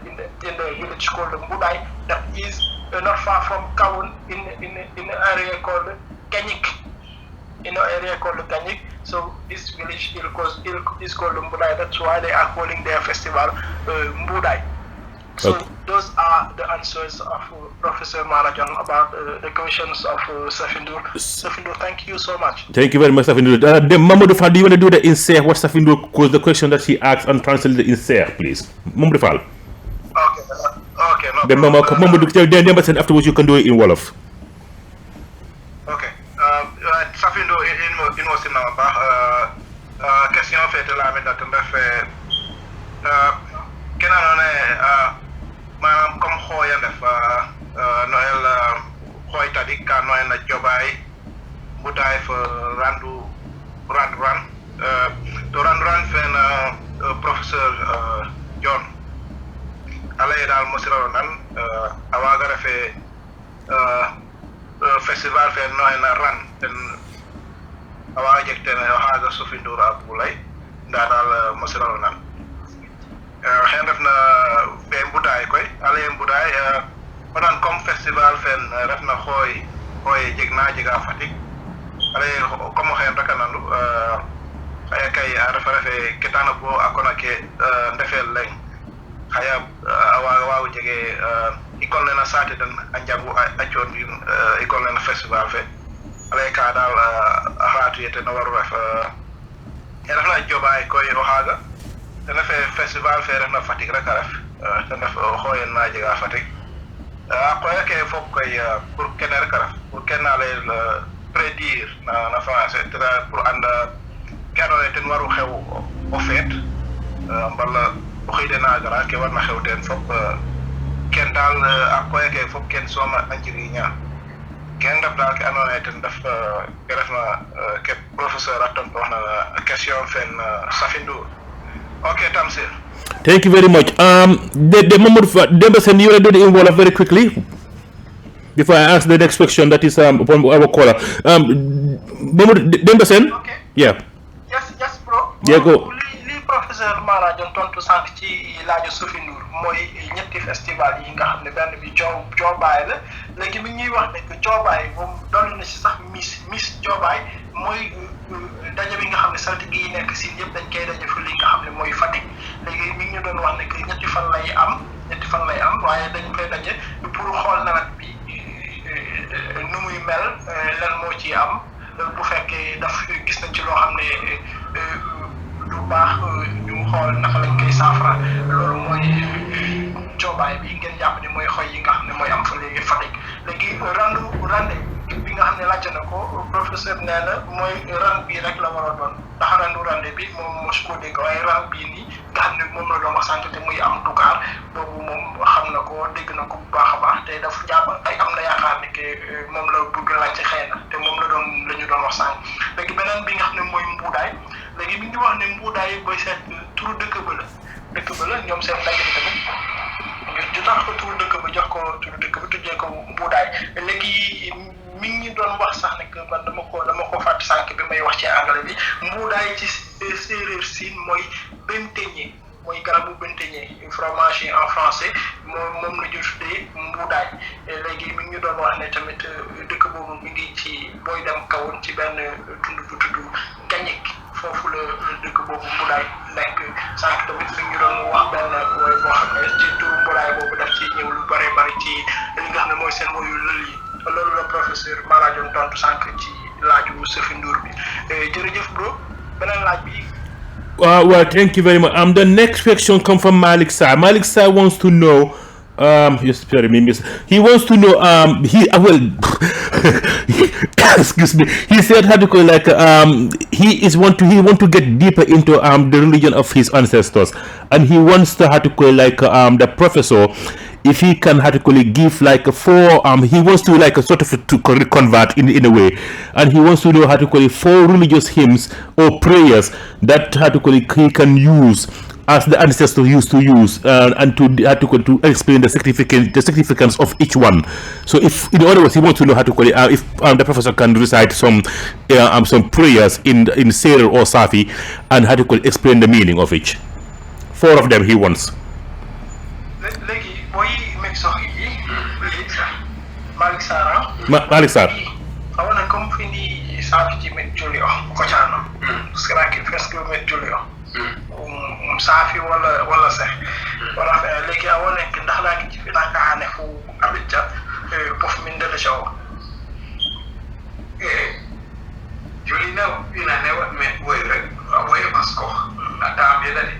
village called Mbudai, that is not far from Kawun, in an area called Kanyik. So this village is called Mbudai. That's why they are calling their festival Mbudai. So those are the answers of Professor Maara Jon about the questions of Safindur. Safindur, thank you so much. Thank you very much, Safindur. Mamadou Fall, do you want to do the insert what Safindur was the question that she asked, and translate the insert, please? Mamadou Fall. Okay. No. Then Mamadou, then Demba Sene, afterwards you can do it in Wolof. Okay. Safindur in was in our question fait la mais d'attendre fait kenanone manam comme xoya def Noël xoy tadi ka Noël na jobay mbutay fa randu ran fen professeur Jon alay dal mosiro nan awaga refe festival fe Noël na ran ten awaga jekten haga Safindur abulay nda dal mosiro nan hen refna be mbutay koy ale mbutay onan comme festival fen refna xoy jega Fatick ale comme hen rakanandu aya kay refe ketana bo akona ke ndefel leng haya awa jege école na sate dan anjangu acon école na festival fe ale ka dal hatu yete no waru ref refna jobay koy o haga dana fe festival fe refna Fatick rek a ref dana xoyen na jega Fatick koy ke fop koy pour kene rek a ref pour kena lay prédire na français pour anda keno ten waru xew o feet mbala o xide na gara ke warna xew ten fop ken dal koy ke fop ken soma anjiriña ken daf dal ke andona ten daf ke refna ke professeur aton wax na question fen Safindur. Okay, Tamsier. Thank you very much. Demba Sene, you want to do the in Wolof very quickly before I ask the next question that is upon our caller. Demba Sene? Okay. Yeah. Yes, bro. Yeah, go. Li Professor Maara Jon tontu sank ci laaju Safindur mooy ñetti festival yi nga xam ne benn bi joobaay la léegi mi ñuy wax ne que joobaay moom doon na si sax miss joobaay mooy daje bi nga xam ne saltige yi nekk si yëpp dañ koy daje fu li nga xam ne mooy Fatick léegi mi ngi ñu doon wax ne que ñetti fan lay am waaye dañ koy daje pour xool nawet bi nu muy mel lan moo ci am bu fekkee daf gis nañ ci loo xam ne du baax ñu xool naka lañ koy saafara loolu mooy joobaay bi ngeen jàpp ne mooy xoy yi nga xam ne mooy am fa léegi Fatick léegi rande bi nga xam ne laajte na ko professeur nee na mooy ran bii rek la war a doon ndax rande bi moom mos koo dégg waaye ran bii nii nga xam ne moom la doon wax sànq te muy am Dakar boobu moom xam na ko dégg na ko bu baax a baax te daf jàpp ay am na yaakaar ne que moom la bëgg laajte xëy na te moom la ñu doon wax sànq léegi beneen bi nga xam ne mooy Mbuudaay léegi mi ngi wax ne Mbuudaay booy seet turu dëkk ba la ñoom seen daje bi tamit ju tax ko turu dëkk ba jox ko turu dëkk ba tujjee ko Mbuudaay léegi mi ngi doon wax sax ne que man dama ko fàtte sànq bi may wax ci anglais bi mbuudaay ci Seereer-Siin mooy benteñe mooy garabu benteñe fromage en français moom la ñu tuddee mbuudaay léegi mi ngi ñu doon wax ne tamit dëkk boobu mi ngi ci booy dem kawoon ci benn tund bu tudd Gañik foofu la dëkk boobu mbuudaay nekk sànq tamit mi ngi doon wax benn woy boo xam ne ci turu mbuudaay boobu daf ci ñëw lu bare bari ci li nga xam ne mooy seen woyu lël yi loolu la professeur Maara Jon tontu sànq ci laaju Sefi Ndour bi jërëjëf bro beneen laaj bi. Well, thank you very much. The next question comes from Malik Sarr. Malik Sarr wants to know. He wants to know. Excuse me. He said, he want to get deeper into the religion of his ancestors, and he wants to the professor, if he can give he wants to sort of to convert in a way, and he wants to know 4 religious hymns or prayers that he can use as the ancestors used to use, and to explain the significance of each one. So, if in other words, he wants to know if the professor can recite some prayers in Seereer or Saafi, and explain the meaning of each. 4 of them he wants. Malik Sarr. Awana comme fini Saafi ci met Julio ko ciano skraki presque met Julio Saafi wala se wala legi awone ndax la ci fi naka hane fu abidja pof min de show Julina ina ne wat me woy rek woy masko ata be dadi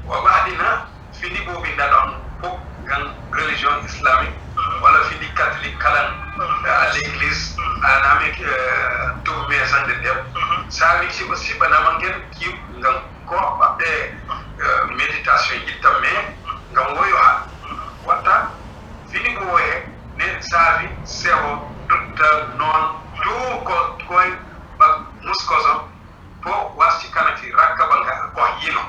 wa badina fini bo binda don fop gan religion islamique wala fini catholique kalan à l'église anamik to maison de Dieu ça li ci aussi banamangen ki ngam ko abde méditation yittame ngam woyo ha wata fini bo woye ne savi sewo dutta non du ko ba muskozo po wasi kanati rakabanga ko yino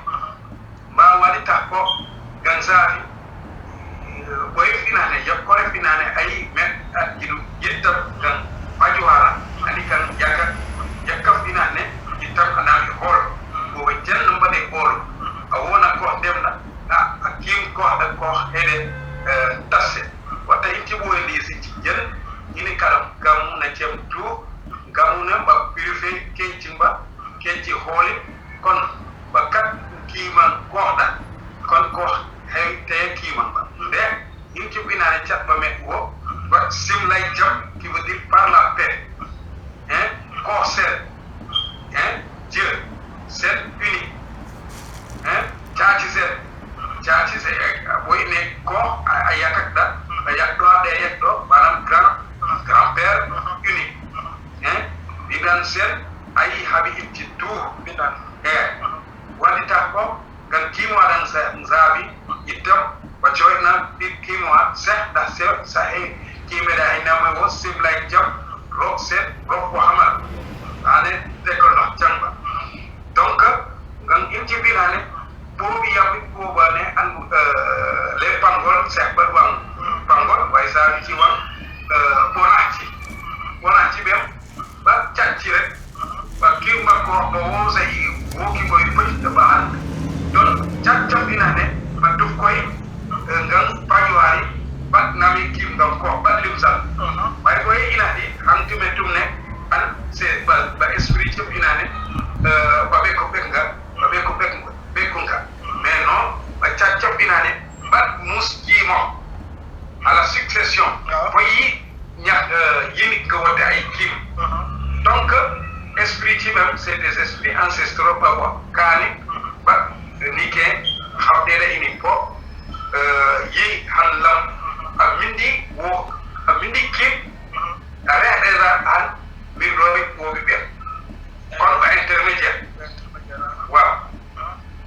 ba walita ko ganzavi boy finane yakore finane ay met akidu yettam gan fajuwara ani kan yakka finane yettam anami hol bo jenn mbade hol awona ko demna akim ko da ko hede tasse wata inti bo lisi ci jenn ini karam gamu na cem tu gamu na ba purifier kenci holi kon bakat kiman ko da kon ko hay te kiman ba de inti binane chat ba met wo ba sim lay jam qui veut dire par la paix corsaire Dieu c'est uni chachi c'est boy ne ko ayakat da ayak do manam grand-père uni bidan sen ay habi itti tour bidan wadita ko gan kimo adan zabi itam bacoyna kimo da sahi kimeda inama wo siblay jam rok set rok Muhammad ane tekono chamba donc gan inti binane bobi yabi ko bane an le pangol set barwang pangol way sa ci wan bonaci bem ba ciacci rek ba kimba ko bo wosa yi woki boy petit ba han don ciaccam binane ba duf koy ngan pajuwari bat nami kim ngam ko bat limsal bay boy inati hantume tumne an c'est ba esprit ci binane ba be ko bekunga mais non ba ciaccam binane bat muskimo à la succession boy yini ko wote ay kim donc esprit ci même c'est des esprits ancestraux ba kani ba nike xawdere ini ko yi halam amindi kim arera an miroi wo bi kon ba intermédiaire waaw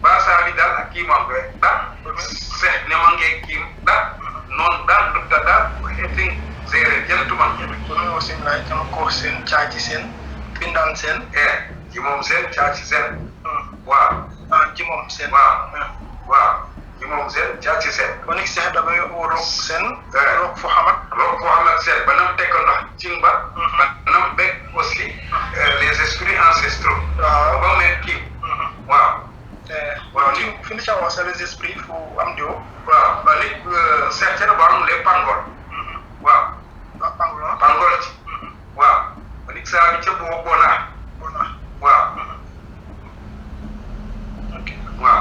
ba sa bi dal akim am da se ne mangi kim da non da da eting Seereer gentleman ko no sen lay tan ko sen chaaci sen bindan sen ci mom sen chaaci sen waaw ci mom sen waaw ci mom sen chaaci sen ko nek sen da bay o rok sen rok Muhammad sen banam tekko ndax ci ba banam be aussi esprits fu am dio waaw ba li certaine bon les pangol waaw pangol ci waaw ba li sa bi ci bo bona waaw okay wow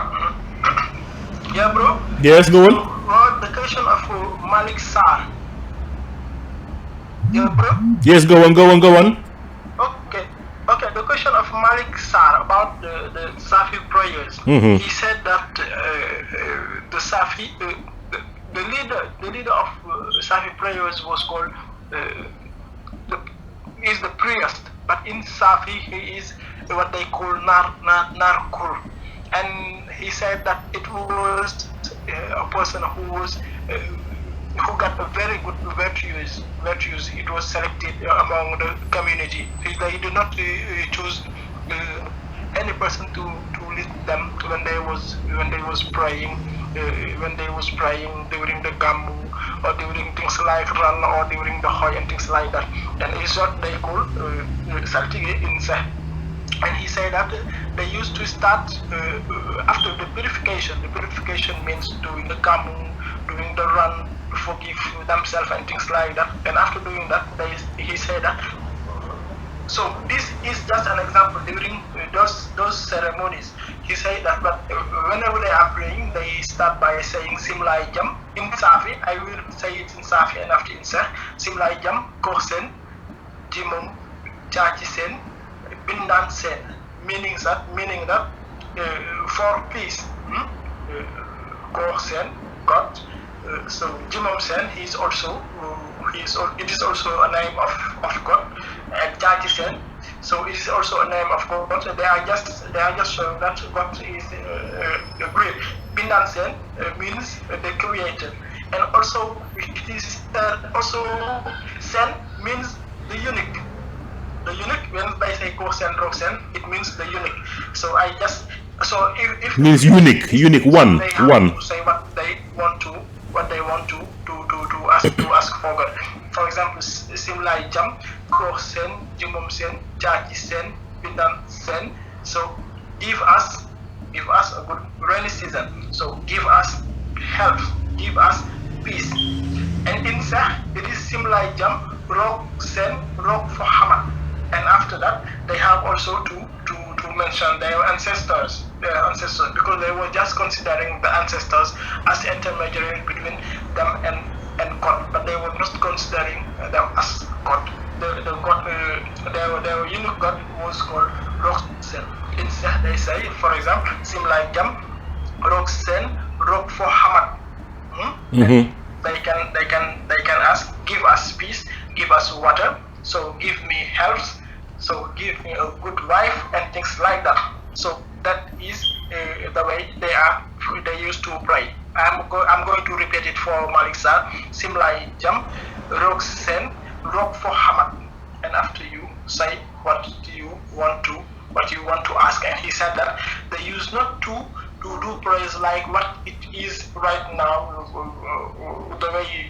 yeah bro yes go on well, the question of Malik Sarr yeah bro yes go on okay the question of Malik Sarr about the Saafi prayers he said that the Saafi the leader of Saafi prayers was called is the priest, but in Saafi he is what they call narkur, and he said that it was a person who got a very good virtues. It was selected among the community. They did not choose any person to lead them when they was praying during the Gammu or during things like Ran or during the Hoy and things like that. And it's what they call Saltige in Seh. And he said that they used to start after the purification. The purification means doing the Gammu, doing the Ran, forgive themselves and things like that. And after doing that, he said that. So this is just an example during those ceremonies. He said that, but whenever they are praying, they start by saying Simlai Jam in Saafi. I will say it in Saafi and after in Seh. Simlai Jam, Korsen, Jimum, Chachi Sen, Bindan Sen. Meaning that for peace, Korsen, God. So Jimum Sen, it is also a name of God, and Chachi Sen. So it is also a name of God. They are just showing that God is great. Bindan Sen means the creator, and also it is also Sen means the unique. The unique, when they say Cosaan Seereer, it means the unique. So if means unique, one. They have to say what they want to ask for God. For example, Simlai Jam, Korsen, Jimum Sen, Chachi Sen, Bindan Sen. So give us a good rainy season. So give us health, give us peace. And in Seh, it is Simlai Jam, Rok Sen, Rok for Hamad. And after that, they have also to mention their ancestors, because they were just considering the ancestors as intermediary between them and God, but they were not considering them as God. The God, their unique God was called Roksen. Instead, they say, for example, Simlai Jam, Roksen, Rok for Hamad. They can ask, give us peace, give us water. So give me health. So give me a good wife and things like that. So that is the way they used to pray. I'm going to repeat it for Malik Sarr. Simlai Jam, Rok Sen, Rok for Hamad. And after you say what you want to ask. And he said that they used not to do prayers like what it is right now, the way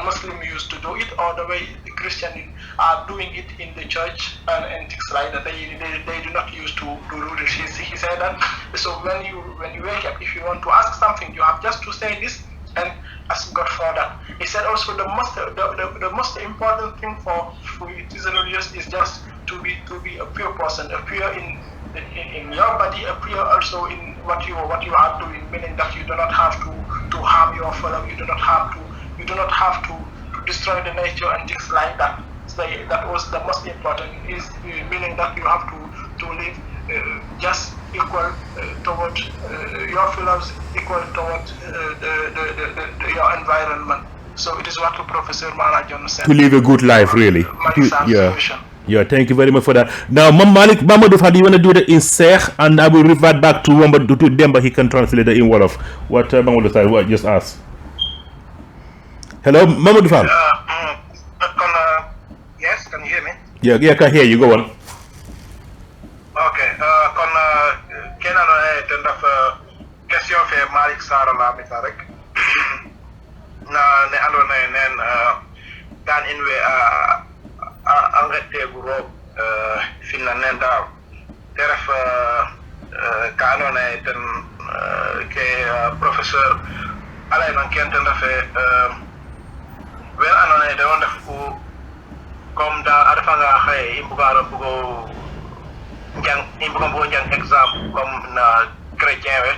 Muslim used to do it, or the way the Christian are doing it in the church and things like that. They do not used to do this. He said that. So when you wake up, if you want to ask something, you have just to say this and ask God for that. He said also the most important thing for it is religious is just to be a pure person, a pure in your body, a pure also in what you are doing, meaning that you do not have to harm your fellow, you do not have to destroy the nature and things like that. So that was the most important, is meaning that you have to live just equal toward your fellows, equal toward your environment. So it is what Professor Maara Jon said. To live a good life, really. Yeah, thank you very much for that. Now, Mamadou Fall, do you want to do that in Seh, and I will revert back to Demba. He can translate it in Wolof. What Mamadou Fall just asked. Hello, Mamadou Fall. Yes, can you hear me? Yeah, I can hear you. Go on. Okay. Kenn ten daf question fe Malik Sarr la mi rek na ne andona nen dan inwe angete guro finna nenda teref ka andona ten ke professeur alay nan kente ndafe wel anone de on def ko comme da arfa nga xey imbugaro bugo jang exemple comme na chrétien we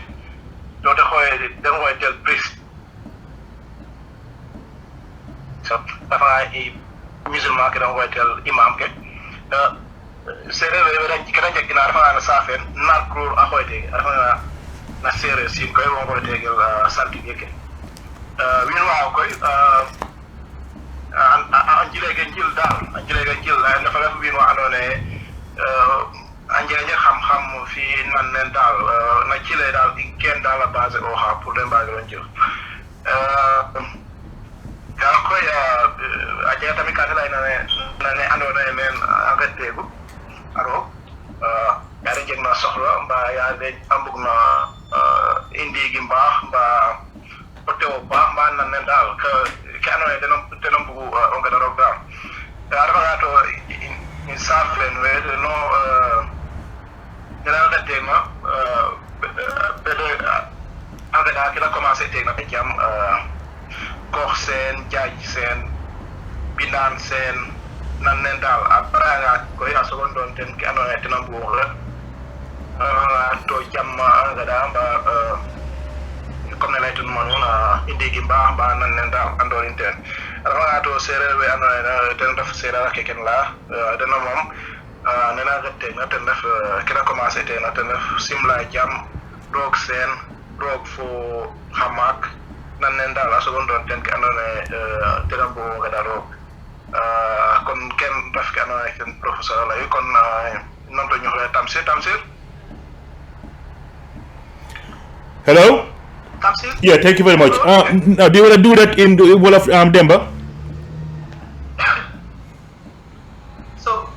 do de xoy de ngoy tel priest so dafa ay musulman ke da ngoy tel imam ke Seereer we dañ ci dañ ci na dafa na safen na ko ahoyte dafa na Seereer-Siin koy won ko tegel salti yeke win waaw koy anjile ga jil dafa def win wa andone anjele xam fi nan nen dal na ci lay dal di ken dal la base o ha pour dem bagal on jil ka koy aje tamit ka lay na ne andone men agategu aro ya de jegna soxla mba ya de ambugna indi gi mbax mba otewo ba mba nan nen dal ke andone denom bugu on ga daro dal arba to in safen we no dara da tema bede agada kila commencer tegna be jam gox sen jaaj sen binan sen nan nen dal après ko ya so don ten ke andone denom bugu to jamma agada mba comme lay tun manuna indi gi mbax ba nan nen dal andon ten rawa to Seereer we andone ten def Seereer ke ken la dana mom nena gatte na ten def kena commencer te na ten def simla jam rok sen rok fo hamak nan nen dal so don ten ke andone dana bo gada rok kon ken def ke andone ken professeur la kon non to ñu xé Tamsier Hello? Tamsier? Yeah, thank you very much. Now, do you want to do that in the Wolof, Demba? So,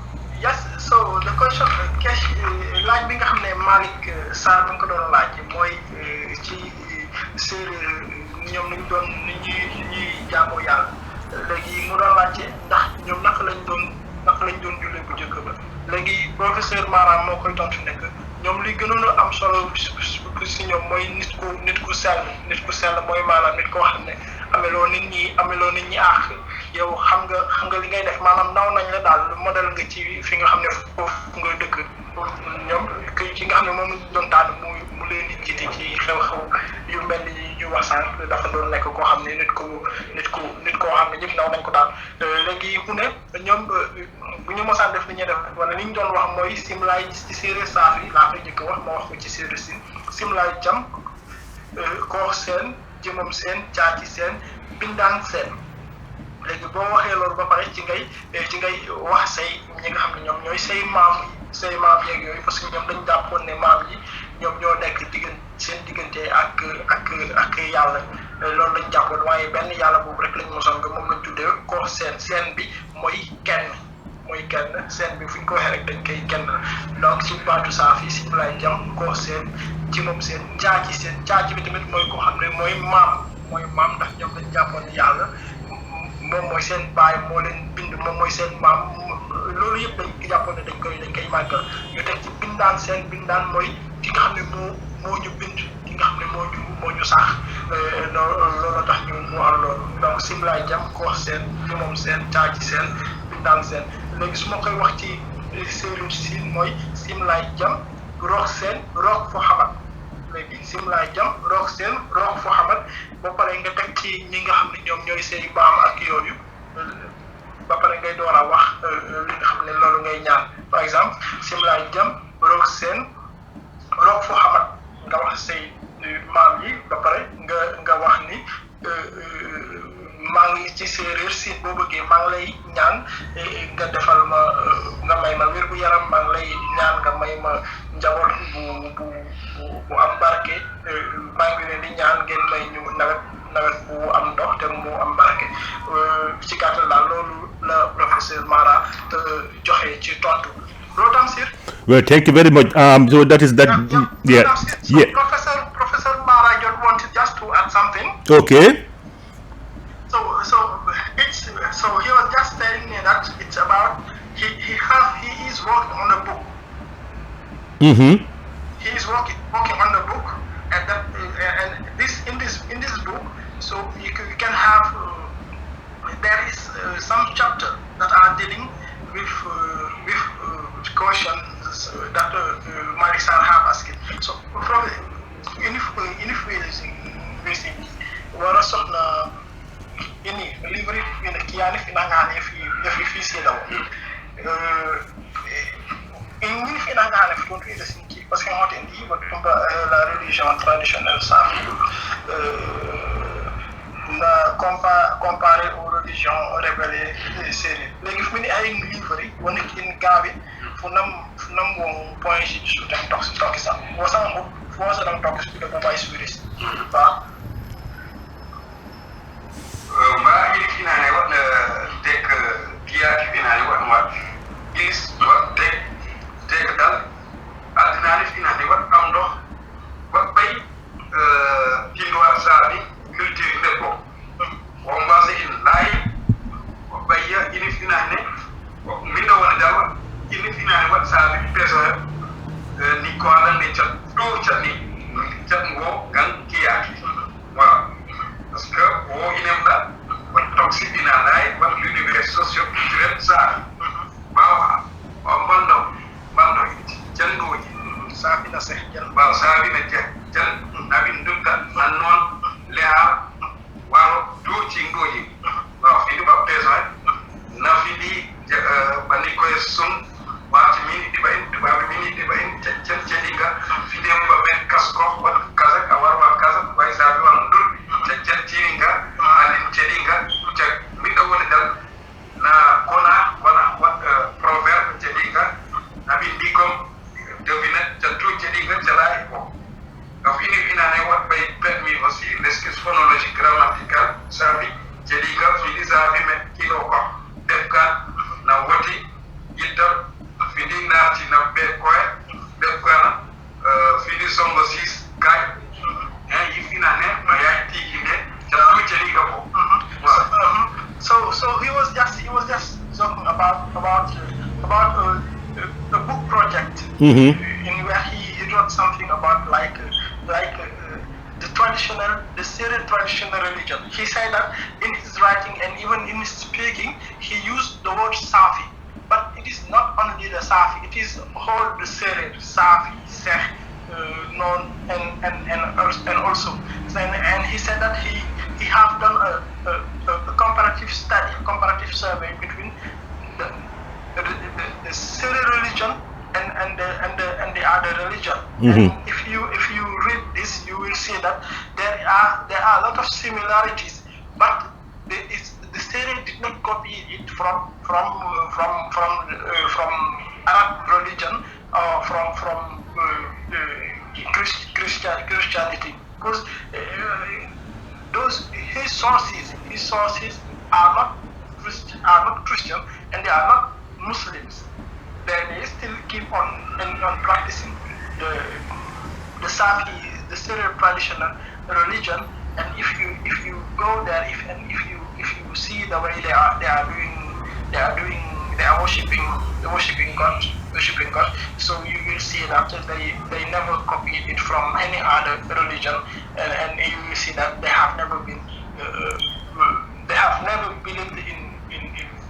yes, so the question, laaj bi nga xam ne Malick Sarr bi nga ko doon laaj mooy ci Seereer ñoom ñu doon ñuy jaamoo yàlla léegi mu doon laajte ndax ñoom naka lañ doon jullee bu njëkk ba léegi professeur Maara moo koy tontu nekk ñoom li gënoon a am solo si ñoom mooy nit ku sell mooy maanaam nit koo xam ne ameloo nit ñi àq yow xam nga li ngay def maanaam naw nañ la daal modèle nga ci fi nga xam ne foofu nga dëkk ñoom ki nga xam ne moom doon tànn mu leen di jiite ci xew-xew yu mel ni ñu wax sànq dafa doon nekk koo xam ne nit koo xam ne ñëpp naw nañ ko daal léegi mu ne ñoom bu ñu mosaan def li ñuy def wala li ñu doon wax mooy simlaay ci Seereer-Saafi laa koy jëkk wax ma wax ko ci Seereer-Siin simlaay jam koox seen jëmam seen caaci seen bindaan seen léegi boo waxee loolu ba pare ci ngay wax say ñi nga xam ne ñoom ñooy say maam yeeg yooyu parce que ñoom dañ jàppoon ne maam yi ñoom ñoo nekk seen diggante ak yàlla loolu lañ jàppoon waaye benn yàlla boobu rek lañ mosoon nga moom lañ tuddee koox seen bi mooy kenn seen bi fu ñu ko waxee rek dañ koy kenn donc ci baatu Saafi si lay jam koox seen ci moom seen caaci bi tamit mooy koo xam ne mooy maam ndax ñoom dañ jàppoon ne yàlla moom mooy seen baay moo leen bind moom mooy seen maam loolu yëpp dañ jàppoon ne dañ koy màggal ñu teg ci bindaan mooy ki nga xam ne moo ñu bind ki nga xam ne moo ñu sax loolu tax ñu mu am loolu donc simlaay jam ko wax seen ñu moom seen caaci seen bindaan seen léegi su ma koy wax ci Seereer-Siin mooy simlaay jam rox seen rox fo xamat léegi simlaay jam rox seen rox fo xamat ba pare nga teg ci ñi nga xam ne ñoom ñooy say baam ak yooyu ba pare ngay door a wax li nga xam ne loolu ngay ñaan par exemple simlaay jam rox seen rox fo xamat nga wax say maam yi ba pare nga wax ni maa ngi ci Seereer-Siin boo bëggee maa ngi lay ñaan nga defal ma nga may ma wér gu yaram maa ngi lay ñaan nga may ma njaboot bu am barke maa ngi leen di ñaan ngeen may ñu nawet bu am ndox te mu am barke ci gàttal daal loolu la professeur Maara joxe ci tontu loolu Tamsier. Well, thank you very much. So that is that. Yeah. So Professor Maara Jon wanted just to add something. Okay. So he was just telling me that it's about he is working on a book. Mm-hmm. He is working on the book, and in finanga ne futon de sinki parce que moten di la religion traditionnelle Saafi na comparé aux religions révélées Seereer légui fu ni ay livre yi woni kin gabe fu nam won point ci su tam tok sa wo sa mo fo sa dam tok ci ko bay spirit ba ma ini finane wat tek kia finane wat is wat tek dal adina ni finane wat am do wat bay kinwa sabi culture de ko on base in live wat bay ya ini finane mi do wala dal ini finane wat sabi peso ni ko ala ni chat do chat ni chat ngo gan kia wa parce que o inemda wat toxic ina live wat l'univers socio-culturel sa ba bando jando Saafi na seh jal ba Saafi na jal na bindunda nanon leha waro do cingoji ba fi ba peso na fi bani ko sun ba ti mini di ba in cedinga fi dem ba men kasko wat kaza ka warwa kaza ba Saafi wan dur cedinga alin cedinga mi do wala dal na kona wat proverbe cedinga nabi dikom devina jatu cedinga jalai ko fini finane wat bay permis aussi l'esquisse phonologique grammatical Saafi cedinga fini Saafi met kilo ko defkan na wati yitam fini nati na be koy defkan fini songo 6 kay yi finane ma ya tikine jatu cedinga ko so he was just talking about a book project in where he wrote something about like the Seereer traditional religion. He said that in his writing and even in his speaking, he used the word Saafi, but it is not only the Saafi; it is whole the Seereer, Saafi-Saafi, known and also. And he said that he have done a comparative study, comparative survey between the Seereer religion and the other religion. And if you read this, you will see that there are a lot of similarities, but the Seereer did not copy it from Arab religion or from Christianity, because his sources are not Christian and they are not Muslims. They still keep on practicing the Saafi, the Seereer traditional religion. And if you go there, if you see the way they are worshiping God, so you will see that they never copied it from any other religion, and you will see that they have never believed in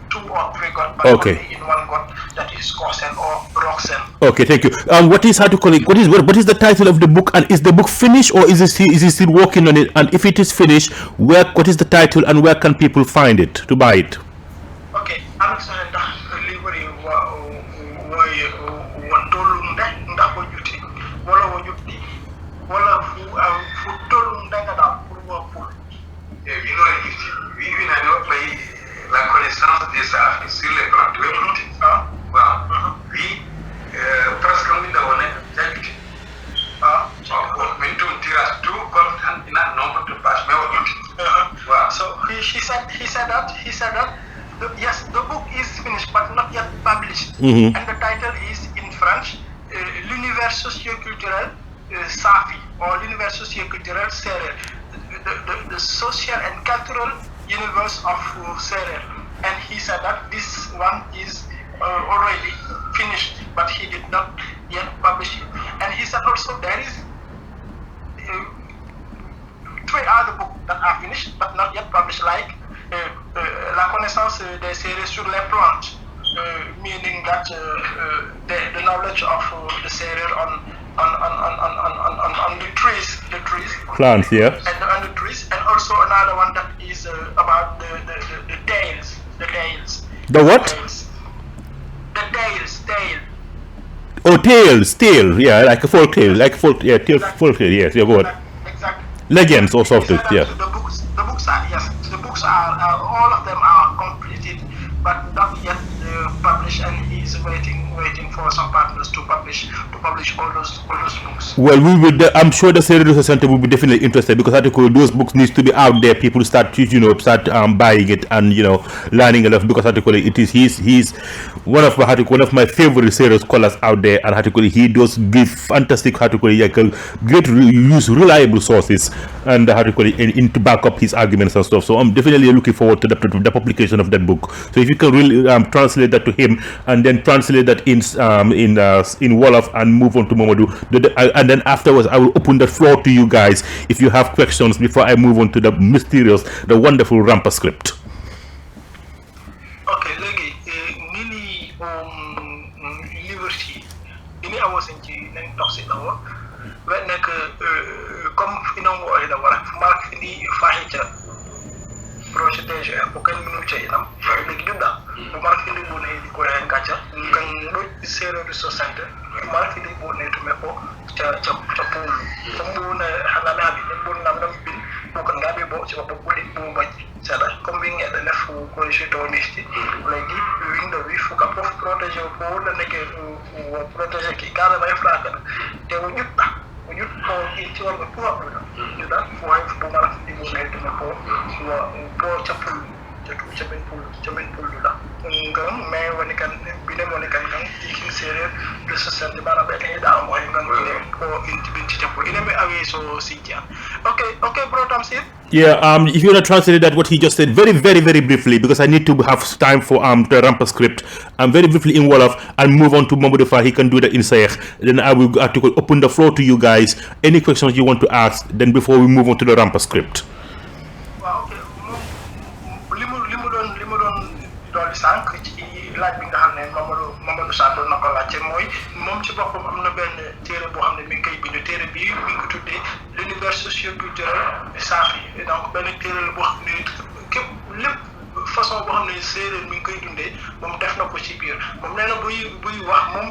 two or three gods, but only in one God, that is Cosaan or Roxanne. Okay, thank you. What is what is the title of the book, and is the book finished, or is he still working on it? And if it is finished, what is the title, and where can people find it to buy it? Okay, I'm saying that library la connaissance des Saafi sur les plans de politique. Oui, presque on est d'habitude. Mais tout tirage tout comme il a nombre de pages, mais so he said that yes, the book is finished but not yet published, and the title is in French, l'univers socio-culturel Saafi, or l'univers socio-culturel Seereer, the social and cultural universe of Seereer. And he said that this one is already finished, but he did not yet publish it. And he said also there is 3 other books that are finished but not yet published, like La connaissance des Seereer sur les plantes, meaning that the knowledge of the Seereer on the trees, plants, yeah, and on the trees, and also another one that is about the tails. The what? tale, yeah, like a folk tale, folk tale, yes, yeah, go on. Exactly. Legends or something, yeah. The books are, yes, the books are all of them are completed, but not yet published, and he's waiting for some partners to publish all those books. Well, we will. I'm sure the Seereer Center will be definitely interested because those books needs to be out there. People start buying it and learning a lot because he's one of my favorite Seereer scholars out there, and he does give fantastic great use reliable sources and to back up his arguments and stuff. So I'm definitely looking forward to the publication of that book. So if you can really translate that to him and then translate that in Wolof and move on to Mamadou, and then afterwards I will open the floor to you guys if you have questions before I move on to the wonderful Raampa script. Okay, léegi nini university ini awosinci nañ toxi dawo nek comme inongo ay da wara mark ni fahita projet DG ko kan minu ci nam léegi dunda bu mark ni bu ne di ko en kacha kan do Seereer Society mark ni bu ne to mepo ca pool comme ne halala bi bu nam dam bin ko kan gabe bo ci ko bu bu ba sada comme bi ngeen def ko ci to nisti léegi window bi fu ka prof protéger ko la nek protéger ki kala bay fraka te wu ñut ko ci war ko pour ñu da fu ay fu mara di mo ne to mepo po ca pool ca ben pool la ngam mais woni kan bi ne mo ne kan ci Seereer Society bana be ay da mo ay ngam ko inti ca pool ina me awe so sintia okay bro Tamsier. Yeah, if you want to translate that what he just said very, very, very briefly, because I need to have time for the Raampa script, very briefly in Wolof and move on to Mamadou Fall. He can do that in Seereer. Then I will open the floor to you guys. Any questions you want to ask, then before we move on to the Raampa script. Wow, okay. Limu don doli sank ci laaj bi nga xamne Mamadou Fall doon nako laajte mooy moom ci boppam am na benn téere boo xam ne mi ngi koy bind téere bi mi ngi ko tuddee l'univers socio-culturel Saafi donc benn téere la boo xam ne képp lépp façon boo xam ne séeréer mi ngi koy dundee moom def na ko ci biir moom nee na buy wax moom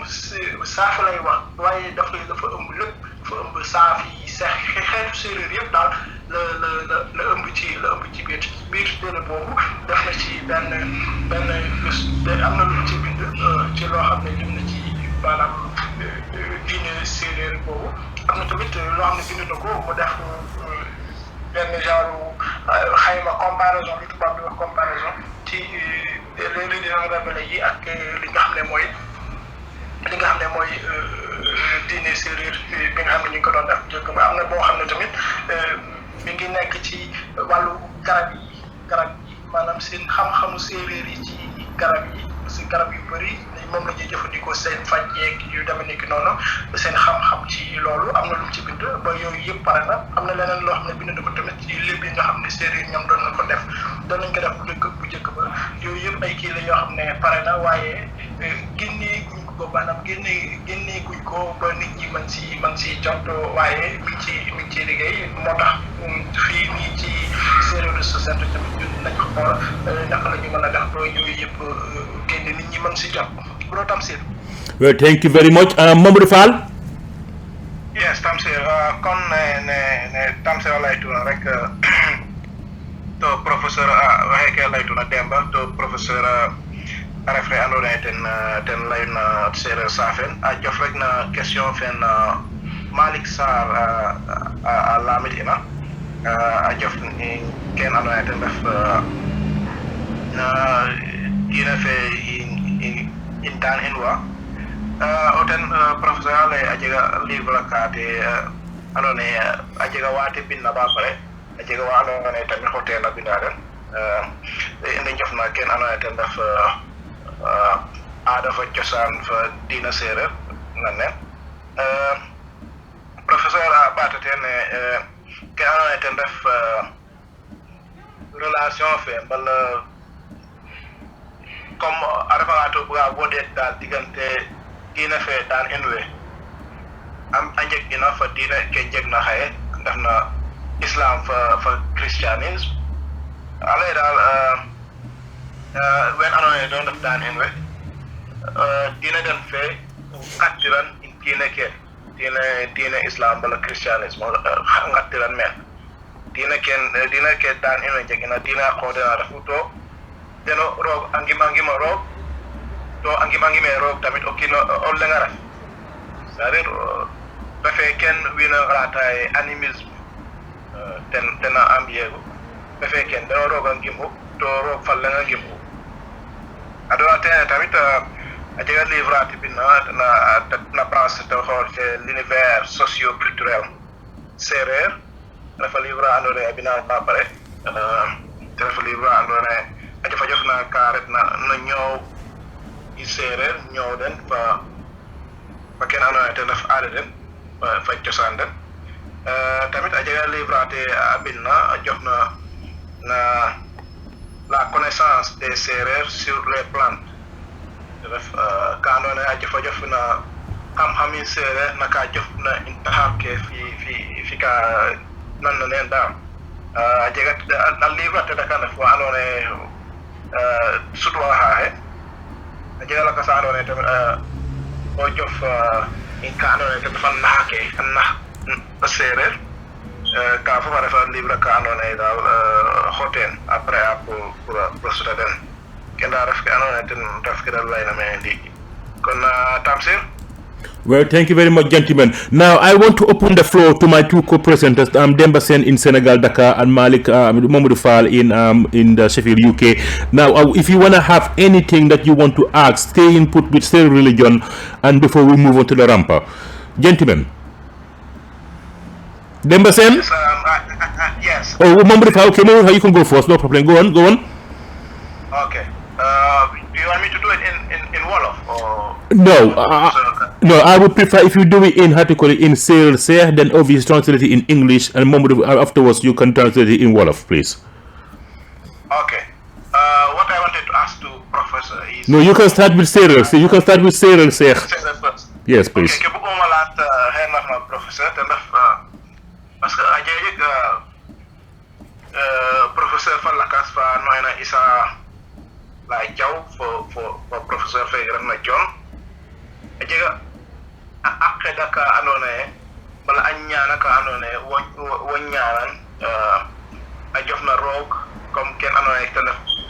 Saafi lay wax waaye dafa ëmb lépp dafa ëmb Saafi xeetu séeréer yëpp daal la ëmb ci biir téere boobu def na ci benn am na lu ci bind ci loo xam ne jëm na ci maanaam diine séeréer boobu am na tamit loo xam ne bind na ko mu def benn genre xayma comparaison li tubaab di wax comparaison ci les religions rebelles yi ak li nga xam ne mooy diine séeréer bi nga xam ne ñu ngi ko doon def jëkk ba am na boo xam ne tamit mi ngi nekk ci wàllu garab yi maanaam seen xam-xamu séeréer yi ci garab yi parce que garab yu bëri moom la ñuy jëfandikoo seen faj yeeg yu demee ni ki noonu seen xam-xam ci loolu am na lu ci bind ba yooyu yëpp pare na am na leneen loo xam ne bind na ko tamit ci lépp yi nga xam ne séeréer ñoom doon na ko def doon nañ ko def bu njëkk ba yooyu yëpp ay kii la yoo xam ne pare na waaye génnee guñ ko maanaam génnee guñ ko ba nit ñi mën si jot waaye mi ngi ci liggéey moo tax fii nii ci Seereer Society tamit ñun nañ xool naka la ñu mën a def ba yooyu yëpp génne nit ñi mën si jot bro Tamsier. Well, thank you very much. Mamadou Fall. Yes, Tamsier. Kon ne Tamsier laytuna rek to professeur waxe ke laytuna Demba to professeur refre andona ten layna Seereer Safen a jof rek na question fen Malik Sarr a lamit ina a jof ken andona ten ref dina fe in tan inwa oten professeur ale a jega livre kate andone a jega wate binna ba pare a jega wa andona tamit hotel a binda den inde jofna ken andona ten ref aada fa cosaan fa diina séeréer nan ne professeur a ɓaataten ke andona ten ref relation fe mbala comme a refanga to buga woɗeet daal diggante diina fe daan in we a njeg ina fa diina ke njegna xaye ndefna islam fa christianisme ale daal wen andona ye doon ndef daan in we diina den fe kattiran in diine ken diine islam bala christianisme ngattiran men diine ken dan ino jegina diine ko dana rafuto deno rog angima rog to angima rog tamit okino olle ngara c'est-à-dire fe ken wina rata animisme tena ambiego fe ken deno rog angimo to rog falla ngimo adona tene tamit a jega livre ati binna na branche to xool ci l'univers socio-culturel Seereer dafa livre andone bina ba pare dafa livre andone a dafa jox na karet na ñëw i Seereer ñëw den fa ken andone te daf aade den fa cosaan den tamit a jega livre ati binna jox na la connaissance des Seereer sur les plantes def ka andone a jof na xam-xami Seereer naka jof na intihar ke fi ka nan na nen da a jega na livre te da kan fo andone sutu ha he a jega la ka sa andone tamit o jof in ka andone te dafa naake na Seereer ka fo refa livre ka andone dal hoten après pour suta den kenda ref ke andone ten ref ke dal layna men di kon Tamsier. Well, thank you very much, gentlemen. Now, I want to open the floor to my two co-presenters, Demba Sene in Senegal, Dakar, and Mamadou Fall in the Sheffield, UK. Now, if you want to have anything that you want to ask, stay in put with Seereer religion, and before we move on to the Raampa. Gentlemen. Demba Sene? Yes. Yes. Oh, Mamadou Fall, okay, Mamadou Fall, you can go first, no problem. Go on. Okay. Do you want me to do it in Wolof or? No, I would prefer if you do it in Seereer, then obviously translate it in English, and afterwards you can translate it in Wolof, please. Okay. What I wanted to ask to Professor is. No, you can start with Seereer. You can start with Seereer first. Yes, please. Okay, bëgguma laat xëy professeur te ndax parce que a jege professeur fa lakas fa noyna isa la jaw for professeur fe Maara Jon a jega aqeda ka andone bala anyana ka andone wonyaran a jofna roog comme ken andone te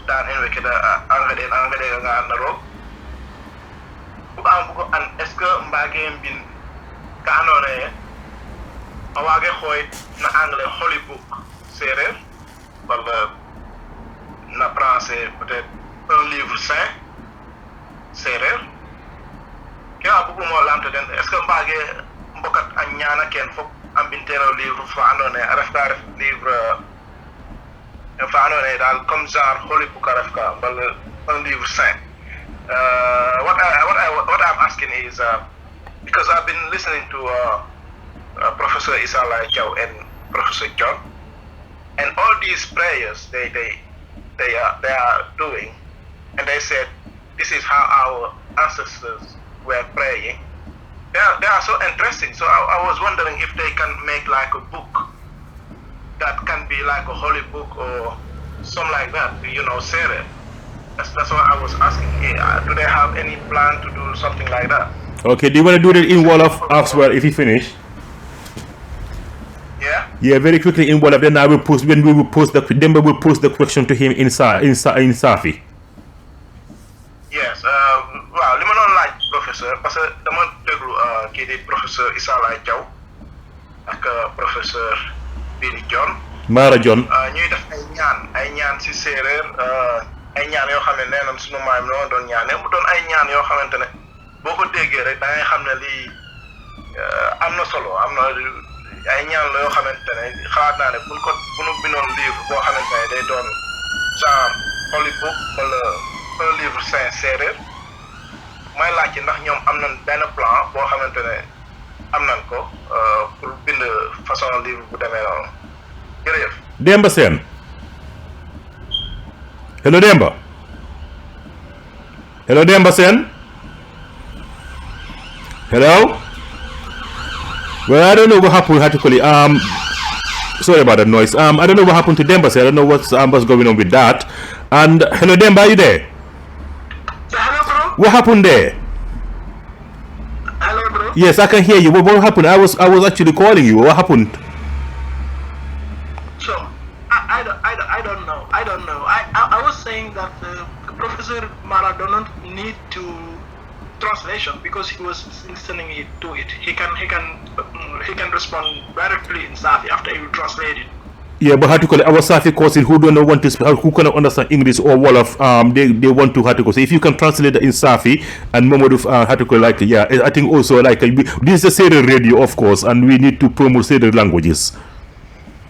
daan en wekeda angade nga na roog bu am bu an est ce que mbage mbin ka andone a wage xoy na anglais holy book Seereer wala na français peut-être un livre saint Seereer ke a bugu mo lamte den est ce que mbage mbokat a ñaana ken fop ambintero livre fa andone a ref livre fa andone dal comme genre holy book a ref ka wala un livre saint. What I'm asking is because I've been listening to Professor Jaw and Professor Jon, and all these prayers they are doing, and they said this is how our ancestors were praying. They are so interesting. So I was wondering if they can make like a book that can be like a holy book or something like that. Seereer. That's what I was asking. Do they have any plan to do something like that? Okay, do you want to do that in Wolof as well if you finish? Yeah? Yeah, very quickly in Wolof. Then I will post, when we will post Demba will post the question to him in Saafi. Yes. Well, li ma non laaj professeur parce que dama déglu kii di professeur Jaw ak professeur Jon. Maara Jon. ñuy def ay ñaan ci Seereer ay ñaan yoo xam ne nee nañ sunu maam noonu doon ñaanee mu doon ay ñaan yoo xamante ne boo ko déggee rek da ngay xam ne lii am na solo am na ay ñaan la yoo xamante ne xalaat naa ne bu nu bindoon livre boo xamante ne day doon genre holy book wala un livre saint Seereer may laaj ndax ñoom am nañ benn plan boo xamante ne am nañ ko pour bind façon livre bu demee noonu jërëjëf. Demba Sene. Hello, Demba. Hello, Demba Sene. Hello. Well, I don't know what happened. Sorry about that noise. I don't know what happened to Demba Sene. I don't know what's going on with that. And hello, Demba, are you there? Yeah, hello, bro. What happened there? Hello, bro. Yes, I can hear you. What happened? I was actually calling you. What happened? So I don't know. I was saying that Professor Maara don't need to translation because he was listening to it. He can respond directly in Saafi after he translate it. Yeah, but how to call it? Our Saafi cousin who don't want to speak, who cannot understand English or Wolof, they want to how to call. So if you can translate it in Saafi and Mamadou how to call like I think also like this is a Seereer Radio, of course, and we need to promote Seereer languages.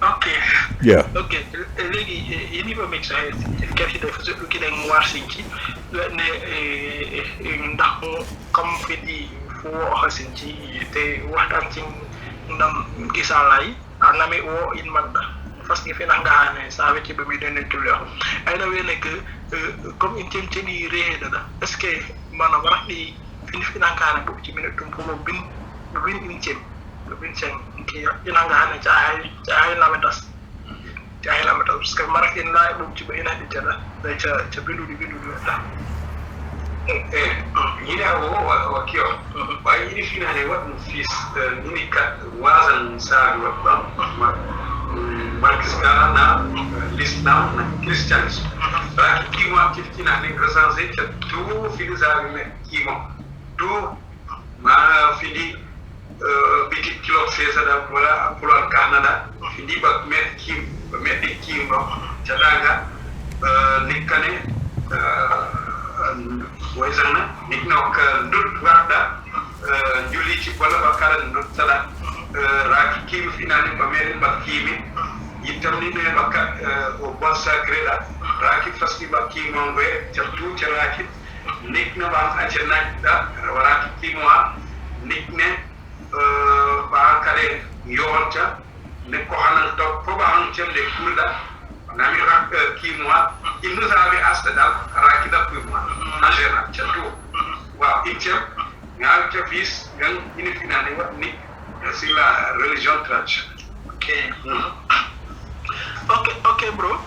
Okay. Yeah. Okay. Léegi yéen ñi ko mix ay kër yi dafa lu ki dañ war si ci ne ndax comme fi di fu waxasin ci te waxtaan ci ndam gisalay anami wo in man parce que fi na nga ne sa wéti ba mi den tulé ay na wé nek comme in tim tini réda est-ce que manam wax di fi na nga ne bu ci minutum pour bin in tim bin sen ki ina nga ne ay na metas parce que marak in la bu ci ba ina di tala da ca bindu di da yina wo kio ba yini fina ne wat fis ni ka wazan sa wa Marcus na l'islam na christianisme ba ki mo aktifina ne recensé que tout philosophe ne ki mo tout ma fini bitik kilo fesa da pour Canada fini ba met ki mo tadanga nikane wayzana nikno ka ndut warda julli ci wala ba kala ndut sala raki kim finale ba meri ba kimi yitam ni ne baka o bon sacré la raki fasti ba kimo ngwe ci tu ci raki nikno ba ajena da waraki kimo nikne ba kale yonta ne ko hanal to ko ba han ci le kurda nami rak kimo il nous avait astadal raki da pour en général ci tu wa item ngal ci fils ngal ini finale wat ni c'est la religion traditionnelle. Okay, bro.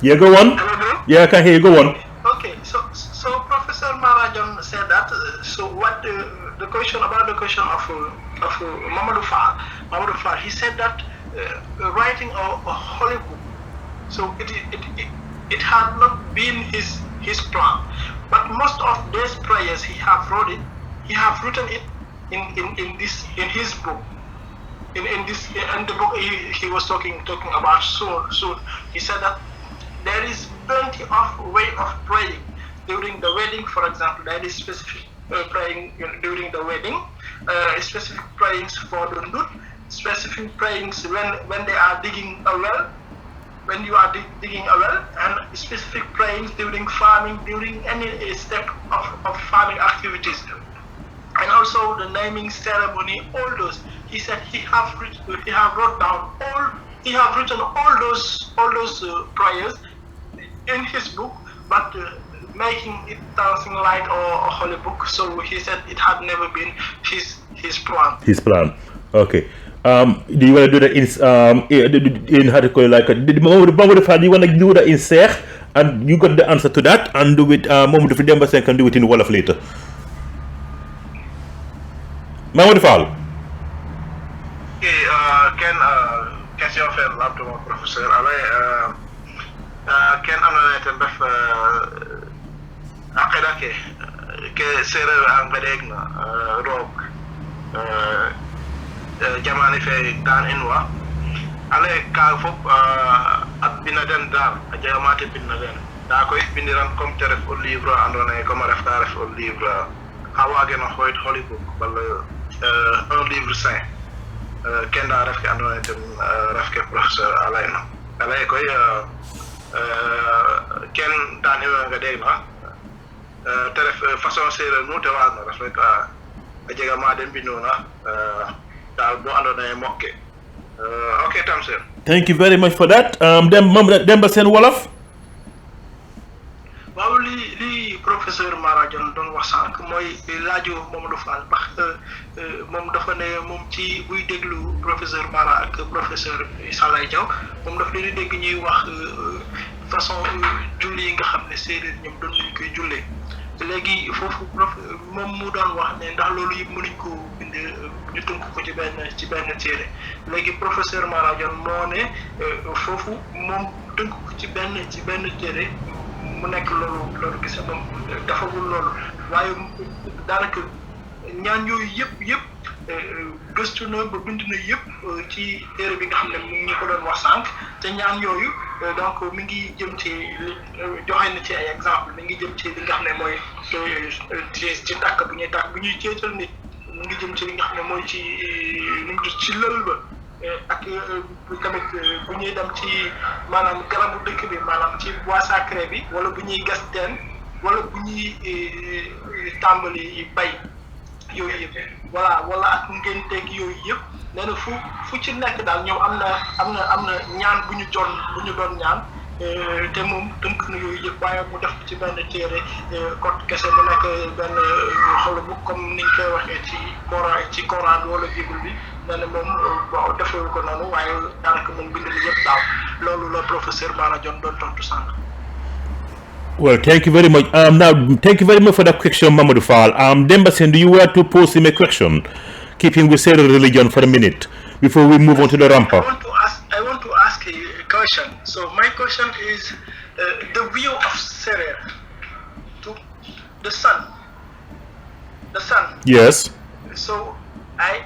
Yeah, go on. Hello, bro. Yeah, I can hear you. Go on. Okay, so Professor Maara Jon said that. So what the question of Mamadou Fall, he said that writing a holy book. So it had not been his plan, but most of these prayers he have written it. In his book, in the book he was talking about soon he said that there is plenty of way of praying during the wedding. For example, there is specific praying during the wedding, specific prayings for the nut, specific prayings when they are digging a well, when you are digging a well, and specific prayings during farming, during any step of farming activities. And also the naming ceremony, all those. He said he have written all those prayers in his book, but making it dancing light or a holy book. So he said it had never been his plan. His plan. Okay. Do you want to do that in how to call it, like Mamadou Fall, do you want to do that in Seereer? And you got the answer to that, and do it. Mamadou Demba Sene can do it in Wolof later. Mamadou Fall. Ken question fait là pour mon professeur alors ken amna tan def aqida ke Seereer angledegna rok jamani fe dan inwa ale ka fop at bina den dal jamate bina den da koy bindiran comme teref au livre andone comme ref au livre hawaage no holy book wala un livre saint kenda ref ke andone tem ref ke professeur alayna alay koy ken dan nga degna teref façon Seereer no te wana ref rek a jega ma den binona dal bo andone mokke okay Tamsier. Thank you very much for that. Demba Sene Wolof. waaw li professeur Maara Jon doon wax sànq mooy laaju Mamadou Fall ndax moom dafa ne moom ci buy déglu professeur Maara ak professeur Salay Diaw moom daf leen di dégg ñuy wax façon julli yi nga xam ne Seereer ñoom doon nañ koy jullee léegi foofu moom mu doon wax ne ndax loolu yëpp mënuñ ko bind ñu tënk ko ci benn téere léegi professeur Maara Jon moo ne foofu moom tënk ko ci benn téere mu nekk loolu gis moom dafagul loolu waaye daanaka ñaan yooyu yëpp gëstu na ba bind na yëpp ci téere bi nga xam ne mu ngi ko doon wax sànq te ñaan yooyu donc mi ngi jëm ci joxe na ci ay exemple mi ngi jëm ci li nga xam ne mooy ci tàkk bu ñuy ceetal nit mi ngi jëm ci li nga xam ne mooy ci lël ba ak tamit bu ñuy dem ci maanaam garabu dëkk bi maanaam ci bois sacré bi wala bu ñuy gas teen wala bu ñuy tàmbali bay yooyu yëpp wala ak ngénteeg yooyu yëpp nee na fu ci nekk daal ñoom am na ñaan bu ñu doon ñaan te moom tënk na yooyu yëpp waaye mu def ci benn téere kot kese mu nekk benn xol bu comme niñ koy waxee ci Coran wala Bible bi nee na moom bon defewu ko noonu waaye daanaka moom bind li yëpp daal loolu la professeur Maara Jon doon tontu sànq. Well, thank you very much. Now, thank you very much for that question, Mamadou Fall. Demba Sene, do you want to pose him a question, keeping with Seereer religion for a minute before we move on to the Raampa? I want to ask a question. So my question is the view of Seereer to the sun. The sun. Yes. So I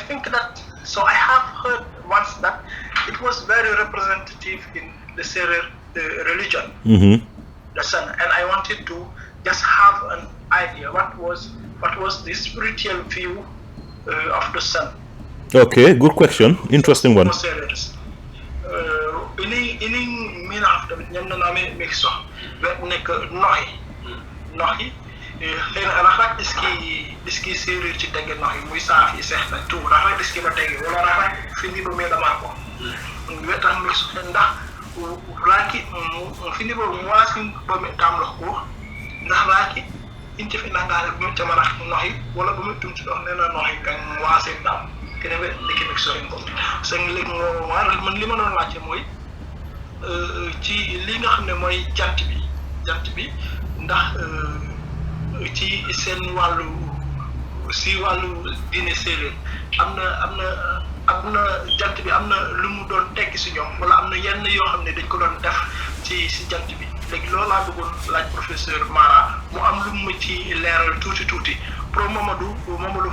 think that. So I have heard once that it was very representative in the Seereer religion, the sun, and I wanted to just have an idea what was the spiritual view of the sun. Okay, good question, interesting one. Ini mina hafta ñamna na me so we nek nohi xeyna raxat iski séeréer ci tege nohi muy Saafi-Saafi tout raxat iski ma tege wala raxat fini bo me dama ko wetam mi so ndax raaki fini bo wasin bo me tamlo ko ndax raaki inte fi nangale bu me tamara nohi wala bu me tum ci dox neena nohi kan wasin dam kene we dikki nek so en ko sen leg mo war man li ma non lacce moy ci li nga xamne moy jant bi ndax ci seen wàllu diine séeréer am na jant bi am na lu mu doon tekki si ñoom wala am na yenn yoo xam ne dañ ko doon def ci jant bi léegi loolu laa bëggoon laaj professeur Maara mu am lu mu ci leeral tuuti pro Mamadou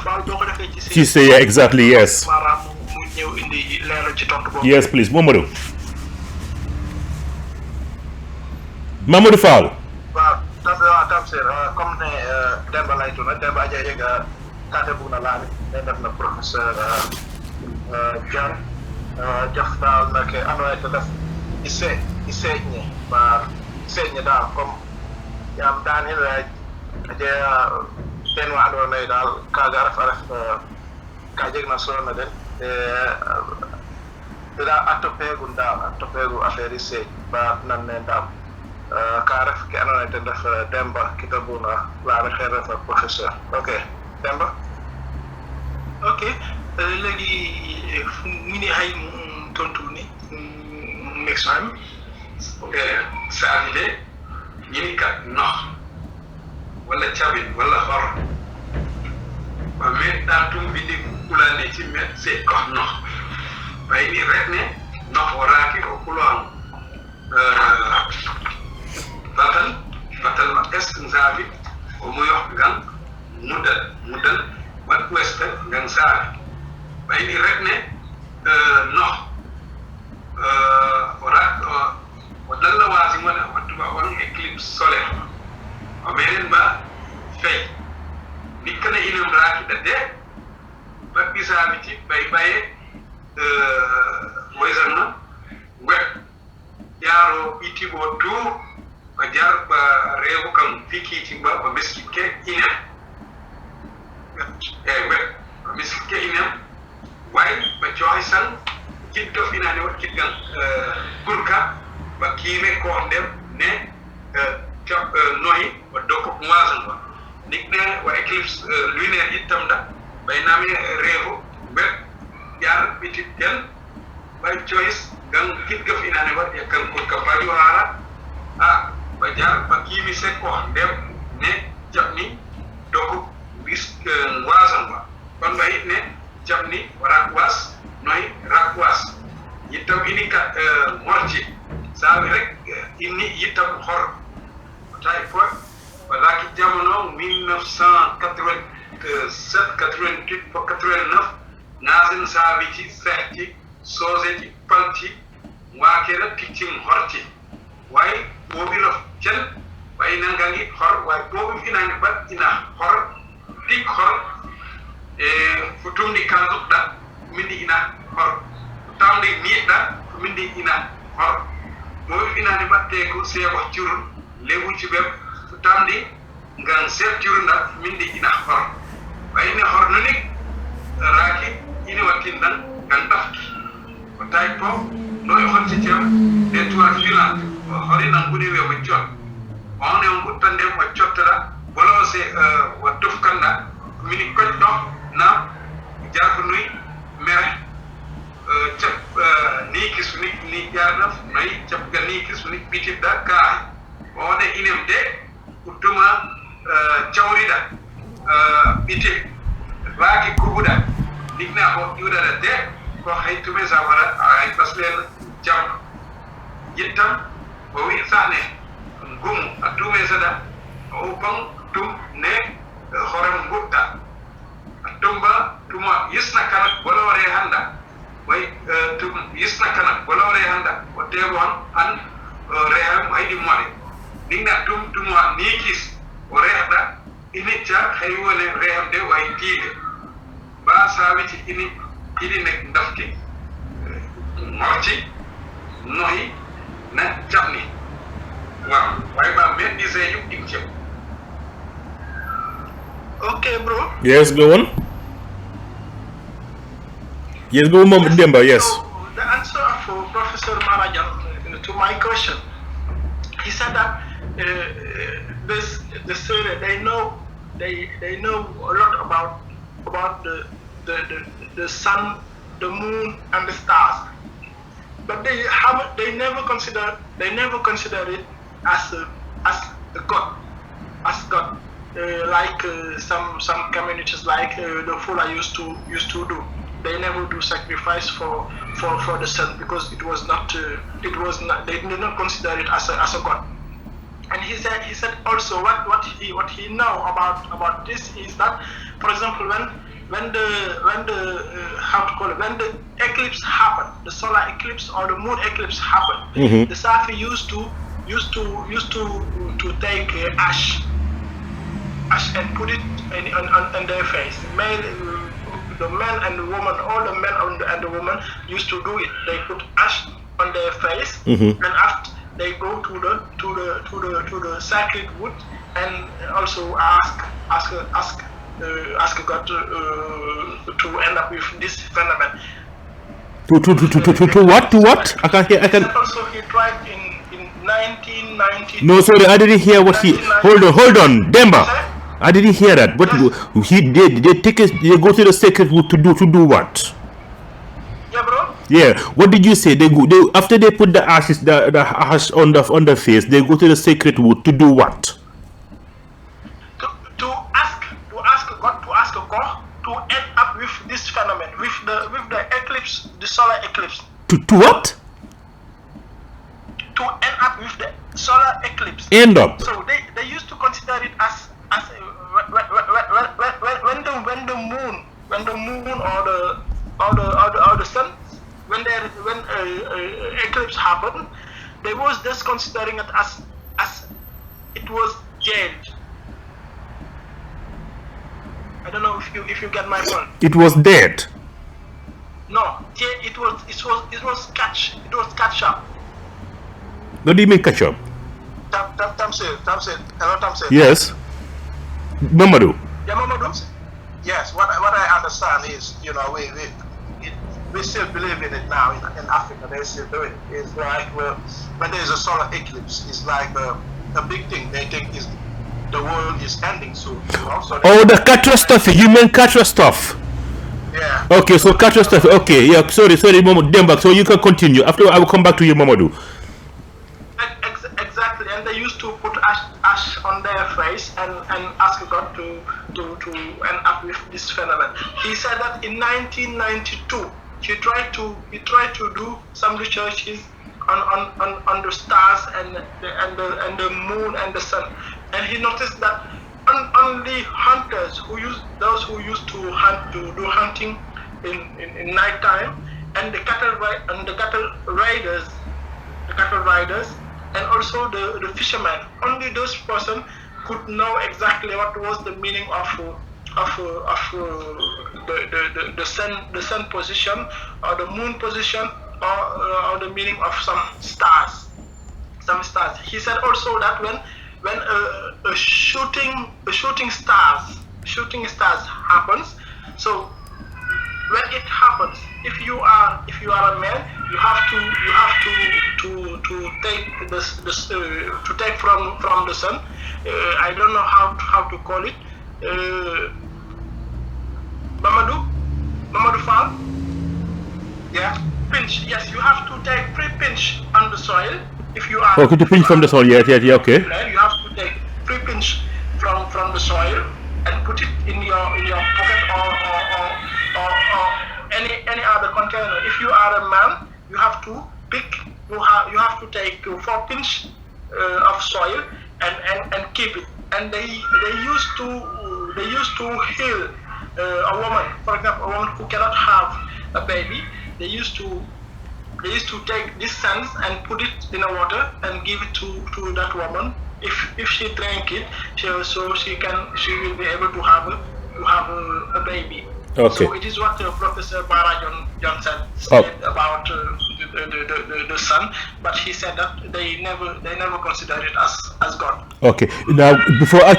Fall boo ko defee ci Seereer exactly, yes. Maara mu ñëw indi leeral ci tontu boobu. Yes, please, Mamadou Fall. waaw Tamsier comme ne Demba lay tuna Demba aja yega kate bugna laani ne def na professeur Jon jaftal na ke anoy to def iseñe daal comme yam daani la aje ten wa ando nay daal kaga ref ka jeg na solo na den da atopegu affaire iseñ ba nan ne ndam Karef ke andoona yee ten ref Demba ki ta bugna laana xeer ref professeur. Ok Demba. Ok léegi mu ne xay tontu ni next time. Saani de ñini kat nox wala cabin wala xor ba met daa tum bindi kulane ci met se ko nox bay ni rek ne nox waraaki o kuloan batal ma est nzabi o mu yox gan mudal wat west gan sabi bay ni rek ne nox wadal la wasi wala watuba won éclipse solaire o menen ba fay bikana inum raaki da de ba bisabi ci bay baye moyzanna wet yaro itibo tour ba jar ba rewu kam fiki ci ba miskike inem wet ba miskike inem way ba joysan kiddo finane wat kidgan burka ba kime ko ndem ne noyi wa doko moisan wa nikne wa eclipse lunaire itam da bay nami rewu wet yar bitit den bay choice gan kidga finane wat yakal ko ka faju hara bajar pakimi seko dem ne jamni doku bis wasan ba kon bay ne jamni rakwas noy rakwas yitam ini ka morci sabi rek inni yitam hor tay fo wala ki jamono 1987 88 89 nazen sabi ci fexti soseti panti wakera teaching horti way bobi la cel way nangangi hor way bobi finani bat ina hor tik hor futumdi kanzukda mindi ina hor tamdi niida mindi ina hor bobi finani batte ko sebo ciurul lewu ci beb tamdi ngan seb ciurunda mindi ina hor way ne hor nunik raki ini watindan ngan dafki ko tay po no hon ci ciam de tuwa filant hori nan gudi we ko ciot on on ko tande ko ciotara bolo se wa tufkanda mini ko do na jarko nuy mere cap ni kisuni ni jarna nay cap ga ni kisuni bitida kay one inem de utuma chawrida bitte waaki kubuda digna ko yudara de ko haytume zawara ay paslen jam yittam o wi sane gum atume sada o bang tum ne horam gutta tumba tuma yisna kana bolore handa way tum yisna kana bolore handa o tebon an reham haydi mare digna tuma nikis o rehda ini jar haywone reham de way tide ba sawiti ini nek ndafti morci noy na jamni wow way ba mendi se yu dik ci Okay, bro. Yes, go on. Yes, go on, Demba, yes. So, the answer for Professor Maara Jon to my question, he said that the Seereer, they know a lot about the sun, the moon, and the stars, but they never consider it as a god, like some communities like the Fula used to do. They never do sacrifice for the sun because it was not they did not consider it as a god. And he said also what he know about this is that, for example, when the eclipse happened, the solar eclipse or the moon eclipse happened, the Saafi used to take ash and put it on their face. The men and the woman, all the men and the women used to do it. They put ash on their face, and after they go to the sacred wood and also ask God to end up with this phenomenon. To what? I can. Also, he tried in 1990. No, sorry, I didn't hear what he. Hold on, Demba. I didn't hear that. What he did? They go to the sacred wood to do what? Yeah, bro. Yeah. What did you say? They after they put the ashes, the ash on the face. They go to the sacred wood to do what? To ask God to end up with this phenomenon, with the eclipse, the solar eclipse. To what? To end up with the solar eclipse. End up. So they used to consider it as when the moon or the sun, when eclipse happened, they was just considering it as it was jailed. I don't know if you get my point. It was dead. No, it was catch up. What do you mean catch up? Tamsier, hello Tamsier. Yes. Mamadou. Yeah, Mamadou. Yes, what I understand is, we still believe in it now in Africa. They still do it. It's like when there is a solar eclipse, it's like a big thing. They think the world is ending soon. So the catastrophe. You mean catastrophe? Yeah. Okay, so catastrophe. Okay, yeah. Sorry, Mamadou Demba. So you can continue. After I will come back to you, Mamadou. Exactly, and they used to bare face and ask God to end up with this phenomenon. He said that in 1992 he tried to do some researches on the stars and the moon and the sun, and he noticed that only hunters those who used to do hunting in night time, and the cattle riders, and also the fishermen, only those persons could know exactly what was the meaning of the sun position or the moon position or the meaning of some stars. He said also that when a shooting stars happens, so when it happens, if you are a man, you have to take from the sun. I don't know how to call it. Mamadou Fall. Yeah, pinch. Yes, you have to take 3 pinch on the soil. If you are to pinch from the soil. Yeah, okay. You have to take 3 pinch from the soil and put it in your pocket or any other container. If you are a man, you have to take 4 pinch of soil and keep it. And they used to heal a woman, for example, a woman who cannot have a baby. They used to take this sand and put it in a water and give it to that woman. If she drank it, she will be able to have a baby. Okay. So it is what Professor Maara Jon said about the sun, but he said that they never consider it as God. Okay. Now, before I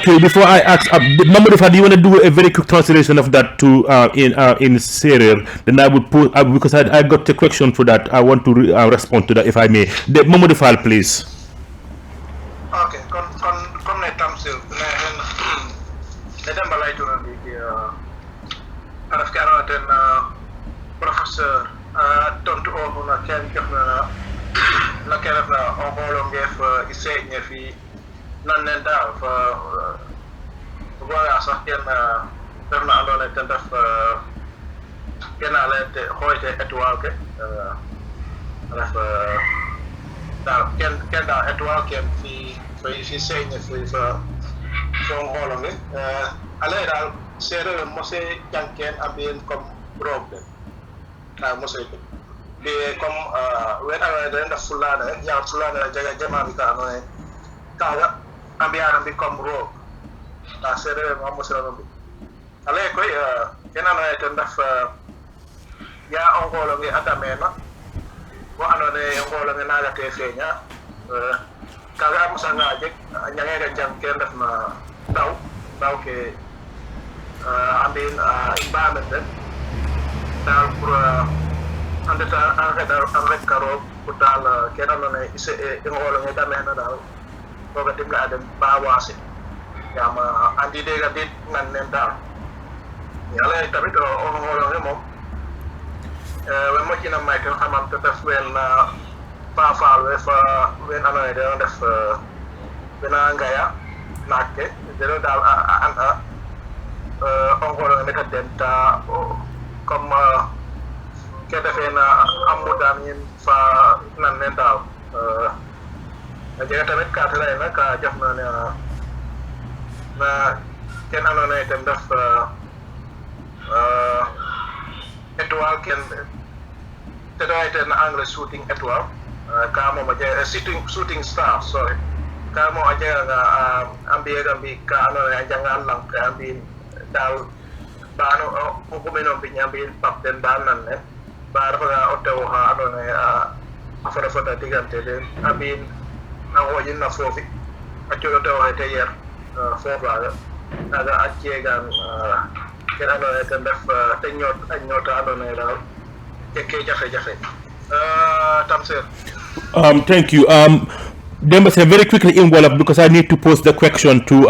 ask, Mamadou Fall, do you want to do a very quick translation of that to in Seereer? Then I would put because I got a question for that. I want to respond to that if I may. Mamadou Fall, please. Okay. Comme ne Tamsier ne Demba lay turan di araf ke andoona ten professeur tontu o na ken joxna na ke refna o xoolongeef i seeƴne fi nan nen daal fa boya sax ken refna andoona ten ref ken a layte xooyte étoile ke ref daal ken daal étoile ken fi seeƴne fi fa xoolonge a lay daal Seereer mose jànkeen ambiyen comme problème mose be comme when I da fulana ya fulana jaga jama bi ka no kaga ambiyan bi comme roog ta Seereer mo mose no bi ale koy kenano eten daf ya on golo ngi atamena bo anone ngolo ngi naga te feña kaga musa nga jek ñange jànkeen daf na daw ke ambin environment dal pour andata avec karo pour dal kenano ne ise e ngolo ngi damena dal ko ga dimla adam ba wasi yama andi de ga dit nan nen dal yalla tamit o ngolo ngi mom we mo ci na may tan xamam te def wen pa faal we fa wen anone de def bena ngaya nakke de dal an ongolo ne ka denta comme ke defee na amudan yin fa nan nen daaw a jega tamit ka tray na ka jox na na ken andoona yee ten def étoile ken te doy ten anglais shooting étoile ka moom a jega shooting star sorry ka moom a jega nga ambiye ga mbi ka andoona yee a janga lang ke ambi dal bano ko meno bi nyambi pap den dal nan ne bar fa oto ha adone afara fota digante de abin na wojin na fofi accio to ha te yer fofa aga accie gan kera no ten def te nyot adone dal ke jafe Tamsier thank you Demba Sene, very quickly in Wolof, because I need to post the question to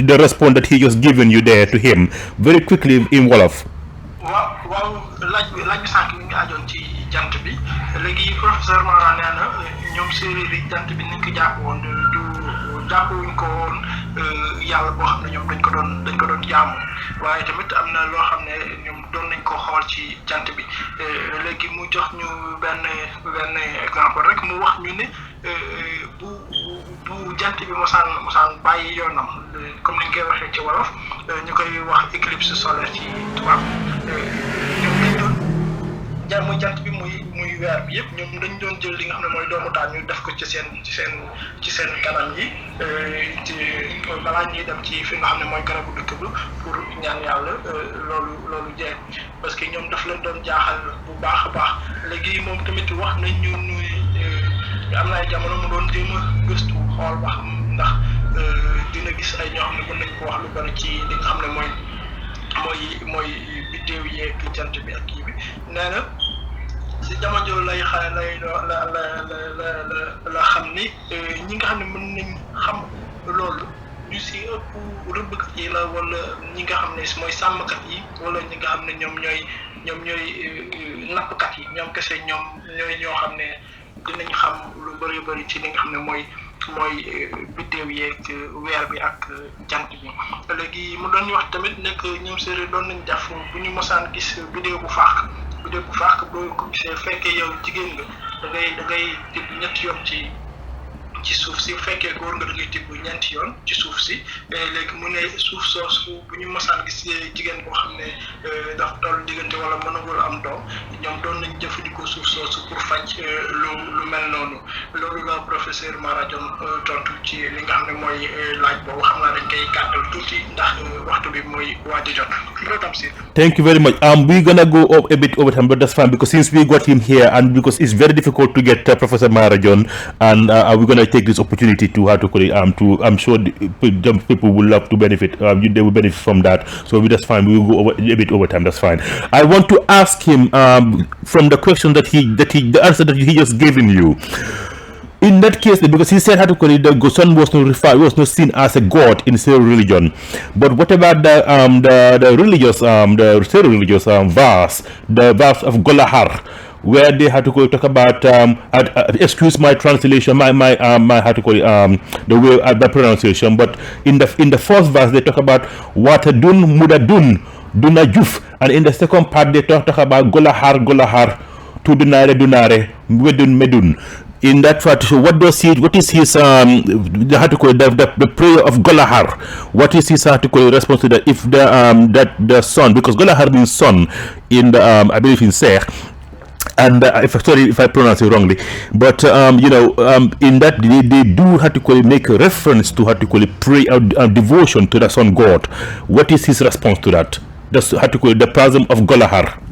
the response that he just given you there to him. Very quickly in Wolof. waaw laaj bi sànq mi ngi ajoon ci jant bi léegi professeur Maara nee na ñoom séeréer yi jant bi ni ñu ko jàpp woon du jàppewuñ ko woon yàlla boo xam ne ñoom dañ ko doon jaamu waaye tamit am na loo xam ne ñoom doon nañ ko xool ci jant bi léegi mu jox ñu benn exemple rek mu wax ñu ne bu jant bi mosaan bàyyi yoonam comme ni ñu koy waxee ci wolof ñu koy wax éclipse solaire ci tubaab ñoom dañ doon muy jant bi muy weer bi yëpp ñoom dañ doon jël li nga xam ne mooy doomu taal ñu def ko ci seen kanam yi ci balaa ñuy dem ci fi nga xam ne mooy garabu dëkk bi pour ñaan yàlla loolu jeex parce que ñoom daf leen doon jaaxal bu baax a baax léegi moom tamit wax nañ ñu am na ay jamono mu doon jéem a gëstu xool ba xam ndax dina gis ay ñoo xam ne mën nañ ko wax lu bari ci li nga xam ne mooy biddéew yeeg jant bi ak kii bi nee na si jamono jooju lay la xam ni ñi nga xam ne mën nañ xam loolu ñu si ëpp rëbbkat yi la wala ñi nga xam ne mooy sàmmkat yi wala ñi nga xam ne ñoom ñooy nappkat yi ñoom kese ñoo xam ne dinañ xam lu bëri ci li nga xam ne mooy biddéew yeeg weer bi ak jant bi léegi mu doon wax tamit nekk ñoom séeréer doon nañ def bu ñu mosaan gis biddéew bu faax boo ko gisee fekkee yow jigéen nga da ngay tibb ñetti yoon ci suuf si bu fekkee góor nga da ngay tibb ñeenti yoon ci suuf si léegi mu ne suuf soosu bu ñu mosaan gis jigéen boo xam ne daf toll diggante wala mënagul am doom ñoom doon nañ jëfandikoo suuf soosu pour faj lu mel noonu loolu la professeur Maara Jon tontu ci li nga xam ne mooy laaj boobu xam naa dañ koy gàttal tuuti ndax waxtu bi mooy waaj a jot loolu tam si. Thank you very much. We're gonna go up a bit over time, but that's fine because since we got him here and because it's very difficult to get Professor Maara Jon, and we're gonna take this opportunity to I'm sure the people will love to benefit. They will benefit from that. So that's fine. We will go over a bit over time. That's fine. I want to ask him from the question the answer that he just given you. In that case, because he said the sun was not seen as a god in Seereer religion, but what about the religious the Seereer religious verse, the verse of Golahar, where they had to talk about excuse my translation, my the way my pronunciation, but in the first verse they talk about watadun mudadun duna juf, and in the second part they talk about Golahar tudunare medun medun. In that part, so what is his the prayer of Golahar? What is his response to that? If the sun, because Golahar means sun in the I believe in Seer, and if I pronounce it wrongly, but in that they do make a reference to pray devotion to the sun god. What is his response to that? The prism of Golahar.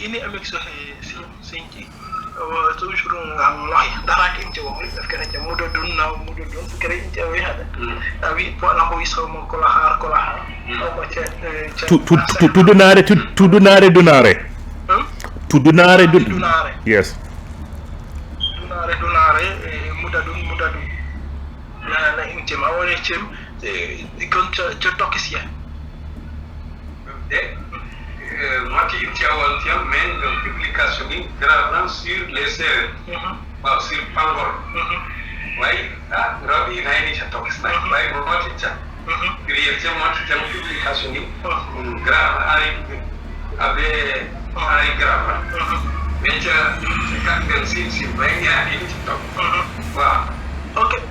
ini amik so sinci toujours ngam loy dara kin ci wax daf kene ci mudodun kere ci way hada wi po lambo wi so mo ko la xaar o ma ci tudunare yes dunare mudadun la intim awone ci kon ci tokisia Mati Intiawal Tiam mène une publication gravant sur les Seereer, sur Pangor. Oui, Rabi Naini Chatok, oui, Mati Chat. Puis Mati publication grave avec grave. Mais quand si wow.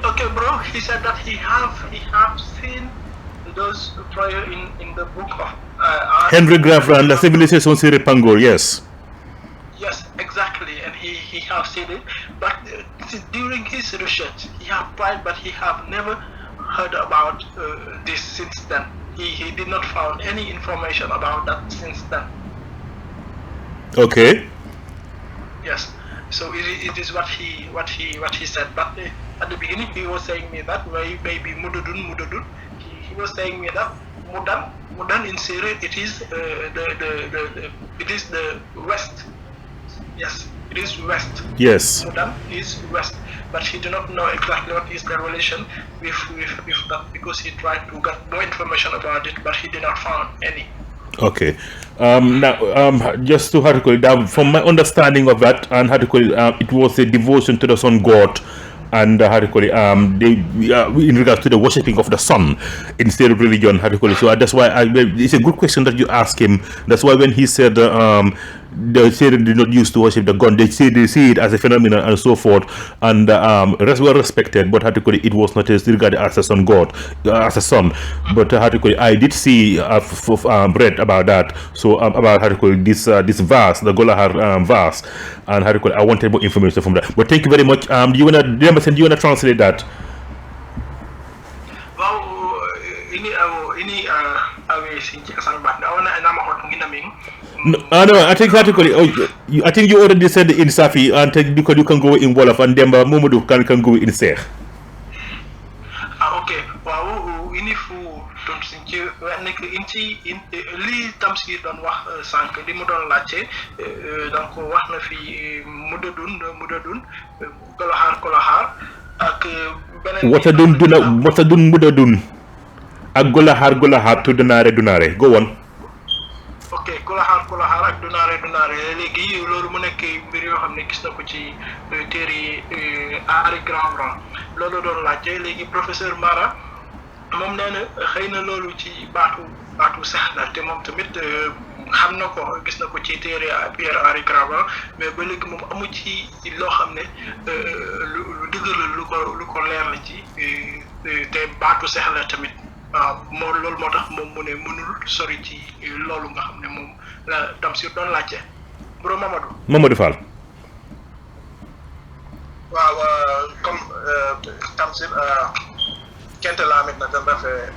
Okay, bro. He said that he have seen those prayer in the book of Henry Graf and the civilization Seereer Pangor, yes. Yes, exactly, and he have seen it. But during his research, he have tried, but he have never heard about this since then. He did not found any information about that since then. Okay. Yes. So it is what he said. But at the beginning, he was saying me that maybe mududun. He was saying me that Mudan in Seereer, it is the west. Yes, it is west. Yes. Mudan is west, but he did not know exactly what is the relation with that because he tried to get more information about it, but he did not find any. Okay. Now, just to how to call it down, from my understanding of that, and how to call it, it was a devotion to the sun god, and how to call it, in regards to the worshipping of the sun instead of religion, how to call it. So that's why it's a good question that you ask him. That's why when he said they say they did not used to worship the gun, they see it as a phenomenon and so forth, and rest were respected, but how to call it, it was not regarded as a sun god, as a son. But how to call it, I did see read about that. So about how to call it, this verse, the Golahar verse, and how to call it, I wanted more information from that. But thank you very much. Do you wanna translate that? Well, ini awe sinci kasan bat. Awana nama hot ngina ming. No, I think how to call it. I think you already said in Safi, and because you can go in Wolof, and Demba Mamadou can go in Seereer. Okay. Wow, ini fu tom sinci nek inci li Tamsier don wax sank li mu don lacce donc wax na fi mudadun kolahar ak benen watadun mudadun ak golahar dunare go on. Okay, kolahar ak dunare legi lolu mu nek mbir yo xamne gis nako ci téri Henri Grand lolu don lacce legi professeur Maara mom neena xeyna lolu ci baatu sax la te mom tamit xam na ko gis na ko ci téere Pierre Henri Grand mais ba léegi moom amu ci loo xam ne lu dëgëral lu ko leer la ci te baatu sax la tamit moo loolu moo tax moom mu ne mënul sori ci loolu nga xam ne moom la Tamsier doon laajte bro Mamadou Fall. waaw comme Tamsier kente lamit na tan refe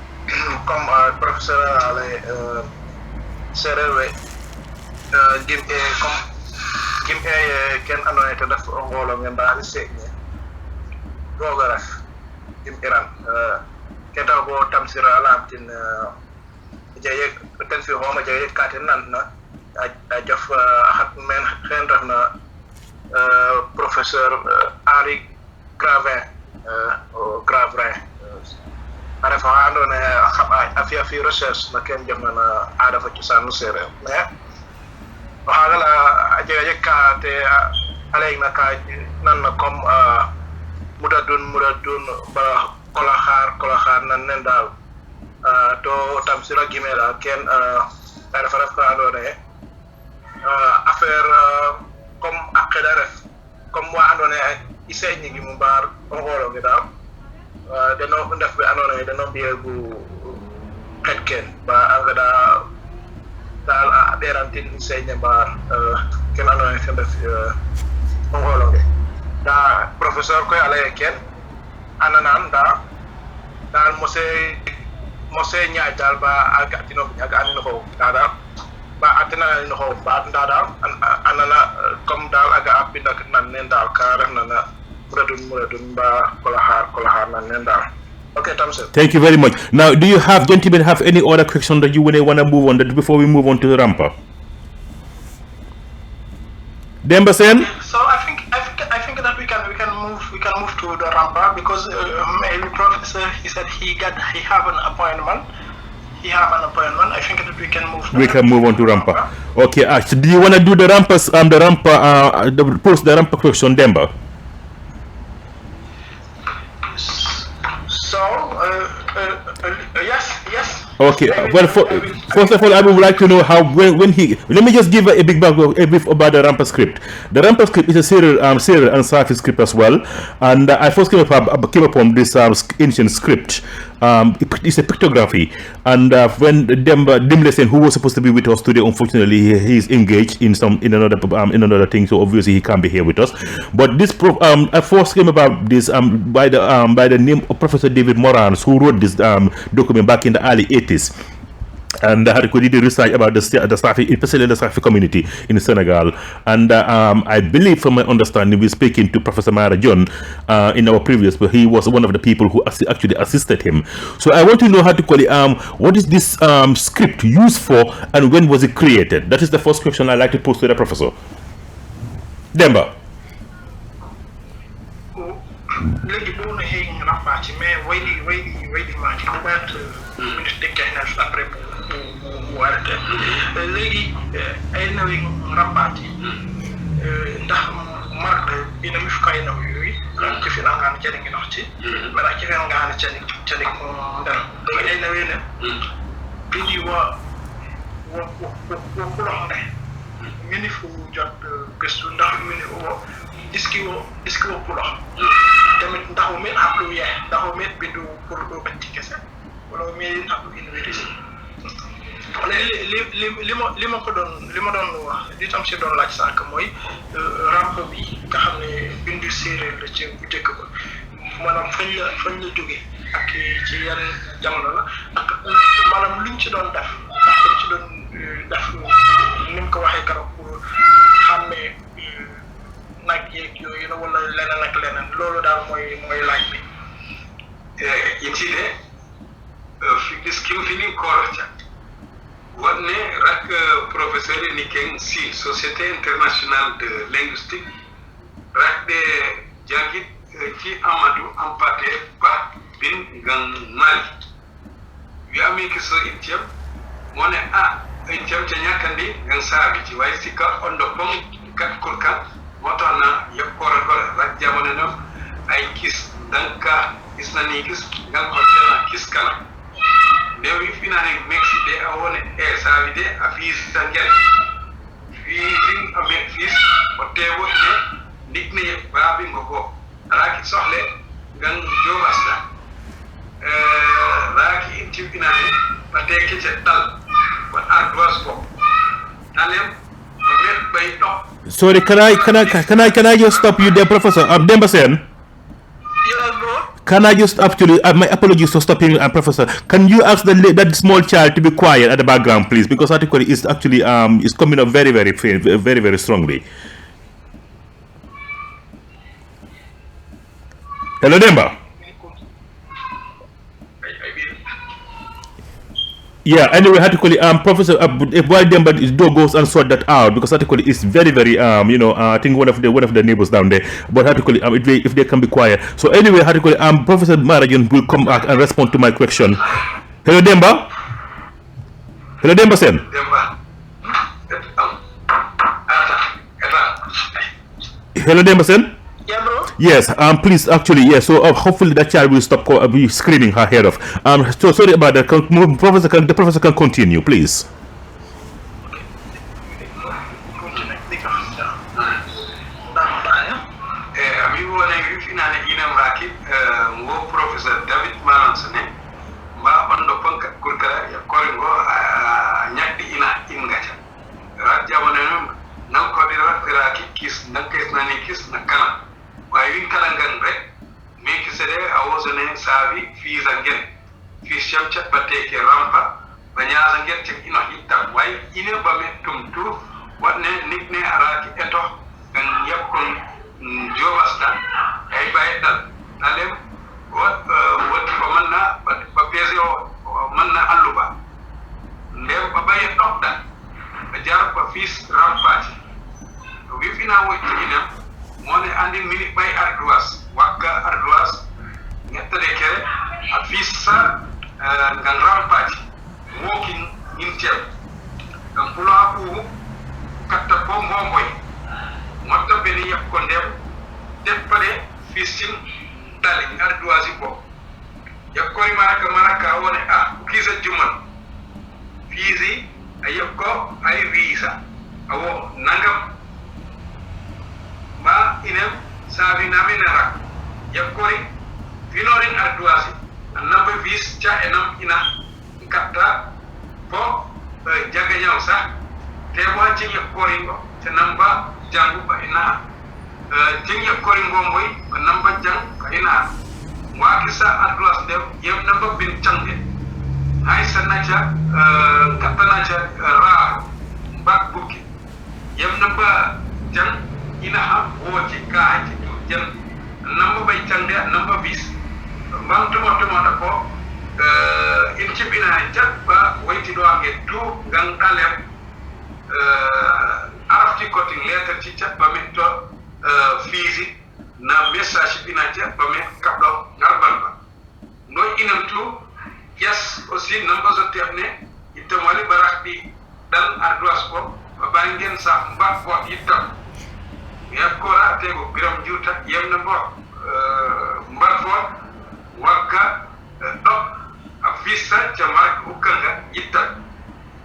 comme professeur ale Seereer we gim e ken andona to def ngolo nge mbaari señe goga ref gim iran kenta bo Tamsier alamtin jaye ten fi homa jaye katen nan na a jof hat men xen ref na professeur Henri Gravin ana fa andona a fi recherche na ken jëm na ada fa Cosaan Seereer mais waxala aje ka te alay na ka nan na comme mudadun ba kolahar nan nen dal to Tamsier gimela ken ana fa fa andona affaire comme akeda ref comme wa andona iseñi gi mu bar ngolo gi dal dano ndef be anona dano biegu ken ba agada dal berantin senya bar ken anona ken def ngolo ge da professeur ko ala ken ananan dal mose nya dal ba aga tino aga anino ko dal ba atena no ho ba dal anana comme dal aga apinda nan nen dal ka ref na muradun ba kolahar nan nen dal. Okay, Tamsier. Thank you very much. Now, do you gentlemen have any other question that you want to move on before we move on to the Raampa? Demba Sene? So I think that we can move to the Raampa because maybe Professor he said he have an appointment. I think that we can move. We can move on to Raampa. Okay. So do you want to do the Raampa? Post the Raampa question, Demba? So, yes. Okay. Well, first of all, I would like to know how when he. Let me just give a brief about the Raampa script. The Raampa script is a Seereer and Saafi script as well, and I first came upon this ancient script. It's a pictography, and when Demba Sene, who was supposed to be with us today, unfortunately he is engaged in another thing, so obviously he can't be here with us. But this I first came about this by the name of Professor David Morans, who wrote this document back in the early 80s. And I did research about the Saafi, especially the Saafi community in Senegal. And I believe, from my understanding, we're speaking to Professor Maara Jon in our previous, but he was one of the people who actually assisted him. So I want to know how to call it. What is this script used for, and when was it created? That is the first question I'd like to pose to the professor. Demba. mu arrêté léegi ay nawi rampaati ndax marque ina mi fukay naw yooyu ci fi nga xam ne ngi dox ci mara ci nga xam ne ci mo ndal léegi ay nawi ne bindi wa ko ne mini fu jot gëstu ndax mini o iski wo ko tamit ndax mi aplu ye ndax mi bindu pour do batti kesse wala mi aplu université lima ko doon wax di tam ci doon laaj sank moy Raampa bi nga xamne bindu séeréer la ci bu jëk ko manam fañ la joggé ak ci yan jamono la ak manam luñ ci doon def nim ko waxe karo pour xamé nak yeeg yooyu wala leneen ak leneen loolu daal mooy laaj bi yitide fi gis kim fini korcha wanne rak professeur ni ken si société internationale de linguistique rak de jagit ci Amadou Ampaté Ba bin gang Mali wi ami ki so itiem mone itiem ca ñakandi gang saabi ci way sika ondo pom kat kurkan motona yekora rak jamono no ay kis danka isnani kis ngal ko tena kis kala dewi finane mexi de awone savide afis tangel fiin ame fis o tewo ne nikne babi ngoko raki sohle gang jobasta raki intibinane pateke cetal wat ardoas ko talem met bay tok. Sorry, can I just stop you there, Professor? Demba Sene. Yes, bro. Can I just actually, my apologies for stopping, Professor. Can you ask that small child to be quiet at the background, please? Because article is actually is coming up very, very faint, very, very strongly. Hello, Demba. Yeah, anyway, article, Professor, while Demba goes and sort that out, because article is very, very, I think one of the neighbors down there, but article, if they can be quiet. So anyway, article, Professor Maara Jon will come back and respond to my question. Hello, Demba. Hello, Demba Sene. Hello, Demba Sene. Yeah, bro. Yes, please, actually, yes. So hopefully that child will stop screaming her head off. So sorry about that. The professor can continue, please. Professor David Maara Jon ma ondo panka kurkara ya koringo nyakdi ina ingacha rajamane nan ko dira raki kis nan kess nani kis na kala way win kala ngan rek me kisere awosone savi fiza ngen fi shamcha pateke Raampa banyaza ngen tek ino hitta way ine ba me tumtu wadne nikne araki eto kan yakon jowasta ay baydal nalem wat ko manna ba pezio manna alluba ndem ba baye dokta jar ba fis Raampa wi fina wo tiginem mone andi mini bay arduas wakka arduas ñettade kere a fissa ngan Raampa walking in tel kan pula ku katta ko ngomboy motta beni yakko ndem deppade fissin dali arduasi ko yakkoy maraka wone kisa juman fizi ayakko ay visa awo nangam ma inem sabi naminara yakkori finorin arduasi annamba vis cha enam ina katta po jaga nyaw sa te wa ci yakkori ko te namba jangu ba ina jing yakkori ngomboy namba jang ka ina wa kisa arduas dem yem namba bin change hay sanacha katanacha ra bak buki yem namba jang ina ha woci ka ci jëm namba bay change namba bis bang tumo da ko in ci bina jat ba wayti do ange tu gang talem araf ci coding letter ci chat ba metto fizi na message bina jat ba me kabdo ngarbal ba no inam tu yes aussi namba zo terne itamo bangen sa mbak bo itam yakora tego biram juta yemna bo mbak fo waka dok afisa jamak ukanga itam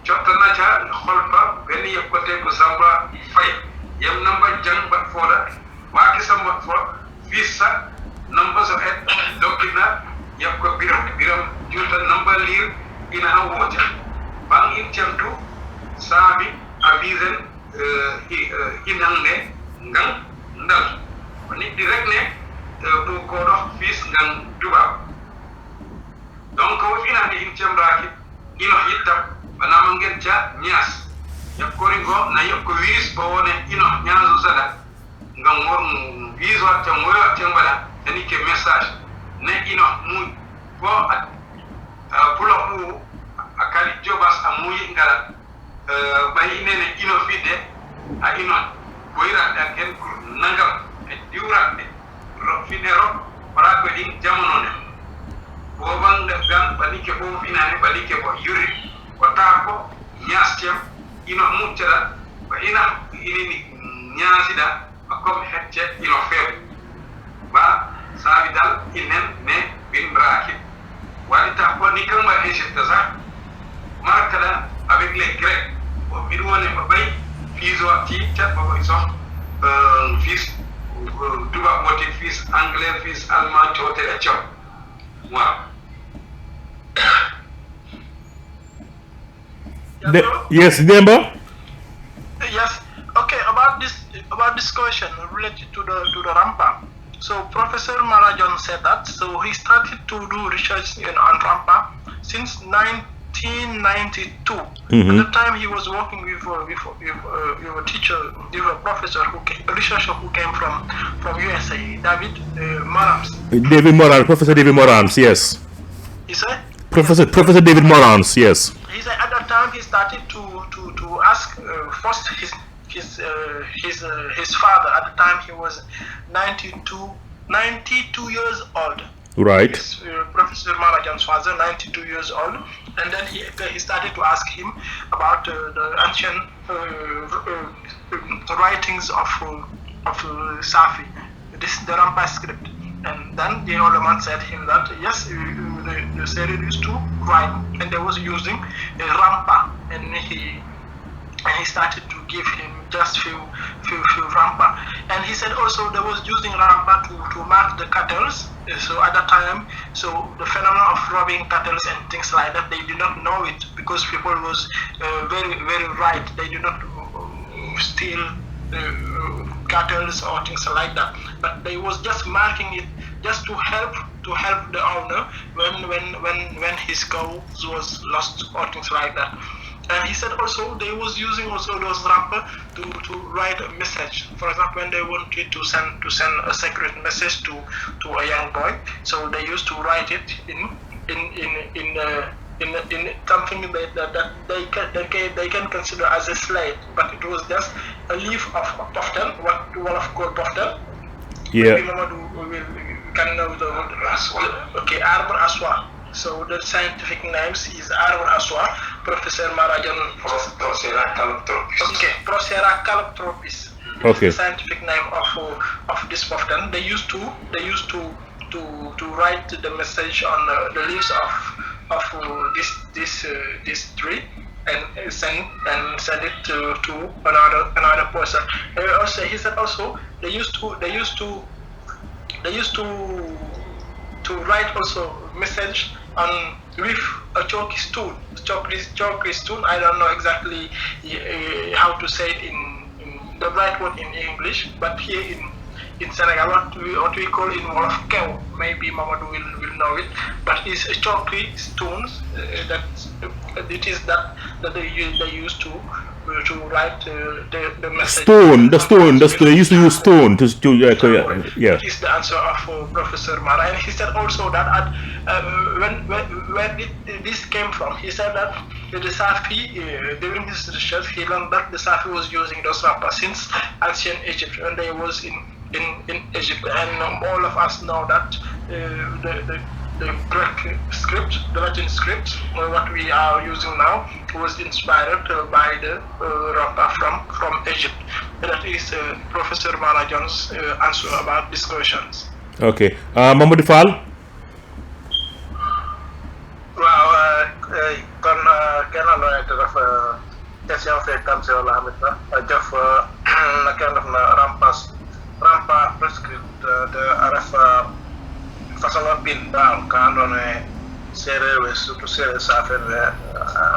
jotana cha kholfa ben yakote ko samba fay yemna ba jang ba foda waki samba fo visa number so et dokina yakko biram juta number lir ina hawoja bang in chamtu sami avisen inangne ngang ndal ni direct ne bu ko do fis ngang tuba donc ko fina ni in chamraki ino hitam banama ngeen ca nyas yakkoringo na yakko wiris bo wone ino nyazo sada ngam won wiso ta moyo ta ngala ani ke message ne ino mu bo at pulo mu akali jobas amuyi ngala bayi nene ino fide a ino boyra da ken nangam e diura de ro fide ro para ko din jamono ne bo bang gam balike bo finane balike bo yuri wata ko nyastem ino mutara ba ina ini nyasida akom hecce ino feb ba sabi dal inen ne bin bracket wali ta ko ni kan ma Égypte sa markala avec les Grecs au bidouane ba bay fiso ci chat ba ko so fils tuba moti fils anglais fils allemand chote la chop wa yes, Demba? Yes. Okay. About this question related to the Raampa. So Professor Maara Jon said that. So he started to do research on Raampa since 1992. At the time he was working with a teacher, with a professor, a researcher who came from USA, David Morans, Professor David Morans, yes. He said? Professor David Morans, yes. He said at that time he started to ask first his father. At the time he was 92 years old. Right. Professor Maara Jon's father, 92 years old, and then he started to ask him about the ancient writings of Saafi, the Raampa script. And then the old man said him that yes, the Seereer used to write, and they was using a Raampa, and he started to give him just few Raampa. And he said also they was using Raampa to mark the cattle. So at that time, so the phenomenon of robbing cattle and things like that, they did not know it because people was very, very right. They did not steal cattle or things like that, but they was just marking it just to help the owner when his cow was lost or things like that. And he said also they was using also those Raampa to write a message. For example, when they wanted to send a secret message to a young boy, so they used to write it in something that they can consider as a slate, but it was just a leaf of poftan, what Wolof call poftan. Yeah. Maybe Mamadou can know the okay, arbor aswa. So the scientific name is arbor aswa. Professor Maara Jon. Procera calotropis. Okay, Procera calotropis. Okay. The scientific name of this poftan. They used to write the message on the leaves of this tree and send it to another person. Also, he said also they used to write also message on with a chalky stone. Chalky stone. I don't know exactly how to say it in the right word in English, but here in Senegal, what we call in Wolof kew. Maybe Mamadou will know it, but it's chalky stones that they used to write the message. The stone. They used to use stone to yeah. This is the answer of Professor Maara, and he said also that when this came from, he said that the Saafi during his research he learned that the Saafi was using those Raampa since ancient Egypt when they was in Egypt, and all of us know that the Greek script, the Latin script, what we are using now, was inspired by the Raampa from Egypt. That is Professor Maara Jon's answer about these questions. Okay. Mamadou Fall? waaw kon kenn la te def question fe Tamsier la xamit na jëf na kenn def na Raampa prescript de araf façon bin daal ka andone Seereer we surtout Seereer-Saafi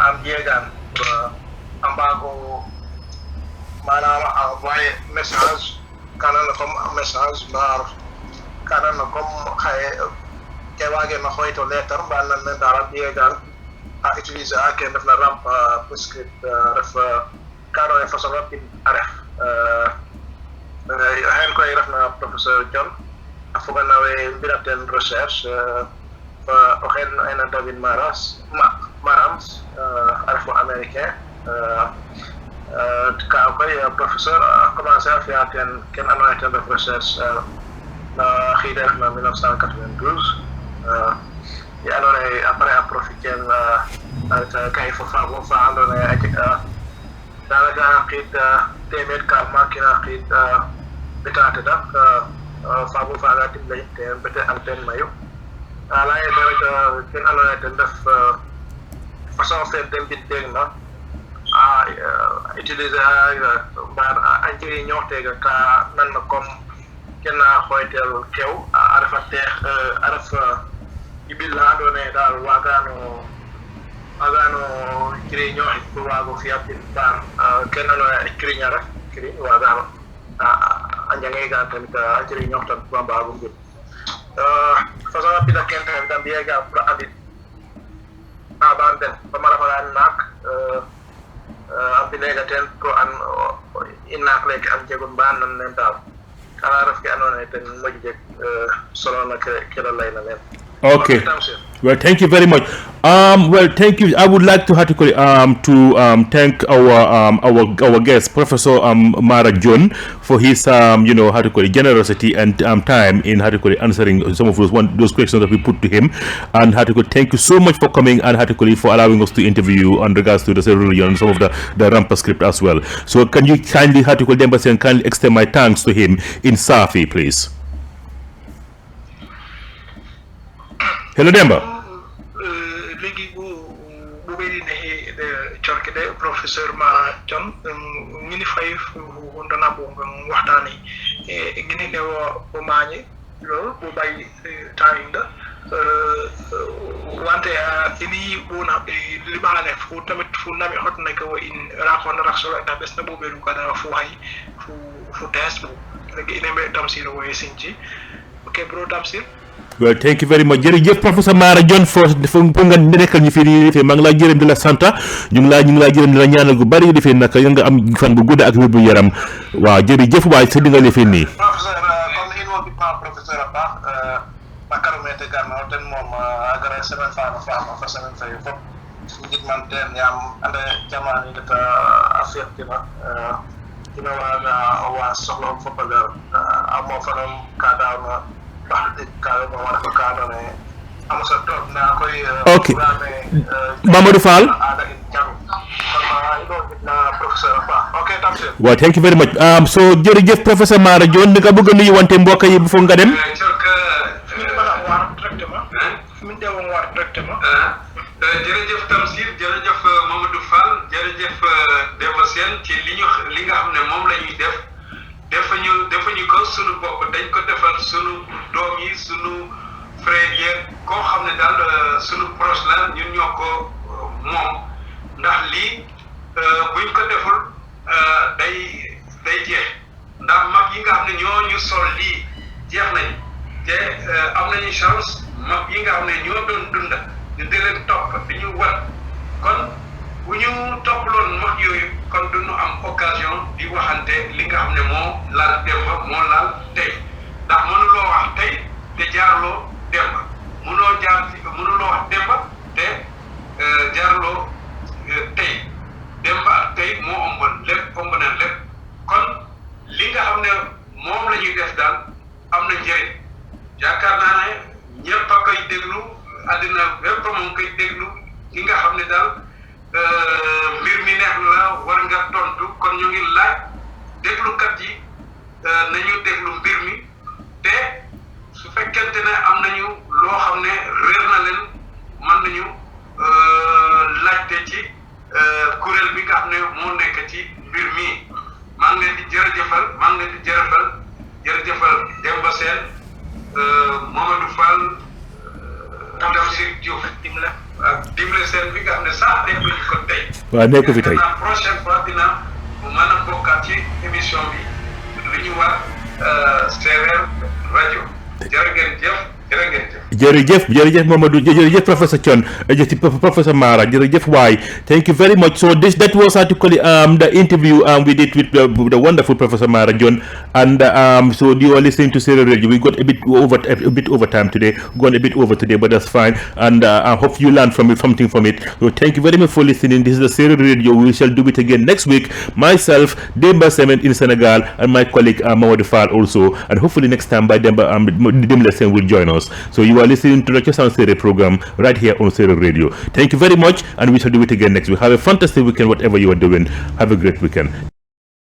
am jeegaan ambago maanaam envoyé message kanana comme message bar kanana comme xaye ke waage ma xoyto lettre ba nan ne dara jeegaan a utiliser a ken def na Raampa prescript ref kano e façon bin araf hen koy ref na Professor Jon a foga nawe mbiraten recherche o xen ena David Marams a ref américain ka koy professeur a commencé a fiya ken andona ye ten ref recherche na xiide ref na 1992 ye andona ye après a profiter kay fo faabo fa andona ye a jeg danaka xiid teemeed ka makina xiid betaate dak faabo faga dimle ten bete antenne mayu ala ye rek ken andona ye ten def façon fe den bit deg na a utiliser a njiri ñoxtega ka nan na comme kena xoytel kew a refa teex a ref ibil la andona ye daal wagano jiri ñoxit pour waago fiya bin baan ken andona ye kiriñ a ref kiriñ wagano a njangega tamit a jiri ñoxtan pour a mbaago mbir façon a pila ken tamit a mbiyega pour abit a baan den fama refagan naak a mbilega ten ko an i naak leke an jegun mbaan nan nen daal kala ref ke andona ye ten moƴ jeg solo na ke la layna nen. Okay. Well, thank you very much. Well, thank you. I would like to thank our guest, Professor Maara Jon, for his generosity and time in answering some of those questions that we put to him. And thank you so much for coming and for allowing us to interview on regards to the Seereer Radio and some of the Raampa script as well. So, can you kindly Demba Sene kindly extend my thanks to him in Saafi, please? Hello, Demba. Legi bu bedi ne de chorkede Professor Maara Jon ngini fay ndana bo ngam waxtani ngini ne wo mañi lo bu bay tayinda wante ini bona li balane fu tamit fu nami hotna ko in rakon raksolo da besna bo beru kada fu hay fu test bu legi ne me Tamsier wo sinci. Okay, bro Tamsier. Well, thank you very much. Jërëjëf Professor Maara Jon for nga nekkal ñu fi di defee maa ngi laa gërëm di la sant ñu ngi laa gërëm di la ñaanal gu bari defee nag nga am fan bu gudd ak wér bu yaram waaw jërëjëf waay sa li nga defee nii. Professeur comme in wonɓi pa professeur a paax makkarumete garno ten moom agara semaine faama fa semaine fayi fop ngidman ten yaam ande jamani deta a feetina ina waaga wa soxla om fop a gar a moofanam ka daawna Okay. Mamadou Fall. Well, thank you very much. So jërëjëf Professor Maara Jon nga bëgg a nuyu wante mbokk yi bu foog nga dem. jërëjëf Tamsier jërëjëf Mamadou Fall jërëjëf Demba Sene ci li nga xam ne moom la ñuy def. defuñu ko sunu bopp dañ ko defal sunu doom yi sunu frère yi koo xam ne daal sunu proche la ñun ñoo ko moom ndax lii buñ ko deful day jeex ndax mag yi nga xam ne ñoo ñu sol lii jeex nañ te am nañu chance mag yi nga xam ne ñoo doon dund ñu di leen topp di ñu wat kon bu ñu toppaloon mag yooyu kon duñu am occasion di waxante li nga xam ne moo laal Demba moo laal tey ndax mënuloo wax tey te jaarloo Demba mënuloo wax Demba te jaarloo tey Demba ak tey moo ëmb na lépp kon li nga xam ne moom la ñuy def daal am na njëriñ yaakaar naa ne ñëpp a koy déglu àddina bépp mu ngi koy déglu ki nga xam ne daal mbir mi neex na la war nga tontu kon ñu ngi laaj déglukat yi nañu déglu mbir mi te su fekkente ne am nañu loo xam ne réer na leen mën nañu laajte ci kuréel bi nga xam ne moo nekk ci mbir mi maa ngi leen di jërëjëfal Demba Sene Mamadou Fall Tamsier Joof Dimle Sene bi nga xam ne sax nekkuñu ko tey. waaw nekk fi tey. prochaine fois dina mën a bokkaat ci émission bi lu ñu wax Seereer Radio jërëjëf Mamadou jërëjëf Professor Jon Professor Maara jërëjëf waay thank you very much. So that was actually the interview we did with the wonderful Professor Maara Jon, and so you are listening to Seereer Radio. We got a bit over time today, gone a bit over today, but that's fine, and I hope you learned something from it. So thank you very much for listening. This is the Seereer Radio. We shall do it again next week. Myself, Demba Sene in Senegal, and my colleague Mamadou Fall also, and hopefully next time by Demba Sene will join us. So you are listening to the Cosaan Seereer program right here on Seereer Radio. Thank you very much, and we shall do it again next week. Have a fantastic weekend, whatever you are doing. Have a great weekend.